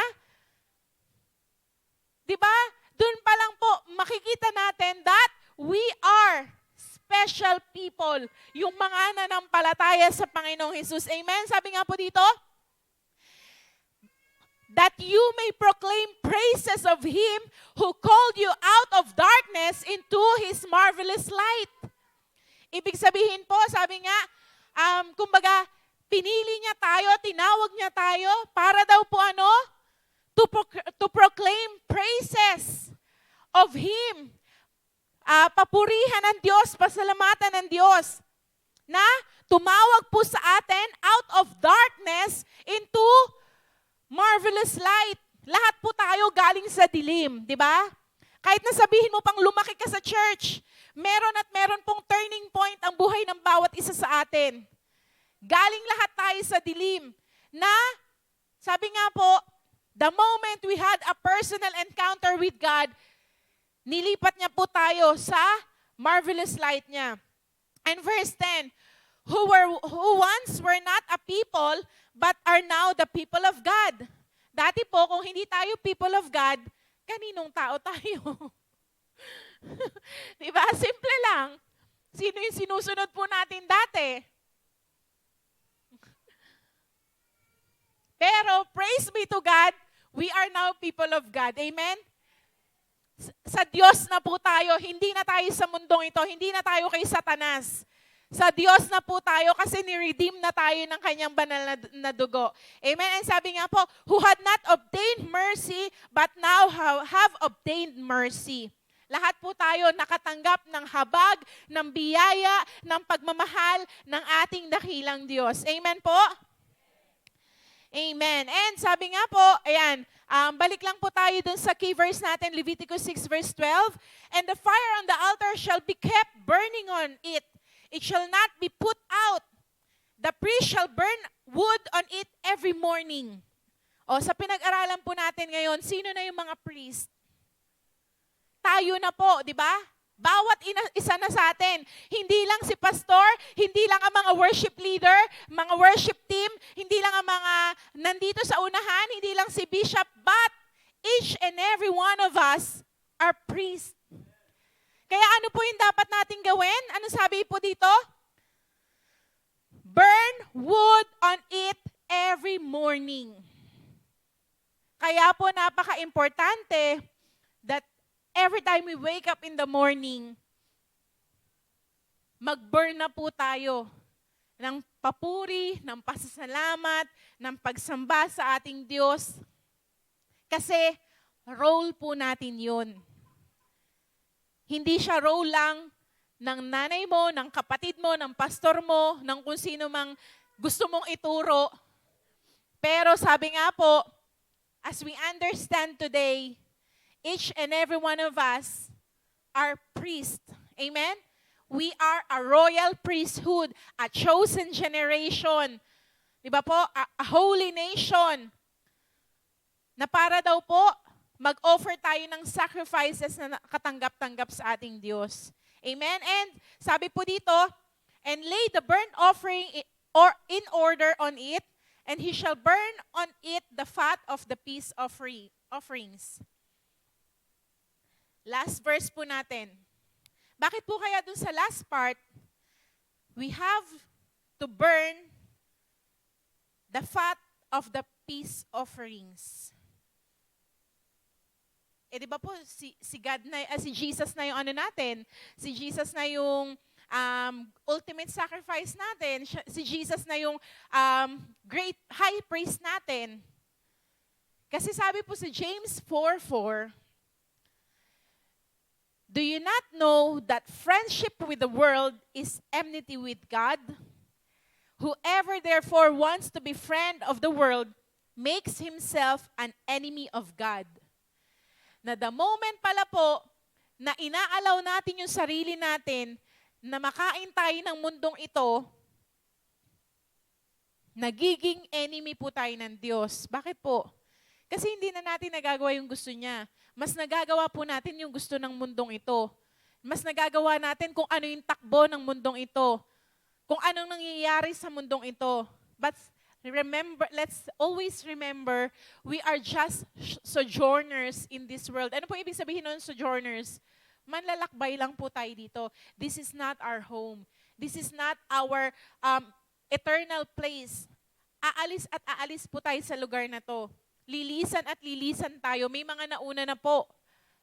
Diba? Doon pa lang po, makikita natin that we are special people. Yung mga nanampalataya sa Panginoong Jesus. Amen? Sabi nga po dito, that you may proclaim praises of Him who called you out of darkness into His marvelous light. Ibig sabihin po, sabi nga, kumbaga, pinili niya tayo, tinawag niya tayo, para daw po to proclaim praises of Him. Papurihan ng Diyos, pasalamatan ng Diyos, na tumawag po sa atin out of darkness into marvelous light. Lahat po tayo galing sa dilim, di ba? Kahit na sabihin mo pang lumaki ka sa church, meron at meron pong turning point ang buhay ng bawat isa sa atin. Galing lahat tayo sa dilim na, sabi nga po, the moment we had a personal encounter with God, nilipat niya po tayo sa marvelous light niya. And verse 10, who once were not a people, but are now the people of God. Dati po, kung hindi tayo people of God, kaninong tao tayo? Diba? Simple lang. Sino yung sinusunod po natin dati? Pero, praise be to God, we are now people of God. Amen? Sa Diyos na po tayo, hindi na tayo sa mundong ito, hindi na tayo kay Satanas. Sa Diyos na po tayo kasi ni-redeem na tayo ng kanyang banal na dugo. Amen? And sabi nga po, who had not obtained mercy, but now have obtained mercy. Lahat po tayo nakatanggap ng habag, ng biyaya, ng pagmamahal ng ating dakilang Diyos. Amen po? Amen. And sabi nga po, ayan, balik lang po tayo dun sa key verse natin, Leviticus 6 verse 12. And the fire on the altar shall be kept burning on it. It shall not be put out. The priest shall burn wood on it every morning. O sa pinag-aralan po natin ngayon, sino na yung mga priest? Tayo na po, di ba? Bawat isa na sa atin. Hindi lang si pastor, hindi lang ang mga worship leader, mga worship team, hindi lang ang mga nandito sa unahan, hindi lang si bishop, but each and every one of us are priests. Kaya ano po yung dapat natin gawin? Ano sabi po dito? Burn wood on it every morning. Kaya po napaka-importante that every time we wake up in the morning, mag-burn na po tayo ng papuri, ng pasasalamat, ng pagsamba sa ating Diyos. Kasi role po natin yun. Hindi siya role lang ng nanay mo, ng kapatid mo, ng pastor mo, ng kung sino mang gusto mong ituro. Pero sabi nga po, as we understand today, each and every one of us are priests. Amen? We are a royal priesthood, a chosen generation. Di ba po? A holy nation. Na para daw po, mag-offer tayo ng sacrifices na katanggap-tanggap sa ating Diyos. Amen? And sabi po dito, and lay the burnt offering or in order on it, and he shall burn on it the fat of the peace offerings. Last verse po natin. Bakit po kaya dun sa last part, we have to burn the fat of the peace offerings? Eh di ba po, si God na, si Jesus na yung ano natin, si Jesus na yung ultimate sacrifice natin, si Jesus na yung great high priest natin. Kasi sabi po sa James 4:4, do you not know that friendship with the world is enmity with God? Whoever therefore wants to be friend of the world makes himself an enemy of God. Na the moment pala po na inaalaw natin yung sarili natin na makain tayo ng mundong ito, nagiging enemy po tayo ng Diyos. Bakit po? Kasi hindi na natin nagagawa yung gusto niya. Mas nagagawa po natin yung gusto ng mundong ito. Mas nagagawa natin kung ano yung takbo ng mundong ito. Kung anong nangyayari sa mundong ito. But remember, let's always remember, we are just sojourners in this world. Ano po ibig sabihin nun, sojourners? Manlalakbay lang po tayo dito. This is not our home. This is not our eternal place. Aalis at aalis po tayo sa lugar na to. Lilisan at lilisan tayo. May mga nauna na po.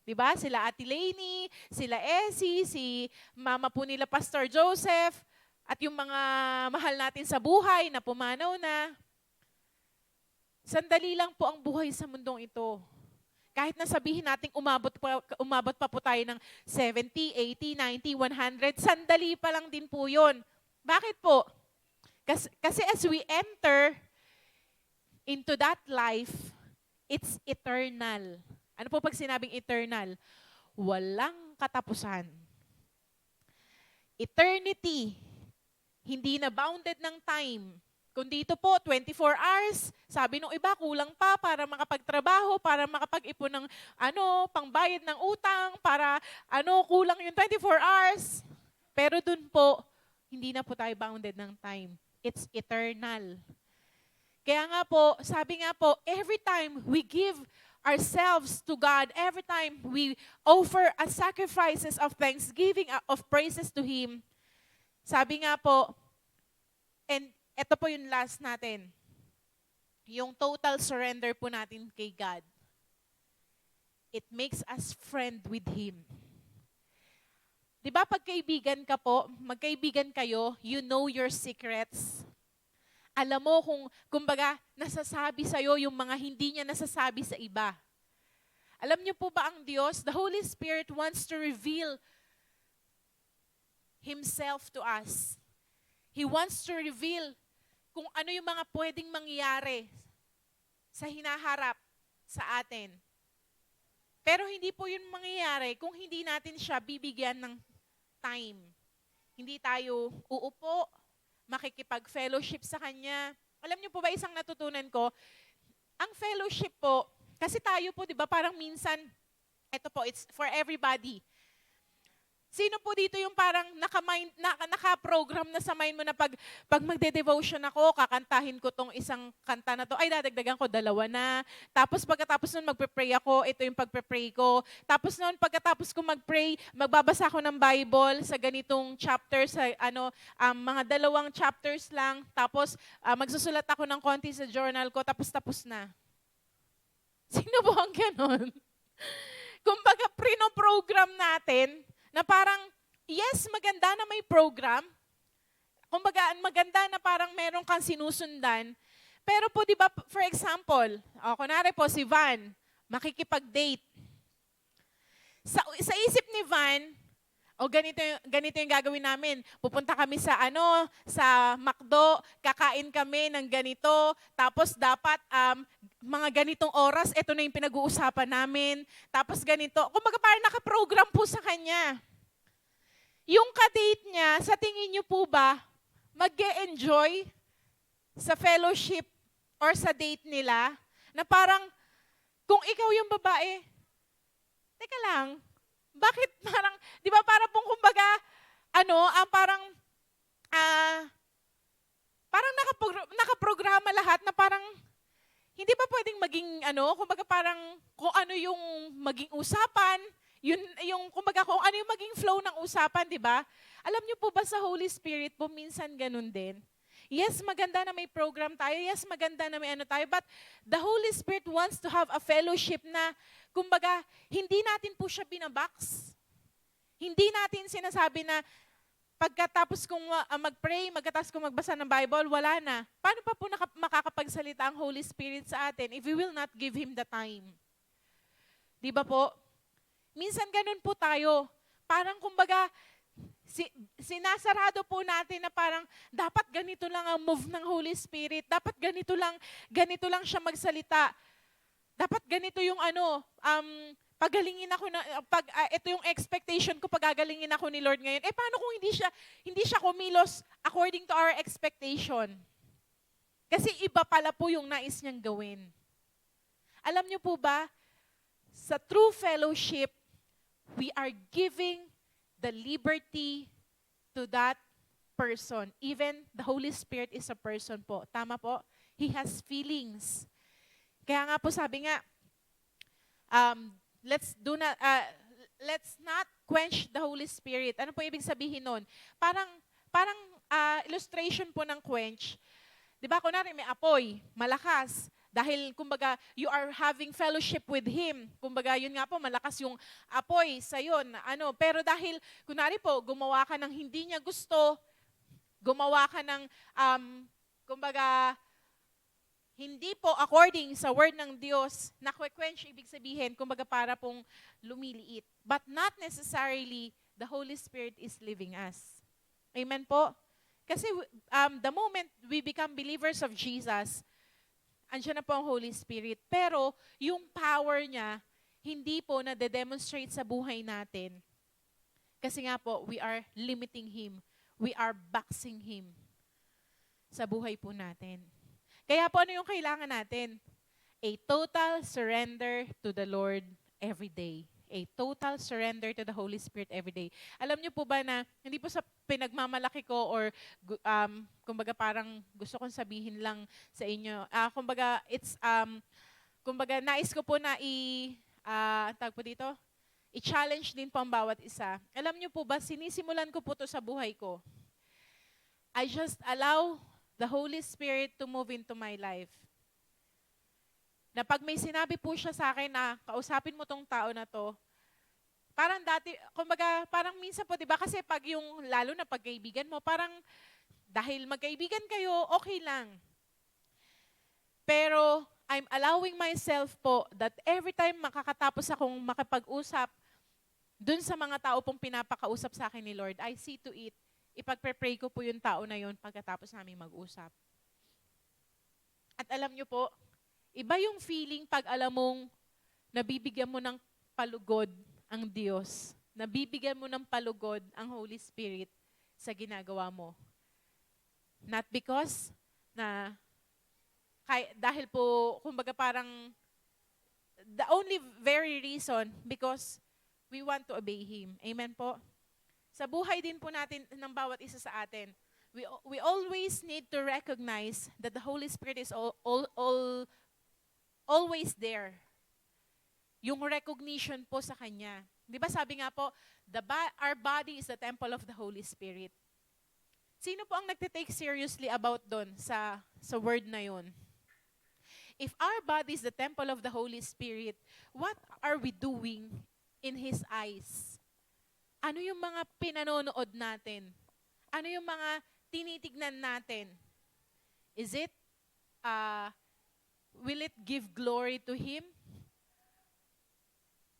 Diba? Sila Ate Lainey, sila Essie, si mama po nila Pastor Joseph, at yung mga mahal natin sa buhay na pumanaw na. Sandali lang po ang buhay sa mundong ito. Kahit na sabihin natin umabot pa po tayo ng 70, 80, 90, 100, sandali pa lang din po yun. Bakit po? Kasi as we enter into that life, it's eternal. Ano po pag sinabing eternal? Walang katapusan. Eternity, hindi na bounded ng time. Kung dito po, 24 hours, sabi nung iba, kulang pa para makapagtrabaho, para makapag-ipon ng pangbayad ng utang, para kulang yung 24 hours. Pero dun po, hindi na po tayo bounded ng time. It's eternal. Kaya nga po, sabi nga po, every time we give ourselves to God, every time we offer a sacrifices of thanksgiving, of praises to Him, sabi nga po, and ito po yung last natin, yung total surrender po natin kay God. It makes us friend with Him. Di ba pag kaibigan ka po, magkaibigan kayo, you know your secrets. Alam mo kumbaga, nasasabi sa'yo yung mga hindi niya nasasabi sa iba. Alam niyo po ba ang Diyos, the Holy Spirit wants to reveal Himself to us. He wants to reveal kung ano yung mga pwedeng mangyari sa hinaharap sa atin. Pero hindi po yun mangyayari kung hindi natin siya bibigyan ng time. Hindi tayo uupo, makikipag-fellowship sa Kanya. Alam niyo po ba isang natutunan ko? Ang fellowship po, kasi tayo po, di ba, parang minsan, ito po, it's for everybody. Sino po dito yung parang naka-program na sa mind mo na pag magde-devotion ako, kakantahin ko tong isang kanta na to, ay dadagdagan ko 2 na. Tapos pagkatapos nun magpe-pray ako, ito yung pagpe-pray ko. Tapos nun pagkatapos ko mag-pray, magbabasa ako ng Bible sa ganitong chapter, sa mga 2 chapters lang. Tapos magsusulat ako ng konti sa journal ko, tapos na. Sino po ang ganon? Kumbaga, prino-program natin na parang, yes, maganda na may program. Kumbaga, maganda na parang meron kang sinusundan. Pero po, di ba, for example, kunwari po si Van, makikipag-date. Sa isip ni Van, ganito yung gagawin namin. Pupunta kami sa sa McDo, kakain kami ng ganito, tapos dapat mga ganitong oras, ito na yung pinag-uusapan namin. Tapos ganito. Kumbaga parang nakaprogram po sa kanya. Yung ka-date niya, sa tingin niyo po ba, mag-e-enjoy sa fellowship or sa date nila, na parang, kung ikaw yung babae, teka lang, bakit parang, di ba parang pong kumbaga, parang nakaprograma lahat na parang, hindi ba pwedeng maging kumbaga parang kung ano yung maging usapan, yung kumbaga kung ano yung maging flow ng usapan, di ba? Alam niyo po ba sa Holy Spirit po, minsan ganun din. Yes, maganda na may program tayo. Yes, maganda na may tayo. But the Holy Spirit wants to have a fellowship na, kumbaga, hindi natin po siya binabox. Hindi natin sinasabi na, pagkatapos kong mag-pray, pagkatapos kong magbasa ng Bible, wala na. Paano pa po makakapagsalita ang Holy Spirit sa atin if we will not give Him the time? Di ba po? Minsan ganun po tayo. Parang kumbaga, sinasarado po natin na parang dapat ganito lang ang move ng Holy Spirit. Dapat ganito lang siya magsalita. Dapat ganito yung pagalingin ako ito yung expectation ko, pagagalingin ako ni Lord ngayon. Paano kung hindi siya kumilos according to our expectation? Kasi iba pala po yung nais niyang gawin. Alam niyo po ba, sa true fellowship, we are giving the liberty to that person. Even the Holy Spirit is a person po. Tama po? He has feelings. Kaya nga po sabi nga, let's not quench the Holy Spirit. Ano po ibig sabihin nun? Parang illustration po ng quench. 'Di ba, kunwari may apoy, malakas. Dahil, kumbaga, you are having fellowship with Him. Kumbaga, yun nga po, malakas yung apoy sa'yo. Pero dahil, kunwari po, gumawa ka ng hindi niya gusto, gumawa ka ng, kumbaga, hindi po according sa word ng Diyos, na-quench, ibig sabihin, kumbaga para pong lumiliit. But not necessarily the Holy Spirit is living us. Amen po? Kasi the moment we become believers of Jesus, andiyan na po ang Holy Spirit. Pero yung power niya, hindi po na-demonstrate sa buhay natin. Kasi nga po, we are limiting Him. We are boxing Him sa buhay po natin. Kaya po ano yung kailangan natin? A total surrender to the Lord every day. A total surrender to the Holy Spirit every day. Alam niyo po ba na, hindi po sa pinagmamalaki ko or kumbaga parang gusto kong sabihin lang sa inyo. Kumbaga, kumbaga nais ko po na i-challenge din po ang bawat isa. Alam niyo po ba, sinisimulan ko po to sa buhay ko. I just allow the Holy Spirit to move into my life. Na pag may sinabi po siya sa akin na kausapin mo tong tao na to, parang dati, kumbaga, parang minsan po, di ba, kasi pag yung, lalo na pagkaibigan mo, parang dahil magkaibigan kayo, okay lang. Pero, I'm allowing myself po that every time makakatapos akong makapag-usap dun sa mga tao pong pinapakausap sa akin ni Lord, I see to it, ipagpe-pray ko po yung tao na yun pagkatapos namin mag-usap. At alam nyo po, iba yung feeling pag alam mong nabibigyan mo ng palugod ang Diyos. Nabibigyan mo ng palugod ang Holy Spirit sa ginagawa mo. Not because dahil po, kumbaga parang, the only very reason, because we want to obey Him. Amen po? sa buhay din po natin ng bawat isa sa atin, we always need to recognize that the Holy Spirit is always there. Yung recognition po sa Kanya. Di ba sabi nga po, our body is the temple of the Holy Spirit. Sino po ang nagtitake seriously about doon sa word na yun? If our body is the temple of the Holy Spirit, what are we doing in His eyes? Ano yung mga pinanonood natin? Ano yung mga tinitignan natin? Is it, will it give glory to Him?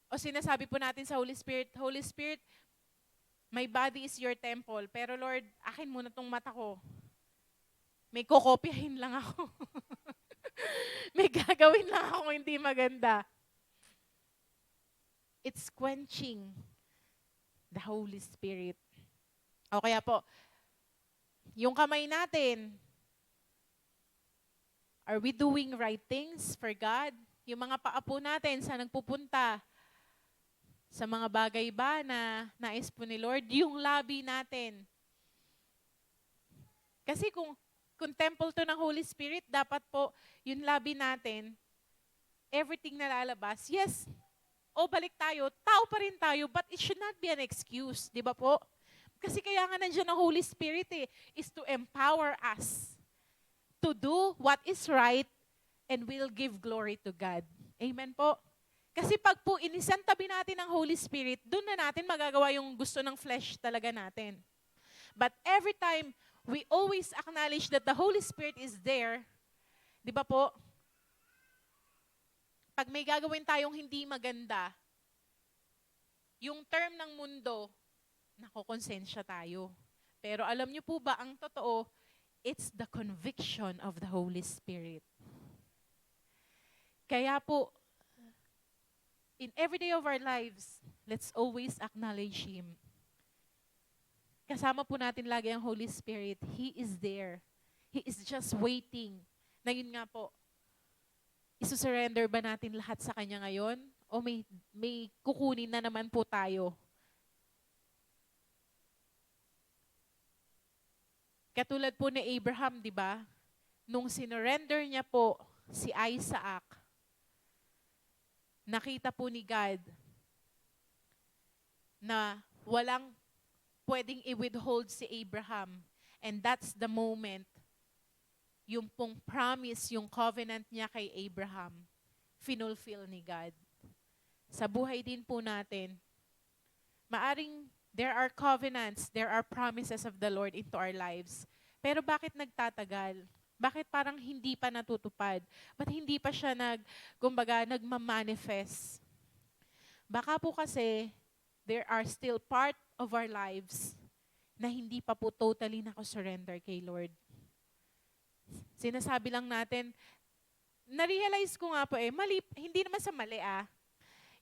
O sinasabi po natin sa Holy Spirit, my body is your temple, pero Lord, akin muna tong mata ko. May kokopyahin lang ako. May gagawin lang ako hindi maganda. It's quenching the Holy Spirit. O kaya po, yung kamay natin, are we doing right things for God? Yung mga paa po natin, saan nagpupunta? Sa mga bagay ba na nais po ni Lord? Yung labi natin. Kasi kung temple to ng Holy Spirit, dapat po yung labi natin, everything na lalabas, yes, balik tayo, tao pa rin tayo, but it should not be an excuse, di ba po? Kasi kaya nga nandiyan ang Holy Spirit is to empower us to do what is right and will give glory to God. Amen po? Kasi pag po inisantabi natin ang Holy Spirit, doon na natin magagawa yung gusto ng flesh talaga natin. But every time we always acknowledge that the Holy Spirit is there, di ba po? Pag may gagawin tayong hindi maganda, yung term ng mundo, nakokonsensya tayo. Pero alam niyo po ba, ang totoo, it's the conviction of the Holy Spirit. Kaya po, in every day of our lives, let's always acknowledge Him. Kasama po natin lagi ang Holy Spirit. He is there. He is just waiting. Na yun nga po, isusurrender ba natin lahat sa Kanya ngayon? O may kukunin na naman po tayo? Katulad po ni Abraham, di ba? Nung sinurrender niya po si Isaac, nakita po ni God na walang pwedeng i-withhold si Abraham. And that's the moment, yung pong promise, yung covenant niya kay Abraham, finulfill ni God. Sa buhay din po natin, maaring there are covenants, there are promises of the Lord into our lives. Pero bakit nagtatagal? Bakit parang hindi pa natutupad? Ba't hindi pa siya nagmamanifest? Baka po kasi, there are still part of our lives na hindi pa po totally nakasurrender kay Lord. Sinasabi lang natin, na-realize ko nga po mali, hindi naman sa mali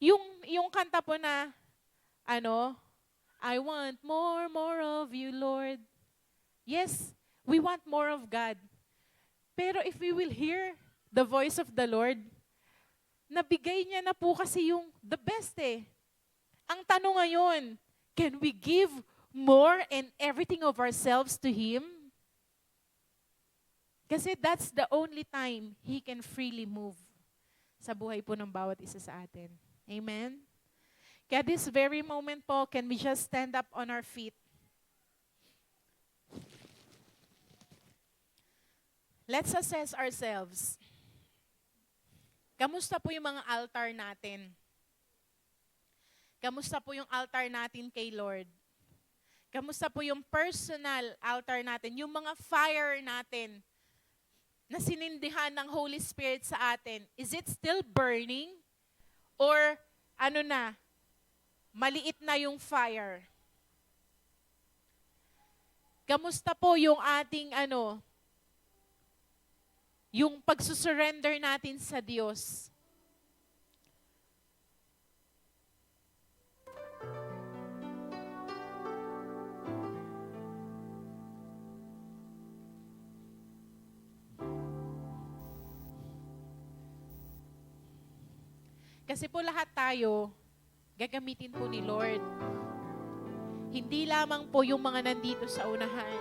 Yung kanta po na, I want more of you, Lord. Yes, we want more of God. Pero if we will hear the voice of the Lord, nabigay niya na po kasi yung the best Ang tanong ngayon, can we give more and everything of ourselves to Him? Kasi that's the only time He can freely move sa buhay po ng bawat isa sa atin. Amen? Kaya this very moment po, can we just stand up on our feet? Let's assess ourselves. Kamusta po yung mga altar natin? Kamusta po yung altar natin kay Lord? Kamusta po yung personal altar natin? Yung mga fire natin na sinindihan ng Holy Spirit sa atin, is it still burning? Or maliit na yung fire? Kamusta po yung ating yung pagsusurrender natin sa Diyos? Kasi po lahat tayo, gagamitin po ni Lord. Hindi lamang po yung mga nandito sa unahan.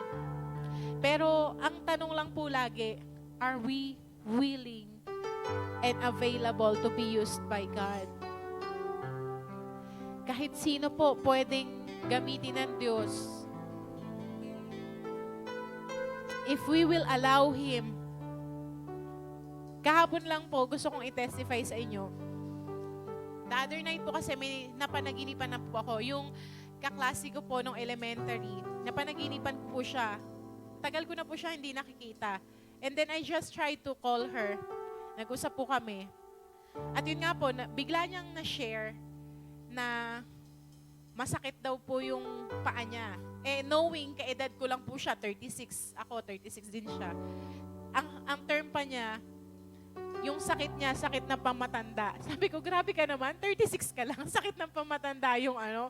Pero ang tanong lang po lagi, are we willing and available to be used by God? Kahit sino po pwedeng gamitin ng Diyos. If we will allow Him. Kahapon lang po, gusto kong i-testify sa inyo. The other night po kasi may napanaginipan na po ako. Yung kaklase ko po nung elementary, napanaginipan ko po siya. Tagal ko na po siya hindi nakikita. And then I just tried to call her. Nag-usap po kami. At yun nga po, bigla niyang na-share na masakit daw po yung paa niya. Eh, knowing kaedad ko lang po siya, 36. Ako, 36 din siya. Ang term pa niya, yung sakit niya, sakit na pamatanda. Sabi ko, grabe ka naman, 36 ka lang, sakit ng pamatanda yung ano.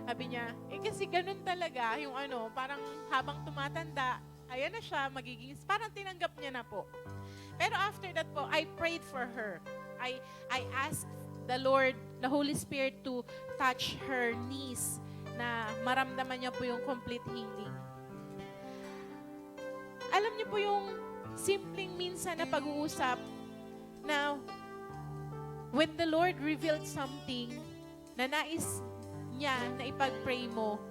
Sabi niya, kasi ganun talaga, yung ano, parang habang tumatanda, ayan na siya, magiging, parang tinanggap niya na po. Pero after that po, I prayed for her. I asked the Lord, the Holy Spirit to touch her knees na maramdaman niya po yung complete healing. Alam niyo po yung simpleng minsan na pag-uusap na when the Lord revealed something na nais niya na ipag-pray mo,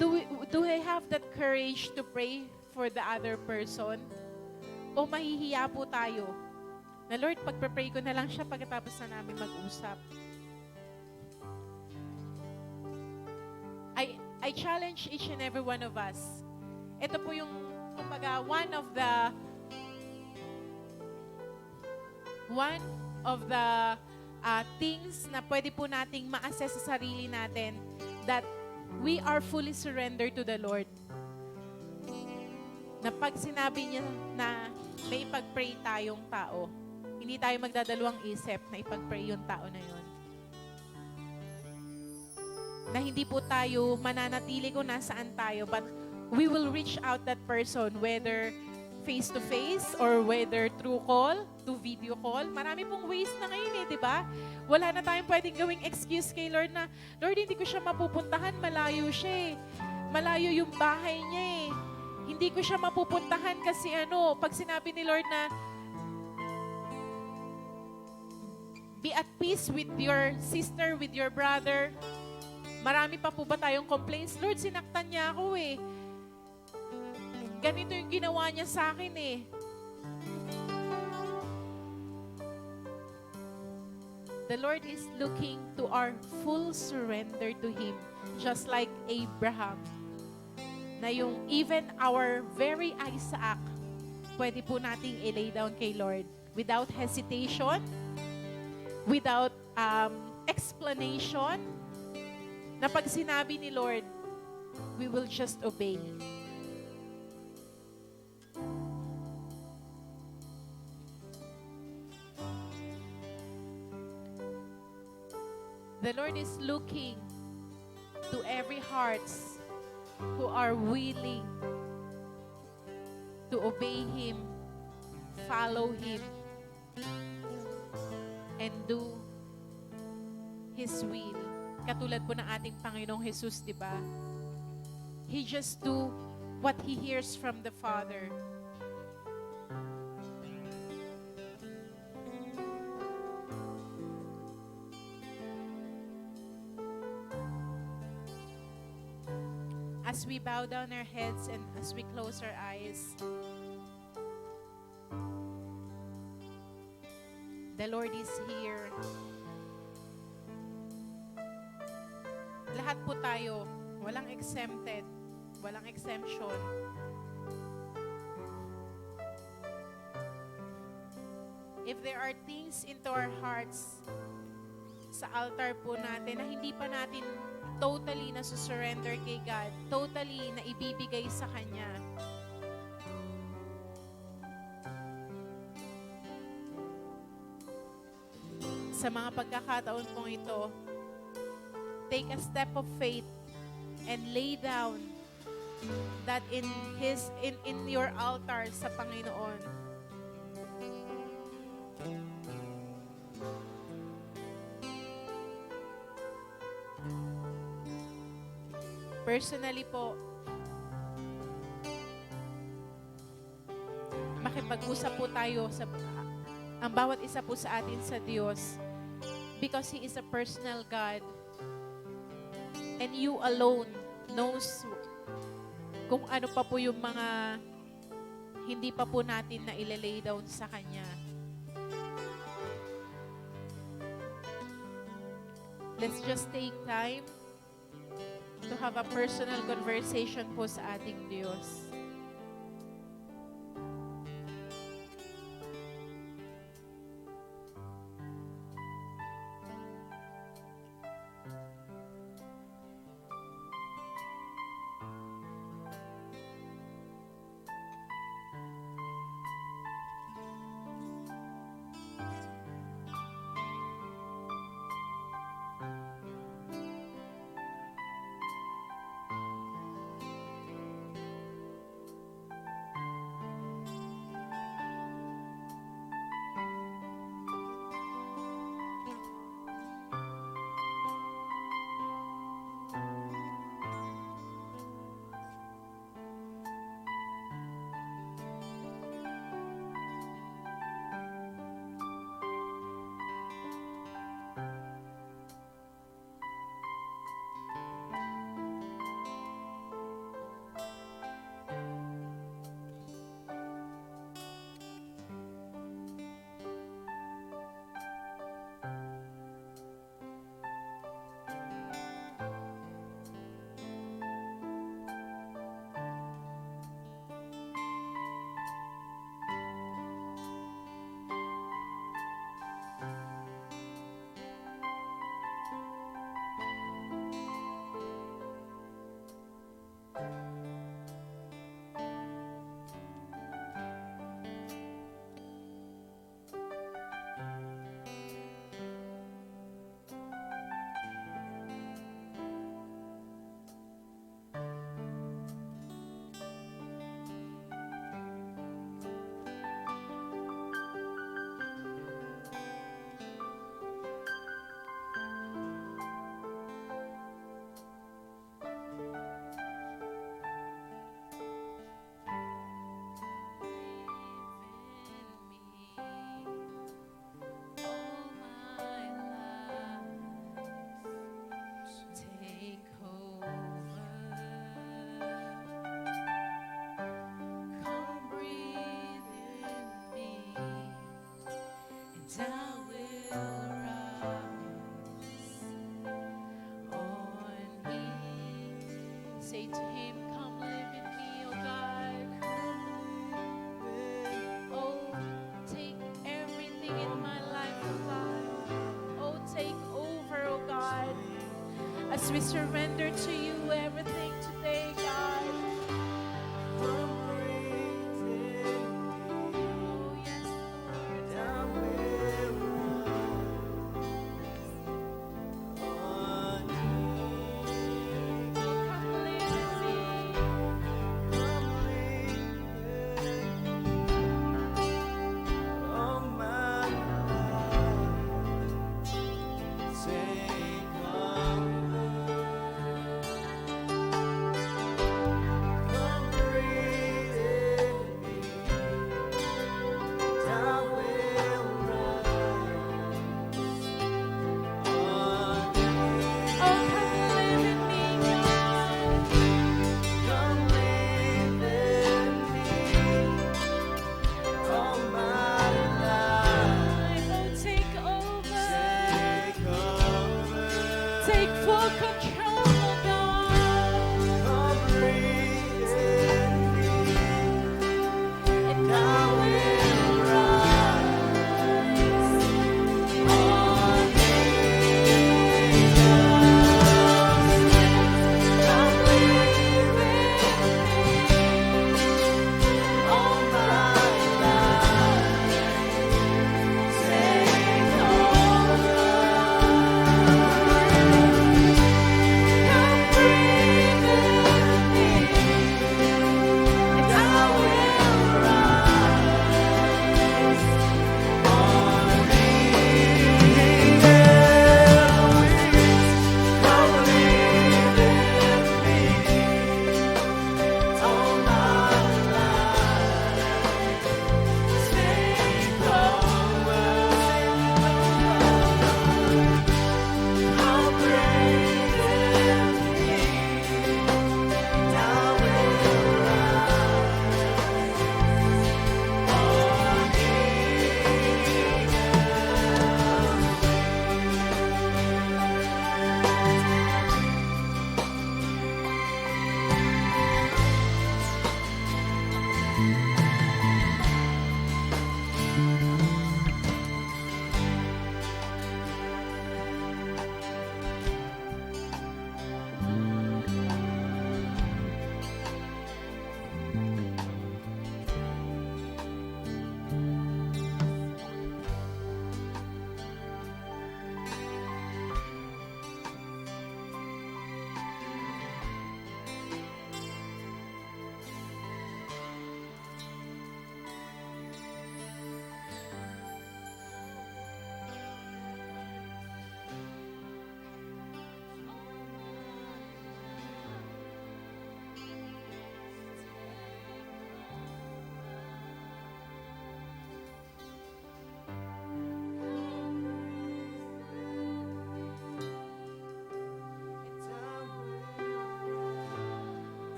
do we have that courage to pray for the other person? O mahihiya po tayo na, Lord, pagpapray ko na lang siya pagkatapos na namin mag-usap. I challenge each and every one of us. Ito po yung, kumbaga, one of the things na pwede po nating ma-assess sa sarili natin, that we are fully surrendered to the Lord. Na pag sinabi niya na may ipag-pray tayong tao, hindi tayo magdadalawang isip na ipag-pray yung tao na yun. Na hindi po tayo mananatili kung nasaan tayo, but we will reach out that person, whether face-to-face or whether through call, to video call. Marami pong ways na ngayon di ba? Wala na tayong pwedeng gawing excuse kay Lord na, Lord, hindi ko siya mapupuntahan, malayo siya Malayo yung bahay niya Hindi ko siya mapupuntahan kasi pag sinabi ni Lord na, be at peace with your sister, with your brother. Marami pa po ba tayong complaints? Lord, sinaktan niya ako Ganito yung ginawa niya sa akin The Lord is looking to our full surrender to Him. Just like Abraham. Na yung even our very Isaac, pwede po nating i-lay down kay Lord without hesitation, without explanation, na pag sinabi ni Lord, we will just obey. The Lord is looking to every hearts who are willing to obey Him, follow Him, and do His will. Katulad po ng ating Panginoong Jesus, di ba? He just do what He hears from the Father. As we bow down our heads and as we close our eyes, the Lord is here. Lahat po tayo, walang exempted, walang exemption. If there are things into our hearts sa altar po natin na hindi pa natin totally na surrender kay God, totally na ibibigay sa Kanya, sa mga pagkakataon pong ito, take a step of faith and lay down that in your altar sa Panginoon. personally po, makipag-usap po tayo sa ang bawat isa po sa atin sa Diyos, because He is a personal God and you alone knows kung ano pa po yung mga hindi pa po natin na ilalay down sa Kanya. Let's just take time to have a personal conversation po sa ating Diyos. Say to Him, come live in me, oh God. Oh, take everything in my life, oh God. Oh, take over, oh God. As we surrender to you everything today, God. Oh, yes, Lord. Come live in me.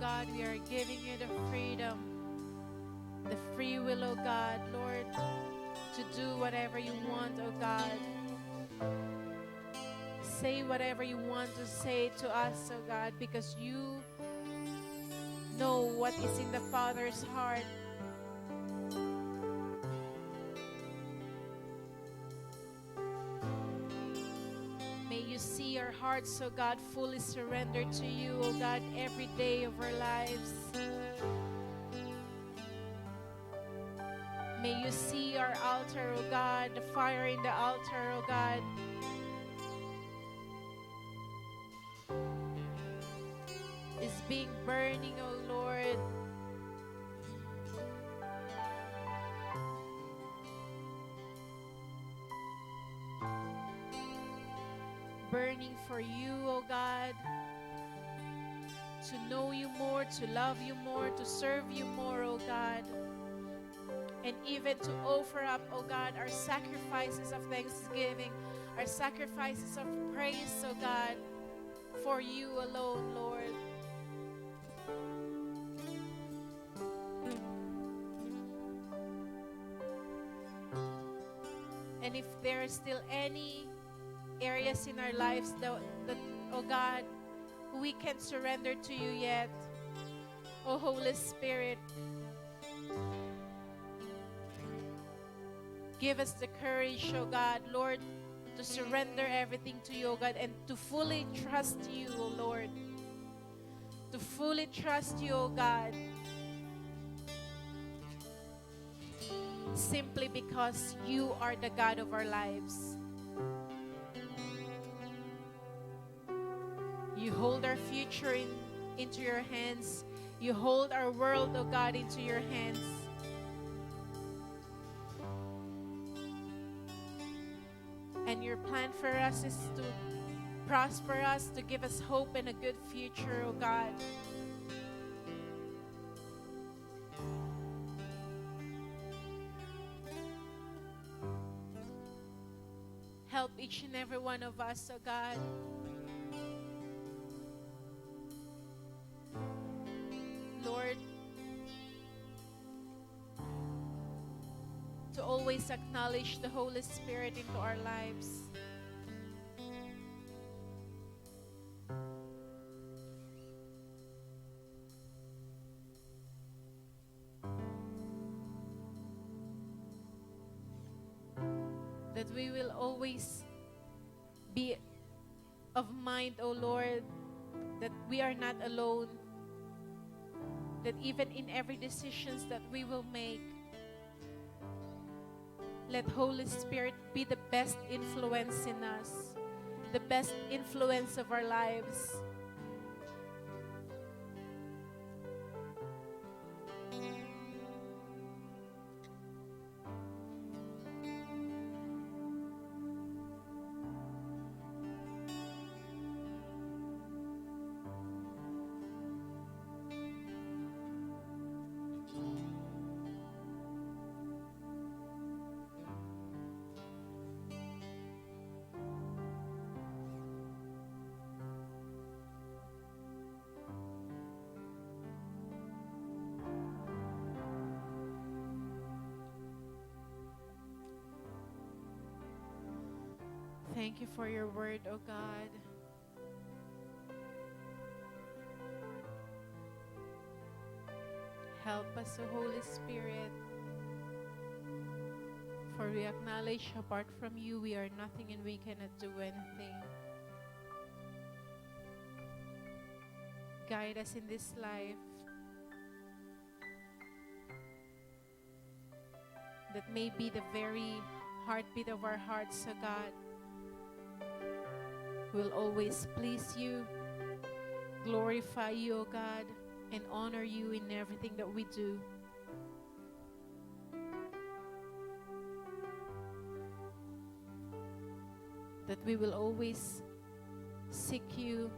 God, we are giving you the freedom, the free will, oh God, Lord, to do whatever you want, oh God. Say whatever you want to say to us, oh God, because you know what is in the Father's heart. May you see our hearts, oh God, fully surrendered to you, oh God, every day of our lives. May you see our altar, oh God, the fire in the altar, oh God. Is being burning, oh Lord. Burning for you, oh God. To know you more, to love you more, to serve you more, oh God. And even to offer up, oh God, our sacrifices of thanksgiving, our sacrifices of praise, oh God, for you alone, Lord. And if there is still any areas in our lives that, oh God, we can surrender to you yet, oh Holy Spirit, give us the courage, oh God, Lord, to surrender everything to you, oh God, and to fully trust you, oh Lord. To fully trust you, oh God. Simply because you are the God of our lives. You hold our future into your hands. You hold our world, oh God, into your hands. And your plan for us is to prosper us, to give us hope and a good future, oh God. Help each and every one of us, oh God. Lord, to always acknowledge the Holy Spirit into our lives. That we will always be of mind, O Lord, that we are not alone. That even in every decisions that we will make, let Holy Spirit be the best influence in us, the best influence of our lives. Thank you for your word, O God. Help us, O Holy Spirit. For we acknowledge apart from you, we are nothing and we cannot do anything. Guide us in this life. That may be the very heartbeat of our hearts, O God. We'll always please you, glorify you, O God, and honor you in everything that we do. That we will always seek you,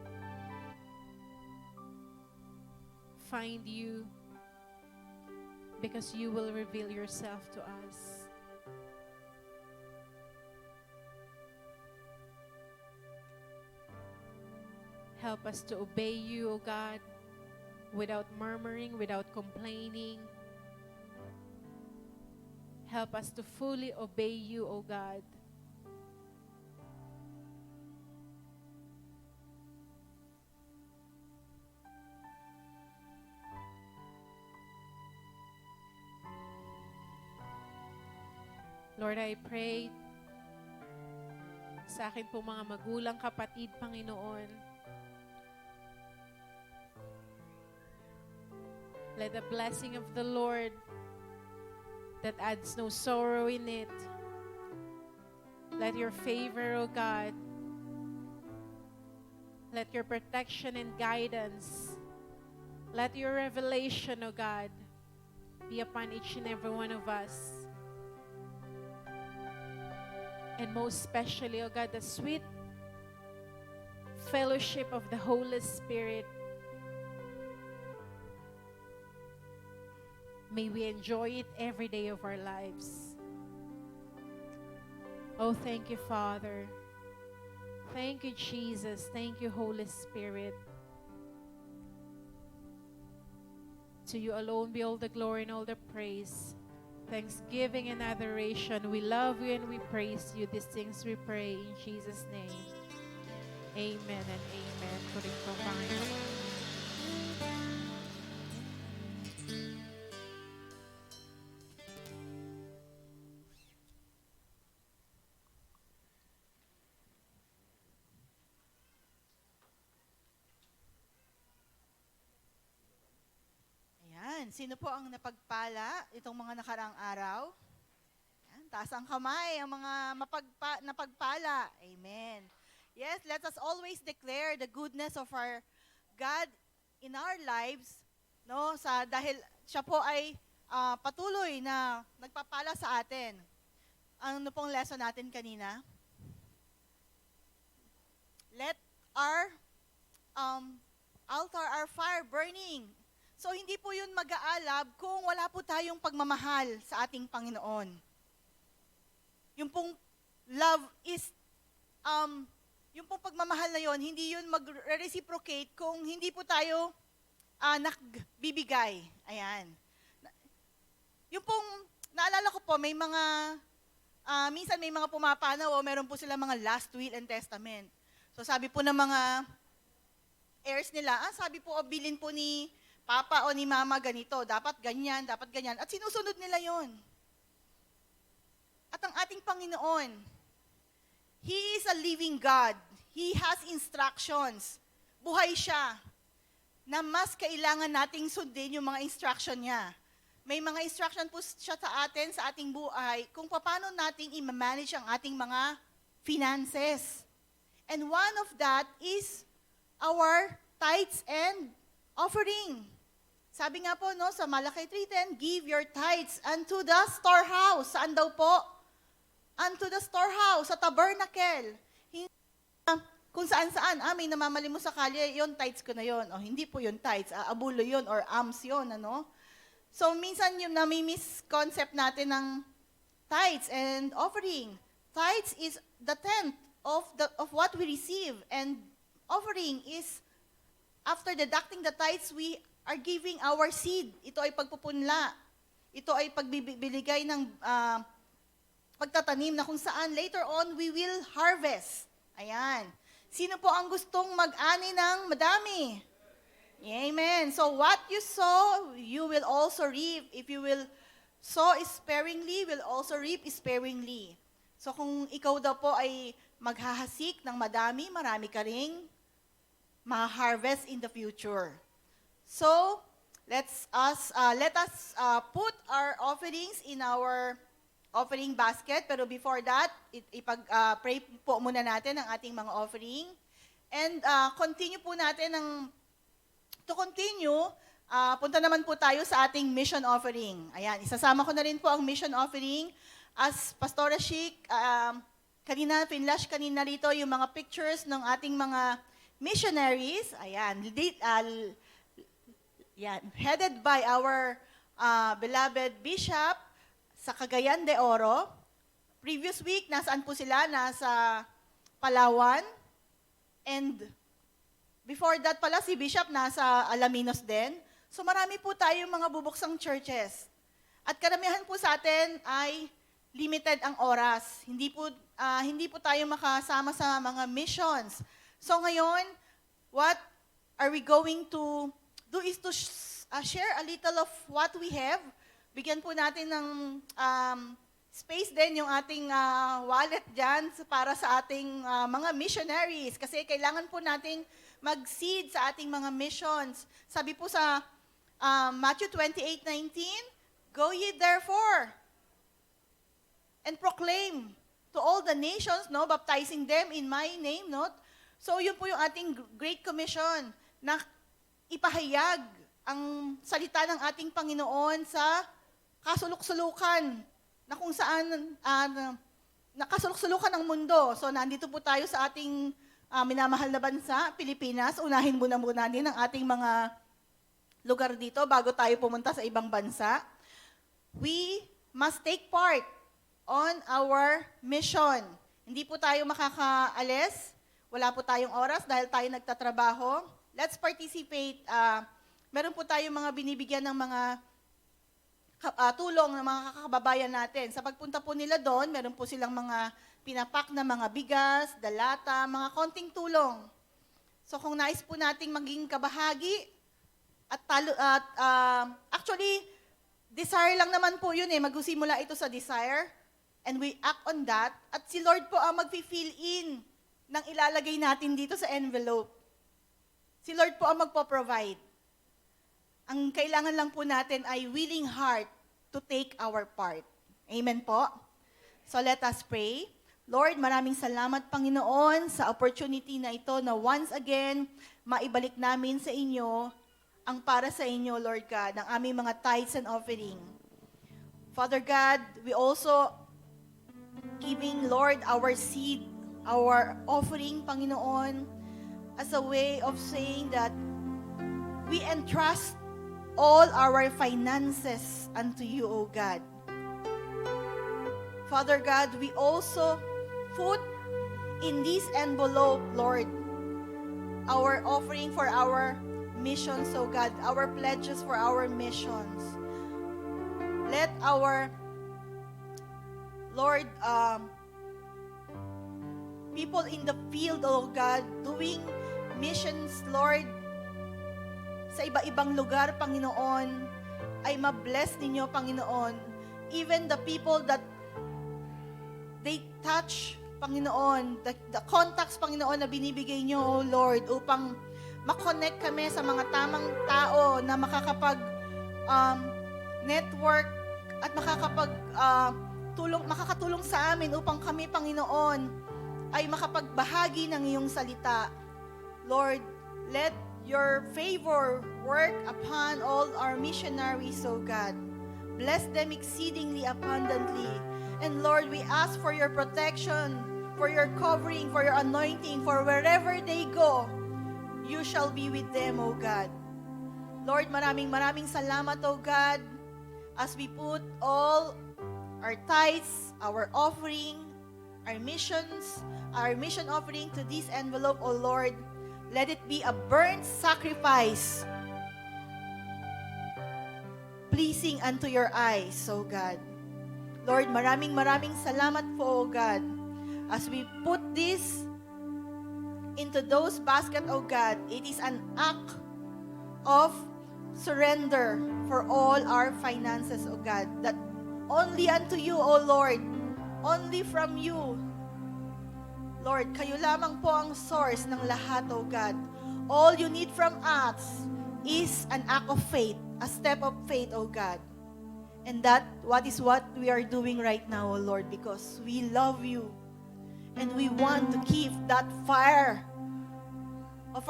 find you, because you will reveal yourself to us. Help us to obey you, O God, without murmuring, without complaining. Help us to fully obey you, O God. Lord, I pray sa akin po mga magulang, kapatid, Panginoon. Let the blessing of the Lord that adds no sorrow in it. Let your favor, O God, let your protection and guidance, let your revelation, O God, be upon each and every one of us. And most especially, O God, the sweet fellowship of the Holy Spirit. May we enjoy it every day of our lives. Oh, thank you, Father. Thank you, Jesus. Thank you, Holy Spirit. To you alone be all the glory and all the praise. Thanksgiving and adoration. We love you and we praise you. These things we pray in Jesus' name. Amen and amen. Putting po, Panginoon. Ayan, sino po ang napagpala itong mga nakaraang araw? Ayan, taas ang kamay, ang mga napagpala. Amen. Yes, let us always declare the goodness of our God in our lives, no? Dahil siya po ay patuloy na nagpapala sa atin. Ano pong lesson natin kanina? Let our altar, our fire burning. So, hindi po yun mag-aalab kung wala po tayong pagmamahal sa ating Panginoon. Yung pong love is, yung pong pagmamahal na yon, hindi yun mag-reciprocate kung hindi po tayo nagbibigay. Ayan. Yung pong, naalala ko po, may mga, minsan may mga pumapanaw o meron po sila mga last will and testament. So, sabi po ng mga heirs nila, sabi po, bilin po ni Papa o ni Mama ganito, dapat ganyan, at sinusunod nila yon. At ang ating Panginoon, He is a living God. He has instructions. Buhay siya na mas kailangan nating sundin yung mga instruction niya. May mga instruction po siya sa atin, sa ating buhay, kung paano nating i-manage ang ating mga finances. And one of that is our tithes and offering. Sabi nga po no, sa Malakay 3:10, give your tithes unto the storehouse. Saan daw po? Unto the storehouse, sa tabernacle. Kung saan-saan, may namamali mo sa kalye, yon tithes ko na yon. O hindi po yon tithes, abulo yon or alms yon, ano? So minsan yung nami-misconcept natin ng tithes and offering. Tithes is the tenth of what we receive, and offering is after deducting the tithes, we are giving our seed. Ito ay pagpupunla. Ito ay pagbibiligay ng pagtatanim na kung saan later on we will harvest. Ayan. Sino po ang gustong mag-ani ng madami? Amen. So what you sow, you will also reap. If you will sow sparingly, will also reap sparingly. So kung ikaw daw po ay maghahasik ng madami, marami ka ring ma-harvest in the future. So, let us put our offerings in our offering basket. Pero before that, pray po muna natin ang ating mga offering. And continue po natin punta naman po tayo sa ating mission offering. Ayan, isasama ko na rin po ang mission offering. As Pastora Chic, pinlash kanina rito yung mga pictures ng ating mga missionaries. Ayan, headed by our beloved Bishop sa Cagayan de Oro. Previous week, nasaan po sila? Nasa Palawan. And Before that pala, si Bishop nasa Alaminos din. So marami po tayong mga bubuksang churches. At karamihan po sa atin ay limited ang oras. Hindi po tayo makasama sa mga missions. So ngayon, what are we going to do is to share a little of what we have. Bigyan po natin ng space din yung ating wallet dyan para sa ating mga missionaries. Kasi kailangan po nating mag-seed sa ating mga missions. Sabi po sa Matthew 28:19, "Go ye therefore and proclaim to all the nations, no, baptizing them in my name," no? So yun po yung ating Great Commission na ipahayag ang salita ng ating Panginoon sa kasuluk-sulukan na kung saan nakasuluk-sulukan ng mundo. So nandito po tayo sa ating minamahal na bansa, Pilipinas. Unahin muna din ang ating mga lugar dito bago tayo pumunta sa ibang bansa. We must take part on our mission. Hindi po tayo makakaalis. Wala po tayong oras dahil tayo nagtatrabaho. Let's participate. Meron po tayong mga binibigyan ng mga tulong ng mga kakababayan natin. Sa pagpunta po nila doon, meron po silang mga pinapak na mga bigas, dalata, mga konting tulong. So kung nais po nating maging kabahagi, actually, desire lang naman po yun magsimula ito sa desire, and we act on that, at si Lord po ang mag-fill in ng ilalagay natin dito sa envelope. Si Lord po ang magpo-provide. Ang kailangan lang po natin ay willing heart to take our part. Amen po? So let us pray. Lord, maraming salamat, Panginoon, sa opportunity na ito na once again, maibalik namin sa inyo ang para sa inyo, Lord God, ng aming mga tithes and offering. Father God, we also giving, Lord, our seed, our offering, Panginoon, as a way of saying that we entrust all our finances unto you, O God. Father God, we also put in this envelope, Lord, our offering for our missions, O God, our pledges for our missions. Let our, Lord, people in the field, O God, doing missions, Lord, sa iba-ibang lugar, Panginoon, ay ma-bless ninyo, Panginoon. Even the people that they touch, Panginoon, the contacts, Panginoon, na binibigay nyo, O Lord, upang makonect kami sa mga tamang tao na network at makakatulong sa amin upang kami, Panginoon, ay makapagbahagi ng iyong salita. Lord, let your favor work upon all our missionaries, O God. Bless them exceedingly abundantly. And Lord, we ask for your protection, for your covering, for your anointing, for wherever they go, you shall be with them, O God. Lord, maraming salamat, O God, as we put all our tithes, our offering, our mission offering to this envelope, O Lord. Let it be a burnt sacrifice, pleasing unto your eyes, O God. Lord, maraming salamat po, O God, as we put this into those baskets, O God. It is an act of surrender for all our finances, O God, that only unto you, O Lord, only from you, Lord, kayo lamang po ang source ng lahat, O God. All you need from us is an act of faith, a step of faith, O God. And that is what we are doing right now, O Lord, because we love you. And we want to keep that fire of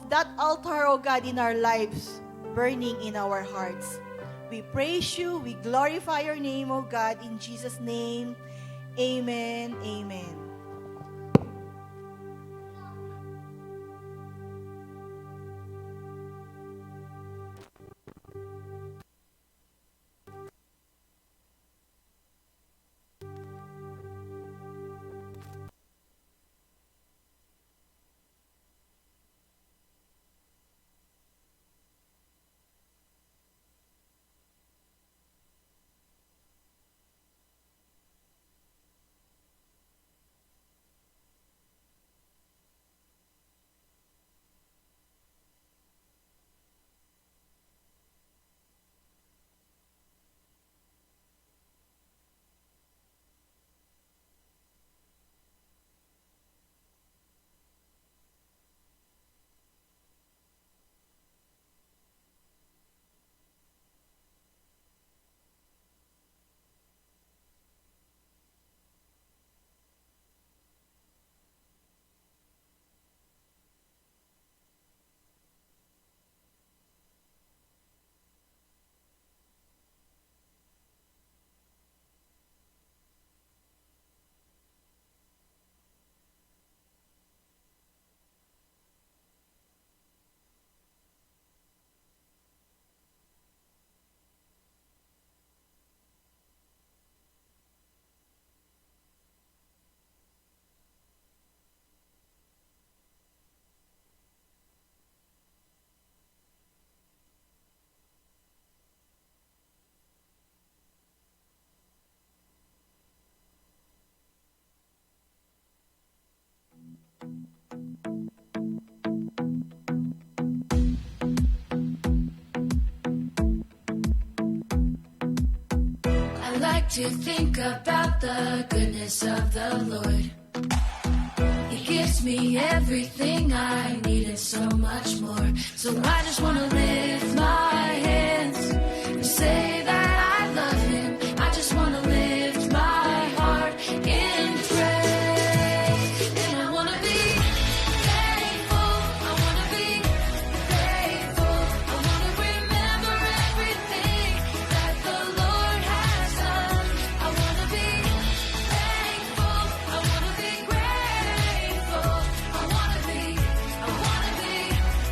that altar, O God, in our lives, burning in our hearts. We praise you, we glorify your name, O God, in Jesus' name. Amen, amen. like to think about the goodness of the Lord. He gives me everything I need and so much more. So I just want to lift my hands and say that I love Him. I just want to lift my heart in praise. And I want to be thankful. I want to be grateful. I want to remember everything that the Lord has done. I want to be thankful. I want to be grateful. I want to be, I want to be,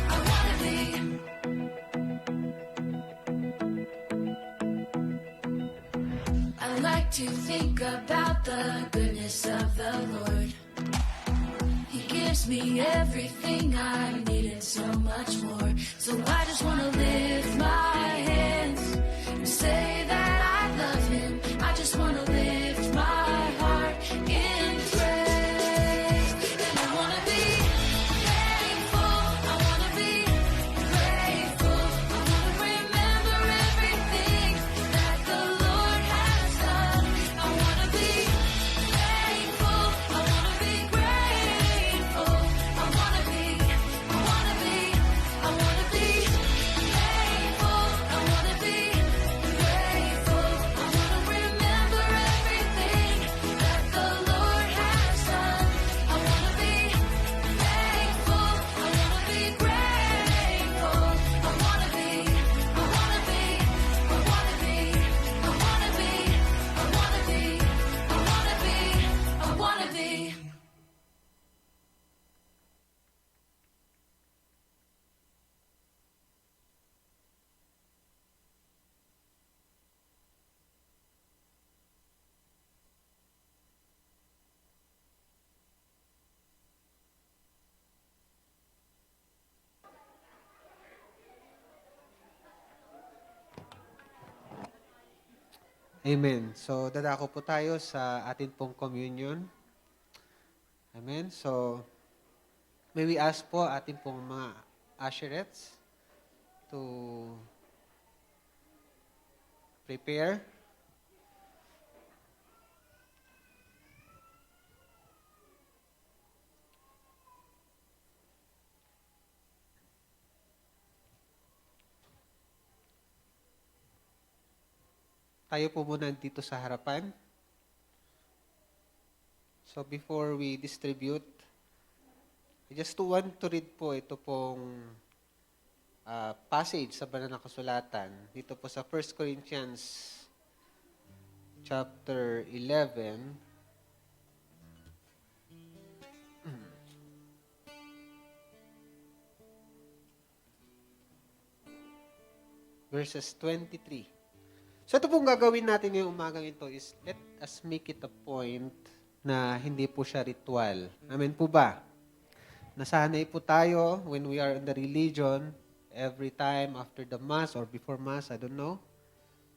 I want to be. I like to think about the goodness of the Lord. He gives me everything I need and so much more. So I just want to lift my hands and say that I love Him. I just want to lift my heart in praise. And I want to be thankful. I want to be grateful. I want to remember everything that the Lord has done. I want to be thankful. I want to be grateful. I want to be, I want to be, I want to be thankful. I want to be grateful. I want to remember everything that the Lord has done. I want to be thankful. I want to be grateful. I want to be, I want to be, I want to be, I want to be, I want to be, I want to be, I want to be. Amen. So, dadako po tayo sa atin pong communion. Amen. So, may we ask po atin pong mga usherettes to prepare. Tayo po muna dito sa harapan. So before we distribute, I just want to read po ito pong passage sa banal na kasulatan. Dito po sa 1 Corinthians chapter 11. Verses 23. So ito pong gagawin natin ngayong umagang ito is let us make it a point na hindi po siya ritual. Amen po ba? Nasanay po tayo when we are in the religion, every time after the Mass or before Mass, I don't know,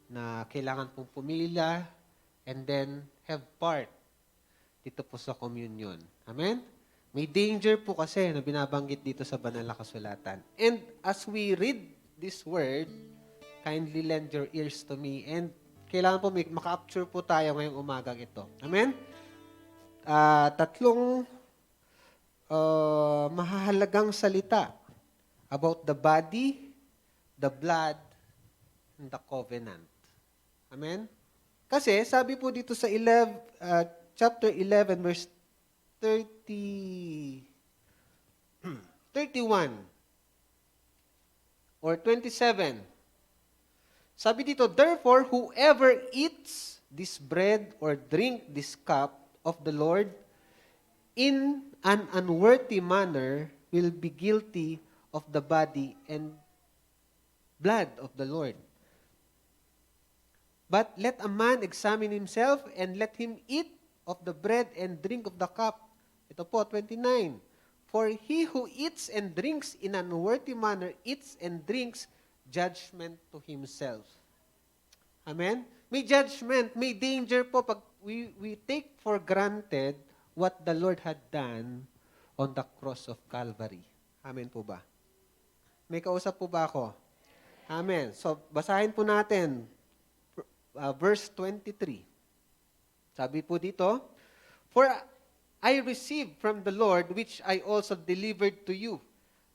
na kailangan pong pumila and then have part dito po sa communion. Amen? May danger po kasi na binabanggit dito sa banal na kasulatan. And as we read this word, kindly lend your ears to me. And kailangan po maka-capture po tayo ngayong umagang ito. Amen? Tatlong mahahalagang salita about the body, the blood, and the covenant. Amen? Kasi sabi po dito sa chapter 11, verse 31 or 27. Sabi dito, therefore, whoever eats this bread or drink this cup of the Lord in an unworthy manner will be guilty of the body and blood of the Lord. But let a man examine himself and let him eat of the bread and drink of the cup. Ito po, 29. For he who eats and drinks in an unworthy manner eats and drinks judgment to himself. Amen? May judgment, may danger po pag we take for granted what the Lord had done on the cross of Calvary. Amen po ba? May kausap po ba ako? Amen. So, basahin po natin verse 23. Sabi po dito, "For I received from the Lord which I also delivered to you,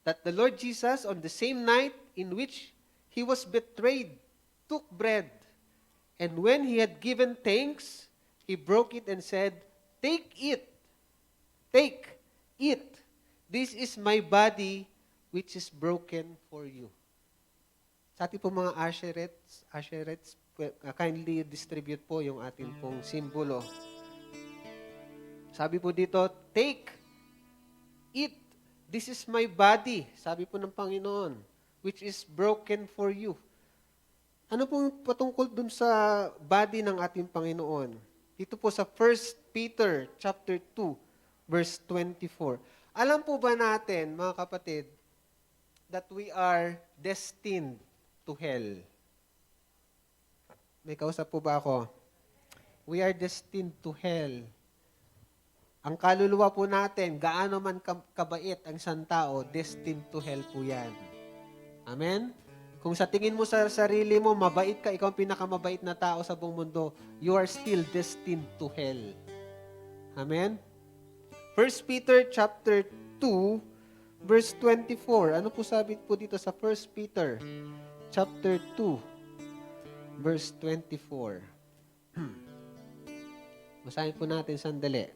that the Lord Jesus, on the same night in which he was betrayed, took bread, and when he had given thanks, he broke it and said, 'Take, eat. This is my body which is broken for you.'" Sa ating po mga Asherets, kindly distribute po yung ating pong simbolo. Sabi po dito, "Take, eat. This is my body," sabi po ng Panginoon, "which is broken for you." Ano pong patungkol dun sa body ng ating Panginoon? Dito po sa 1 Peter chapter 2, verse 24. Alam po ba natin, mga kapatid, that we are destined to hell? May kausap po ba ako? We are destined to hell. Ang kaluluwa po natin, gaano man kabait ang isang tao, destined to hell po yan. Amen? Kung sa tingin mo sa sarili mo, mabait ka, ikaw ang pinakamabait na tao sa buong mundo, you are still destined to hell. Amen? 1 Peter chapter 2, verse 24. Ano po sabi po dito sa 1 Peter chapter 2, verse 24. Basahin po natin sandali.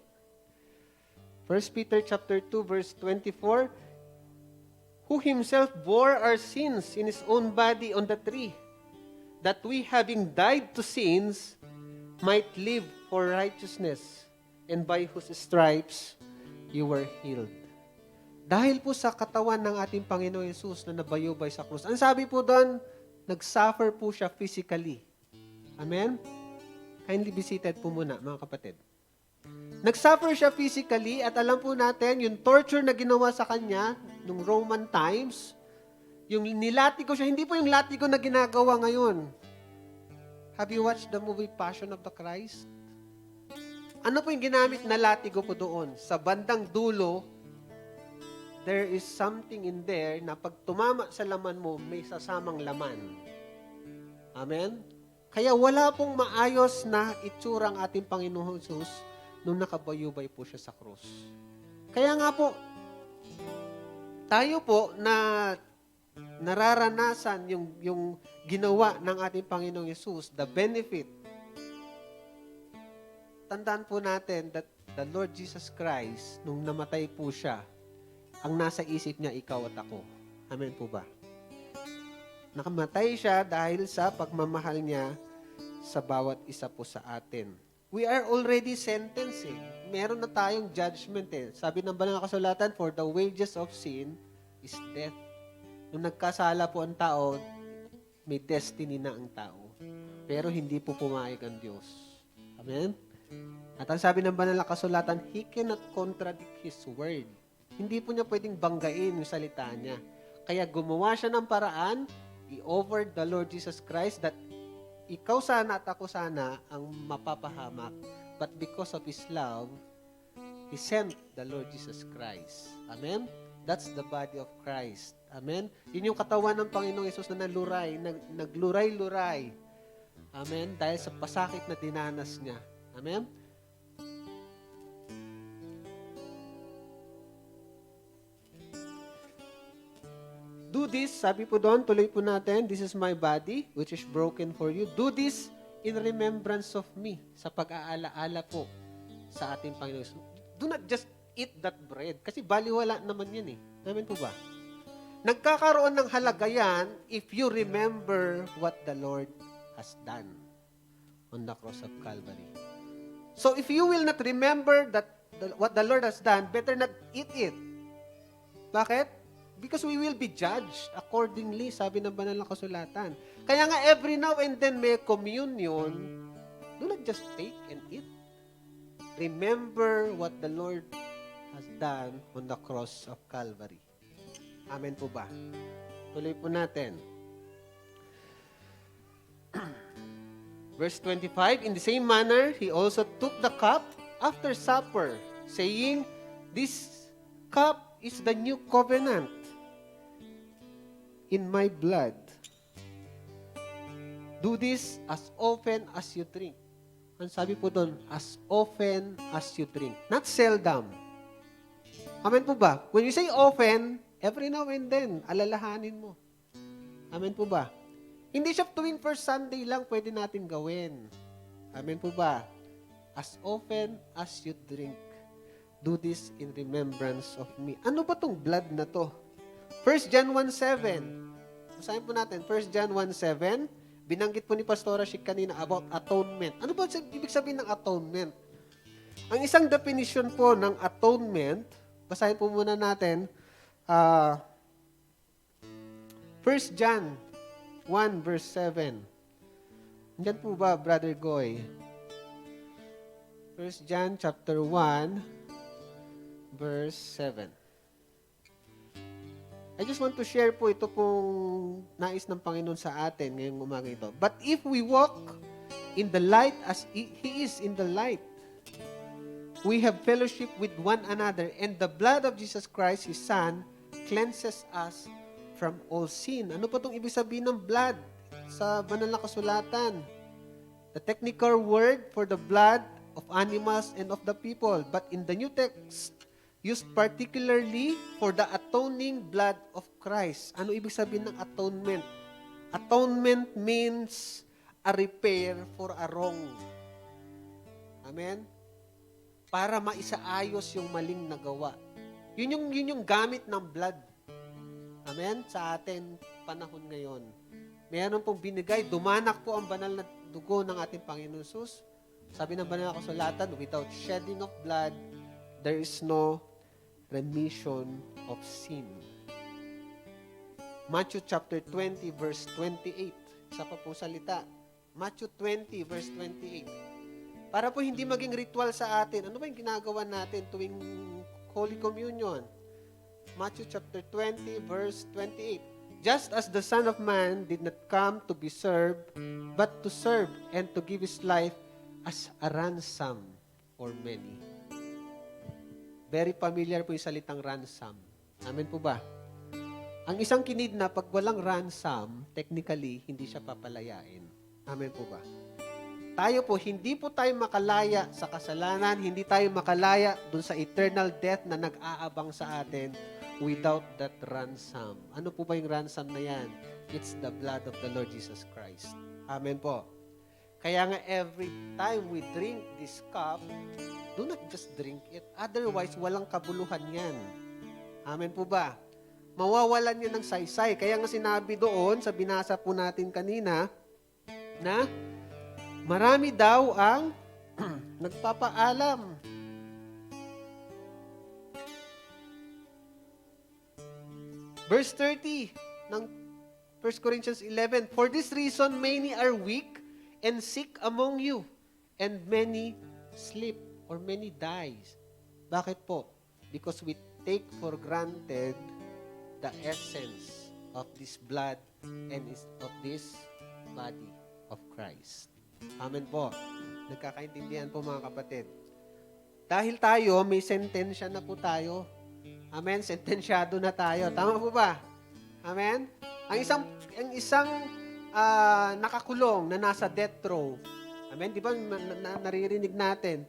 1 Peter chapter 2, verse 24, "Who himself bore our sins in his own body on the tree, that we, having died to sins, might live for righteousness, and by whose stripes you were healed." Dahil po sa katawan ng ating Panginoon Yesus na nabayubay sa krus. Ang sabi po doon, nag-suffer po siya physically. Amen? Kindly be seated po muna, mga kapatid. Nag-suffer siya physically at alam po natin, yung torture na ginawa sa kanya nung Roman times, yung nilatigo siya, hindi po yung latigo na ginagawa ngayon. Have you watched the movie Passion of the Christ? Ano po yung ginamit na latigo po doon? Sa bandang dulo, there is something in there na pag tumama sa laman mo, may sasamang laman. Amen? Kaya wala pong maayos na itsura ang ating Panginoon Jesus nung nakabayubay po siya sa krus. Kaya nga po, tayo po na nararanasan yung ginawa ng ating Panginoong Yesus, the benefit. Tandaan po natin that the Lord Jesus Christ, nung namatay po siya, ang nasa isip niya, ikaw at ako. Amen po ba? Nakamatay siya dahil sa pagmamahal niya sa bawat isa po sa atin. We are already sentenced eh. Meron na tayong judgment eh. Sabi ng banal na kasulatan, for the wages of sin is death. Nung nagkasala po ang tao, may destiny na ang tao. Pero hindi po pumayag ang Diyos. Amen? At ang sabi ng banal na kasulatan, He cannot contradict His word. Hindi po niya pwedeng banggain yung salita niya. Kaya gumawa siya ng paraan, i-offer the Lord Jesus Christ that ikaw sana at ako sana ang mapapahamak. But because of His love, He sent the Lord Jesus Christ. Amen? That's the body of Christ. Amen? Yun yung katawan ng Panginoong Yesus na nagluray-luray. Amen? Dahil sa pasakit na dinanas niya. Amen? Do this, sabi po doon, tuloy po natin, this is my body, which is broken for you. Do this in remembrance of me, sa pag-aalaala po sa ating Panginoon. Do not just eat that bread, kasi baliwala naman yan eh. Amen po ba? Nagkakaroon ng halaga yan if you remember what the Lord has done on the cross of Calvary. So if you will not remember what the Lord has done, better not eat it. Bakit? Because we will be judged accordingly, sabi ng banal na kasulatan. Kaya nga every now and then may communion, do not just take and eat. Remember what the Lord has done on the cross of Calvary. Amen po ba? Tuloy po natin. Verse 25, in the same manner, He also took the cup after supper, saying, This cup is the new covenant in my blood. Do this as often as you drink. Ang sabi po doon, as often as you drink. Not seldom. Amen po ba? When you say often, every now and then, alalahanin mo. Amen po ba? Hindi siya tuwing first Sunday lang pwede natin gawin. Amen po ba? As often as you drink, do this in remembrance of me. Ano ba tong blood na to? 1 John 1:7. Basahin po natin. 1 John 1:7. Binanggit po ni Pastora Shik kanina about atonement. Ano ba ibig sabihin ng atonement? Ang isang definition po ng atonement, basahin po muna natin, 1 John 1 verse 7. Diyan po ba, Brother Goy? 1 John chapter 1 verse 7. I just want to share po ito pong nais ng Panginoon sa atin ngayong umaga ito. But if we walk in the light as He is in the light, we have fellowship with one another, and the blood of Jesus Christ, His Son, cleanses us from all sin. Ano po itong ibig sabihin ng blood sa banal na kasulatan? The technical word for the blood of animals and of the people. But in the New Text, used particularly for the atoning blood of Christ. Ano ibig sabihin ng atonement? Atonement means a repair for a wrong. Amen? Para maisaayos yung maling nagawa. Yun yung gamit ng blood. Amen? Sa atin panahon ngayon. Meron pong binigay, dumanak po ang banal na dugo ng ating Panginoon Jesus. Sabi ng banal na kasulatan, without shedding of blood, there is no remission of sin. Matthew chapter 20 verse 28. Isa pa po salita. Matthew 20 verse 28. Para po hindi maging ritual sa atin, ano ba yung ginagawa natin tuwing Holy Communion? Matthew chapter 20 verse 28. Just as the Son of Man did not come to be served, but to serve and to give His life as a ransom for many. Very familiar po yung salitang ransom. Amen po ba? Ang isang kinidnap, pag walang ransom, technically, hindi siya papalayain. Amen po ba? Tayo po, hindi po tayo makalaya sa kasalanan, hindi tayo makalaya dun sa eternal death na nag-aabang sa atin without that ransom. Ano po ba yung ransom na yan? It's the blood of the Lord Jesus Christ. Amen po. Kaya nga every time we drink this cup, do not just drink it. Otherwise, walang kabuluhan yan. Amen po ba? Mawawalan yan ng saysay. Kaya nga sinabi doon, sa binasa po natin kanina, na marami daw ang nagpapaalam. Verse 30 ng 1 Corinthians 11, for this reason, many are weak and sick among you, and many sleep. Or many dies. Bakit po? Because we take for granted the essence of this blood and of this body of Christ. Amen po. Nagkakaintindihan po mga kapatid. Dahil tayo, may sentensya na po tayo. Amen? Sentensyado na tayo. Tama po ba? Amen? Ang isang nakakulong na nasa death row. Amen? Di ba naririnig natin?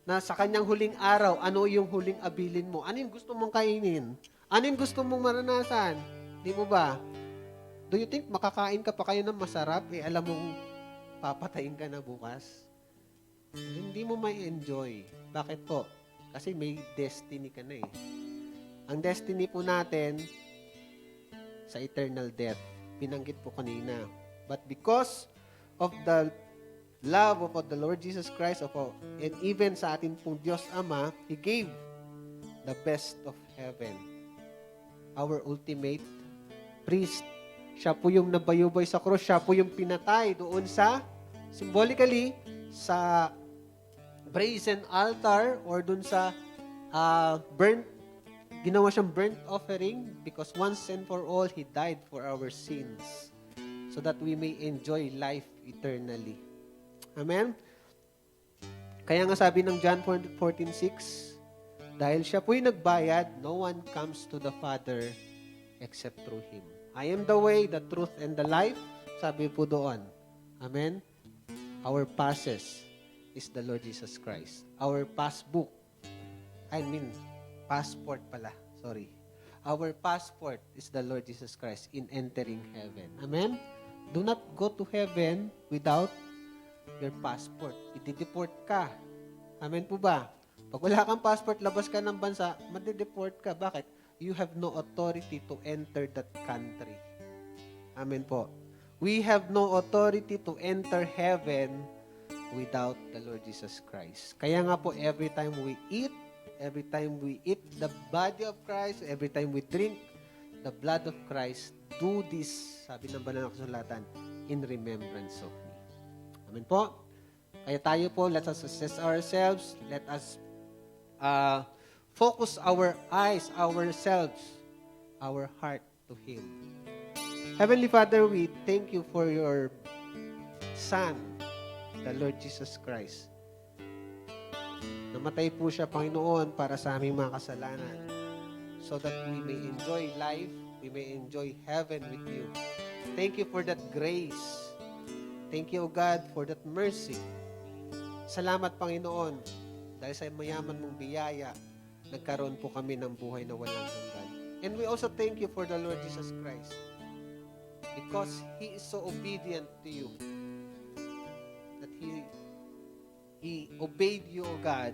Na sa kanyang huling araw, ano yung huling abilin mo? Ano yung gusto mong kainin? Ano yung gusto mong maranasan? Di mo ba? Do you think makakain ka pa kayo ng masarap? Alam mong papatayin ka na bukas? Hindi mo may enjoy. Bakit po? Kasi may destiny ka na eh. Ang destiny po natin sa eternal death. Binanggit po kanina. But because of the love of the Lord Jesus Christ and even sa ating pong Diyos Ama, He gave the best of heaven. Our ultimate priest. Siya po yung nabayubay sa cross. Siya po yung pinatay doon sa, symbolically, sa brazen altar or doon sa ginawa siyang burnt offering because once and for all, He died for our sins so that we may enjoy life eternally. Amen? Kaya nga sabi ng John 14:6, dahil siya po'y nagbayad, no one comes to the Father except through Him. I am the way, the truth, and the life. Sabi po doon. Amen? Our passes is the Lord Jesus Christ. Our passport pala. Sorry. Our passport is the Lord Jesus Christ in entering heaven. Amen? Do not go to heaven without your passport. Iti-deport ka. Amen po ba? Pag wala kang passport, labas ka ng bansa, madi-deport ka. Bakit? You have no authority to enter that country. Amen po. We have no authority to enter heaven without the Lord Jesus Christ. Kaya nga po, every time we eat the body of Christ, every time we drink the blood of Christ, do this, sabi ng banal na kasulatan, in remembrance of me. Amen po. Kaya tayo po, let us assess ourselves, let us focus our eyes, ourselves, our heart to Him. Heavenly Father, we thank you for your Son, the Lord Jesus Christ. Namatay po siya, Panginoon, para sa aming mga kasalanan so that we may enjoy life, we may enjoy heaven with you. Thank you for that grace. Thank you, O God, for that mercy. Salamat, Panginoon, dahil sa mayaman mong biyaya, nagkaroon po kami ng buhay na walang hanggan. And we also thank you for the Lord Jesus Christ because He is so obedient to you that He obeyed you, O God,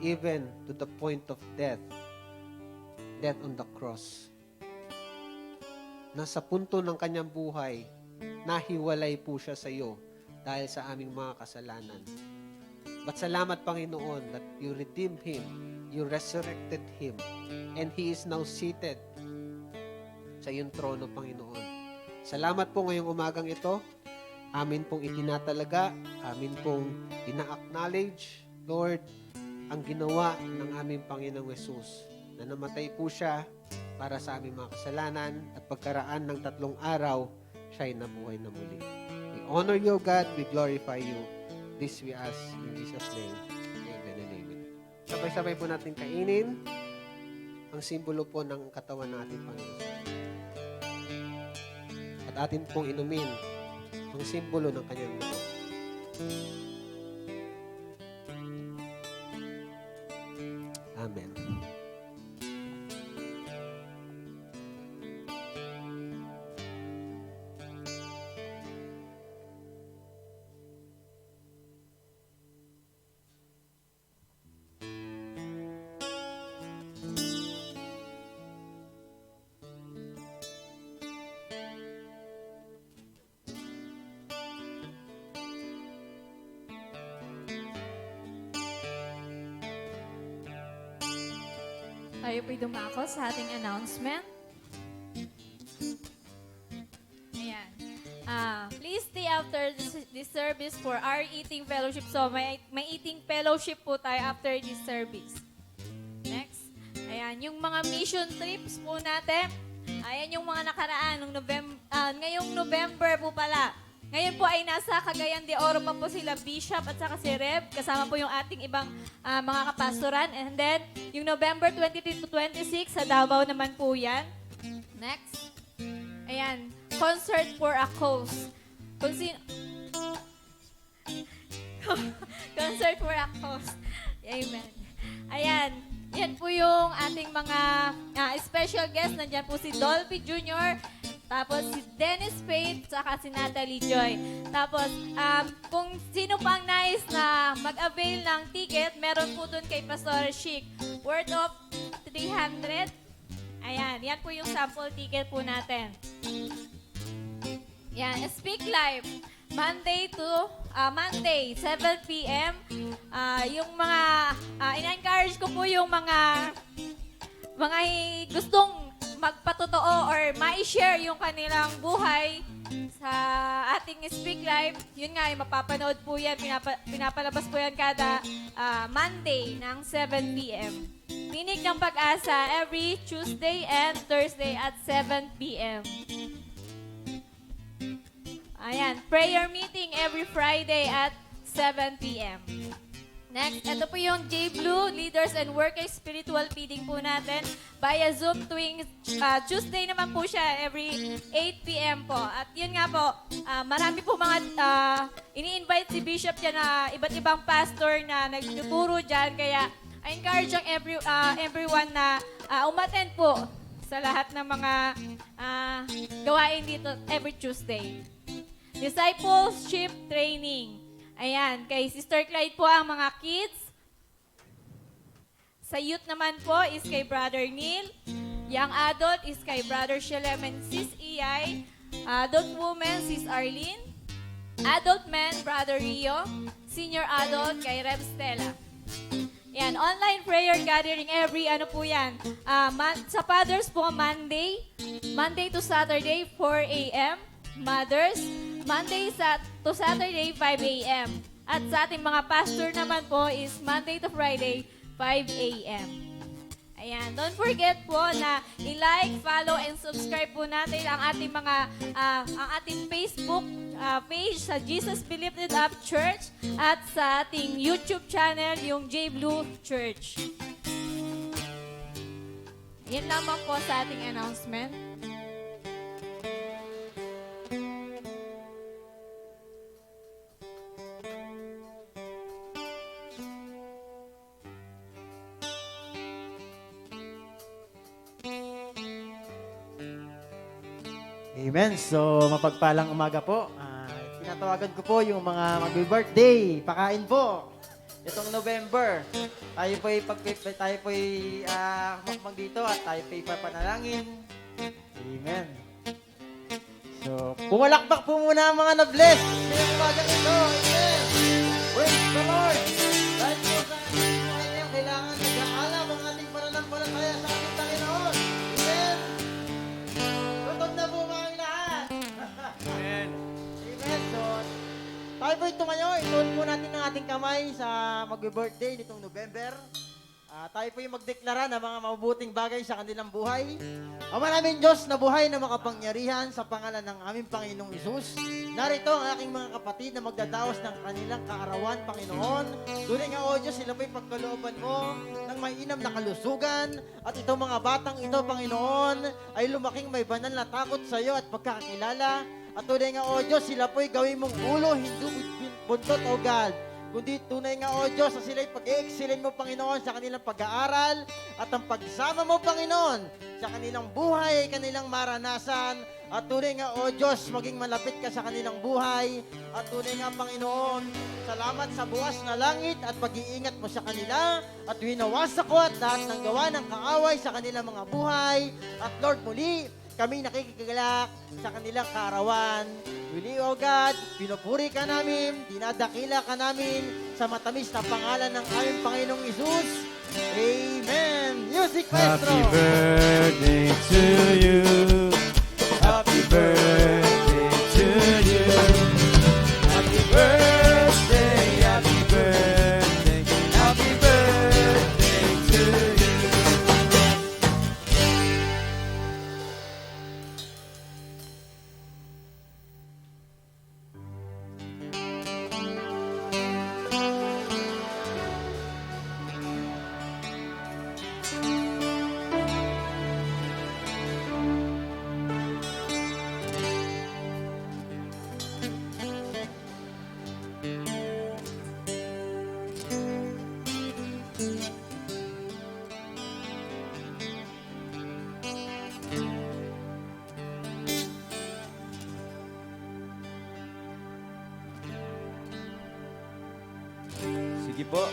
even to the point of death on the cross. Nasa punto ng kanyang buhay, nahiwalay po siya sa iyo dahil sa aming mga kasalanan. But salamat, Panginoon, that you redeemed Him, you resurrected Him, and He is now seated sa iyong trono, Panginoon. Salamat po ngayong umagang ito. Amin pong itinatalaga, amin pong ina-acknowledge, Lord, ang ginawa ng aming Panginoong Yesus na namatay po siya para sa aming mga kasalanan at pagkaraan ng 3 araw, siya ay nabuhay na muli. We honor you, God. We glorify you. This we ask in Jesus' name. Amen and amen. Sabay-sabay po natin kainin ang simbolo po ng katawan ng ating Panginoon. At atin pong inumin ang simbolo ng kanyang dugo. Amen. Tayo po'y dumako sa ating announcement. Ayan. Please stay after this service for our eating fellowship. So, may eating fellowship po tayo after this service. Next. Ayan, yung mga mission trips po natin. Ayan yung mga nakaraan nung ngayong November po pala. Ngayon po ay nasa Cagayan de Oro pa po sila Bishop at saka si Rev. Kasama po yung ating ibang mga kapastoran. And then, yung November 23 to 26 sa Davao naman po yan. Next. Ayan. Concert for a Cause. Concert for a Cause. Amen. Ayan. Yan po yung ating mga special guest. Nandyan po si Dolphy Jr., tapos si Dennis Faith, saka si Natalie Joy. Tapos, kung sino pang nais na mag-avail ng ticket, meron po dun kay Pastor Chic. Worth of 300. Ayan, yan po yung sample ticket po natin. Yan, Speak Live. Monday, 7 p.m. Yung mga, in-encourage ko po yung mga gustong magpatotoo or ma-share yung kanilang buhay sa ating Speak Live. Yun nga, mapapanood po yan. Pinapalabas po yan kada Monday ng 7 p.m. Tinig ng Pag-asa every Tuesday and Thursday at 7 p.m. Ayan, prayer meeting every Friday at 7 p.m. Next, ito po yung J-Blue Leaders and Workers Spiritual Feeding po natin via Zoom tuwing Tuesday naman po siya every 8 p.m. po. At yun nga po, marami po mga ini-invite si Bishop dyan na iba't ibang pastor na nagtuturo dyan. Kaya I encourage ang everyone na umattend po sa lahat ng mga gawain dito every Tuesday. Discipleship Training. Ayan, kay Sister Clyde po ang mga kids. Sa youth naman po is kay Brother Neil. Young adult is kay Brother Shelem and Sis Iyay. Adult woman, Sis Arlene. Adult men, Brother Rio. Senior adult kay Rev Stella. Yan, online prayer gathering every ano po yan. Sa fathers po, Monday to Saturday, 4 a.m. Mothers, Monday to Saturday, 5 a.m. At sa ating mga pastor naman po is Monday to Friday, 5 a.m. Ayan, don't forget po na i-like, follow, and subscribe po natin ang ating mga ang ating Facebook page sa Jesus Be Lifted Up Church at sa ating YouTube channel, yung J Blue Church. Yan lamang po sa ating announcement. Amen. So, mapagpalang umaga po. Tinatawagan ko po yung mga mag-birthday. Pakain po. Itong November, tayo po'y makmag dito at tayo po'y papanalangin. Amen. So, pumalakpak po muna ang mga na-bless. Kaya umagang ito. Amen. Praise the Lord. Dahil po sa ating buhay ngayon, kailangan nag-aalam ang ating pananampalataya sa ating Panginoon. Amen. Gutom na po mga lahat. Amen. Amen. So, tayo po tumayo. Ituon po natin ang ating kamay sa mag-birthday nitong November. Tayo po yung magdeklara ng mga mabubuting bagay sa kanilang buhay. Ama namin Diyos na buhay na makapangyarihan sa pangalan ng aming Panginoong Isus. Narito ang aking mga kapatid na magdadaos ng kanilang kaarawan, Panginoon. Tunay nga, O Diyos, sila po'y pagkalooban mo ng mainam na kalusugan. At itong mga batang ito, Panginoon, ay lumaking may banal na takot sa iyo at pagkakakilala. At tunay nga, O Diyos, sila po'y gawin mong ulo, hindi buntot, O God. Kundi tunay nga, O Diyos, na sila'y pag-i-excellent mo, Panginoon, sa kanilang pag-aaral at ang pagsama mo, Panginoon, sa kanilang buhay, kanilang maranasan. At tunay nga, O Diyos, maging malapit ka sa kanilang buhay. At tunay nga, Panginoon, salamat sa buwas na langit at pag-iingat mo sa kanila. At winawasak ko at lahat ng gawa ng kaaway sa kanilang mga buhay. At Lord, muli, kami nakikigalak sa kanilang kaarawan. Muli, O God, pinupuri ka namin, dinadakila ka namin sa matamis na pangalan ng aming Panginoong Isus. Amen. Music Maestro! Happy birthday to you. Happy birthday to you. Happy birthday, happy birthday, happy birthday to you. Sige po.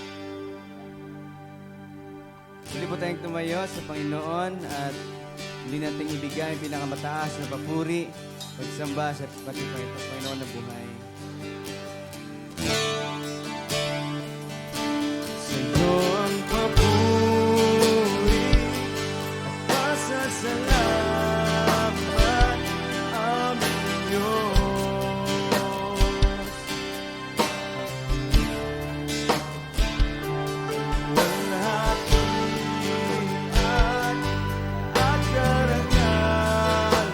Muli po tayong tumayo sa Panginoon at muli nating ibigay ang pinakamataas na papuri, pagsamba sa pati Panginoon na buhay. Sa iyo ang papuri at pasasalamat, aming Diyos. Walhatian at karangalan,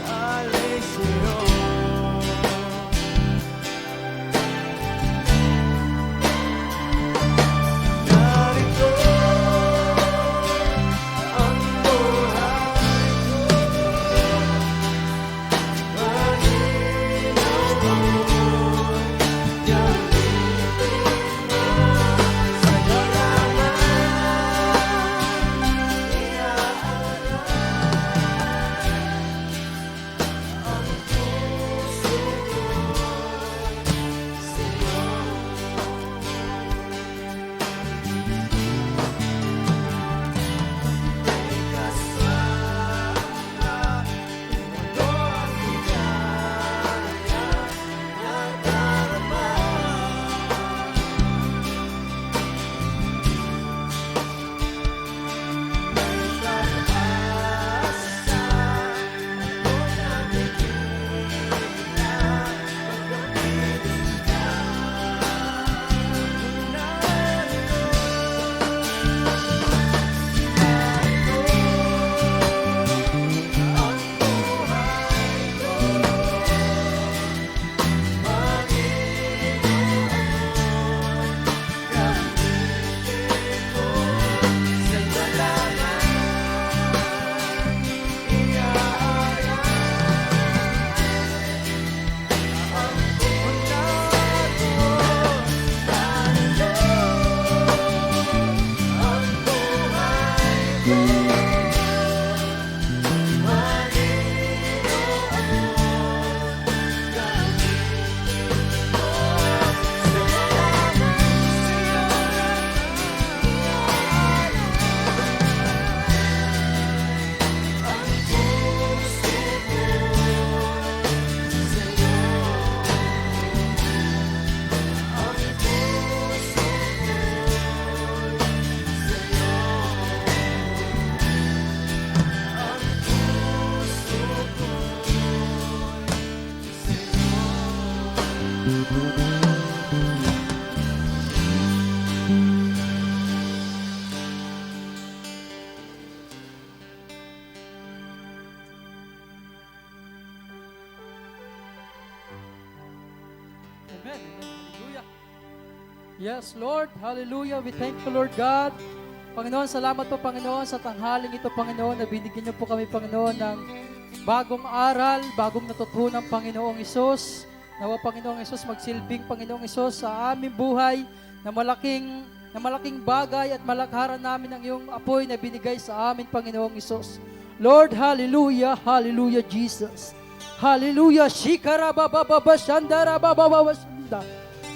alay sa iyo. Amen. Hallelujah. Yes, Lord. Hallelujah. We thank you, Lord God. Panginoon, salamat po, Panginoon, sa tanghaling ito, Panginoon, na binigyan niyo po kami, Panginoon, ng bagong aral, bagong natutunan, Panginoong Isus. Nawa, Panginoong Isus, magsilbing, Panginoong Isus, sa aming buhay na malaking bagay at malakharan namin ang iyong apoy na binigay sa amin, Panginoong Isus. Lord, hallelujah, hallelujah, Jesus. Hallelujah, shikarabababa, shandarabababa, shanda.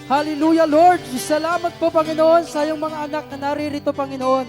Hallelujah, Lord. Salamat po, Panginoon, sa iyong mga anak na naririto, Panginoon.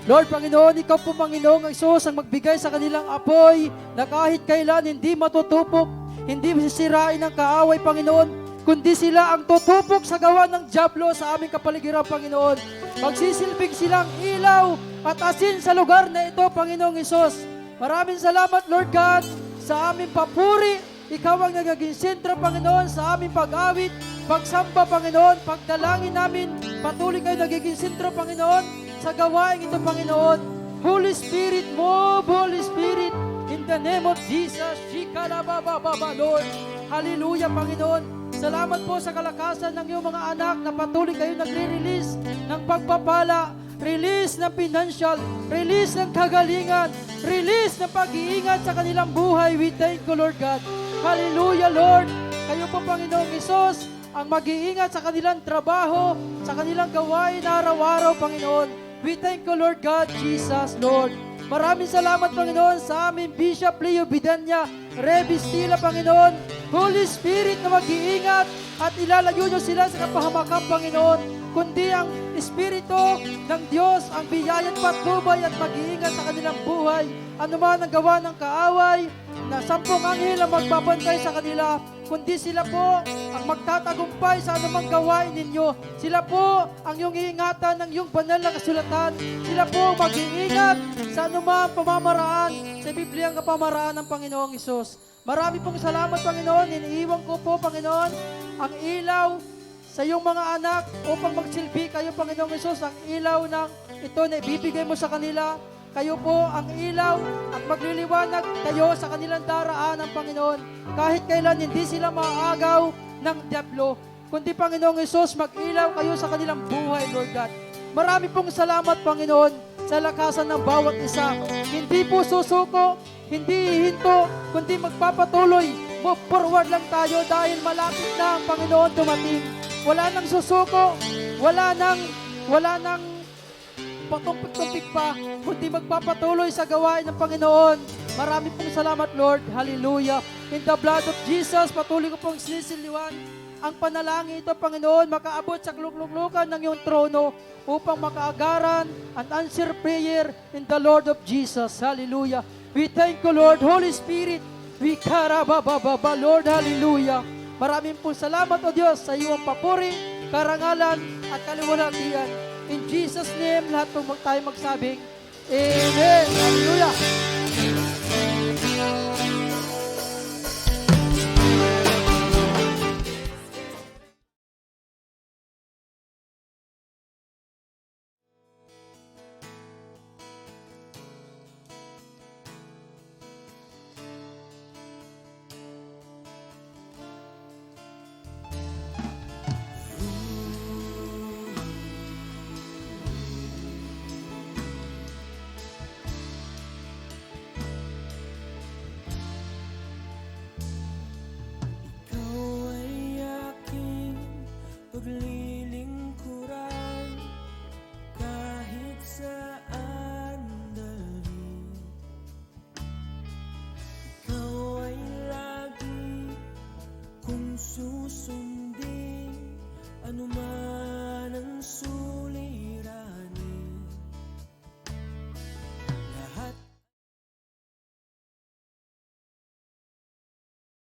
Lord, Panginoon, ikaw po, Panginoong Isus, ang magbigay sa kanilang apoy na kahit kailan hindi matutupok, hindi masisirain ng kaaway, Panginoon, kundi sila ang tutupok sa gawa ng dyablo sa aming kapaligiran, Panginoon. Magsisilbing silang ilaw at asin sa lugar na ito, Panginoong Isus. Maraming salamat, Lord God, sa aming papuri. Ikaw ang nagiging sentro, Panginoon, sa aming pag-awit, pagsamba, Panginoon, pagdalangin namin. Patuloy kayo nagiging sentro, Panginoon, sa gawain ito, Panginoon. Holy Spirit, move, Holy Spirit, in the name of Jesus. Shikalabababa, Lord. Hallelujah, Panginoon. Salamat po sa kalakasan ng iyong mga anak na patuloy kayo nagre-release ng pagpapala, release ng financial, release ng kagalingan, release ng pag-iingat sa kanilang buhay. We thank you, Lord God. Hallelujah, Lord. Kayo po, Panginoong Isus, ang mag-iingat sa kanilang trabaho, sa kanilang gawain araw-araw, Panginoon. We thank you, Lord God, Jesus, Lord. Maraming salamat, Panginoon, sa aming Bishop Leo Bidenya, Rebistila, Panginoon. Holy Spirit na mag-iingat at ilalayo nyo sila sa kapahamakan, Panginoon. Kundi ang Espiritu ng Diyos, ang biyaya at patnubay at mag-iingat sa kanilang buhay. Ano man ang gawa ng kaaway, na 10 anghel ang magbabantay sa kanila, kundi sila po ang magtatagumpay sa anumang gawain ninyo. Sila po ang iyong iingatan ng iyong banal na kasulatan. Sila po mag-iingat sa anumang pamamaraan sa Bibliang pamamaraan ng Panginoong Isus. Marami pong salamat, Panginoon. Iniiwan ko po, Panginoon, ang ilaw sa iyong mga anak upang magsilbi kayo, Panginoong Isus, ang ilaw ng ito na ibibigay mo sa kanila. Kayo po ang ilaw at magliliwanag kayo sa kanilang daraanan, Panginoon. Kahit kailan hindi sila maaagaw ng dyablo, kundi, Panginoong Isus, mag-ilaw kayo sa kanilang buhay, Lord God. Marami pong salamat, Panginoon, sa lakasan ng bawat isa. Hindi po susuko, hindi hihinto, kundi magpapatuloy. Move forward lang tayo dahil malapit na ang Panginoon dumating. Wala nang susuko, wala nang patumpik-tumpik pa, kundi magpapatuloy sa gawain ng Panginoon. Marami pong salamat, Lord. Hallelujah. In the blood of Jesus, patuloy ko pong sinisiliwan ang panalangin ito, Panginoon, makaabot sa lukluklukan ng iyong trono upang makaagaran an answer prayer in the Lord of Jesus. Hallelujah. We thank you, Lord. Holy Spirit, we karabababa, Lord. Hallelujah. Maraming pong salamat, O Diyos, sa iyong papuri, karangalan, at kaliwalhatian. In Jesus' name, lahat po tayo magsabing, Amen. Hallelujah.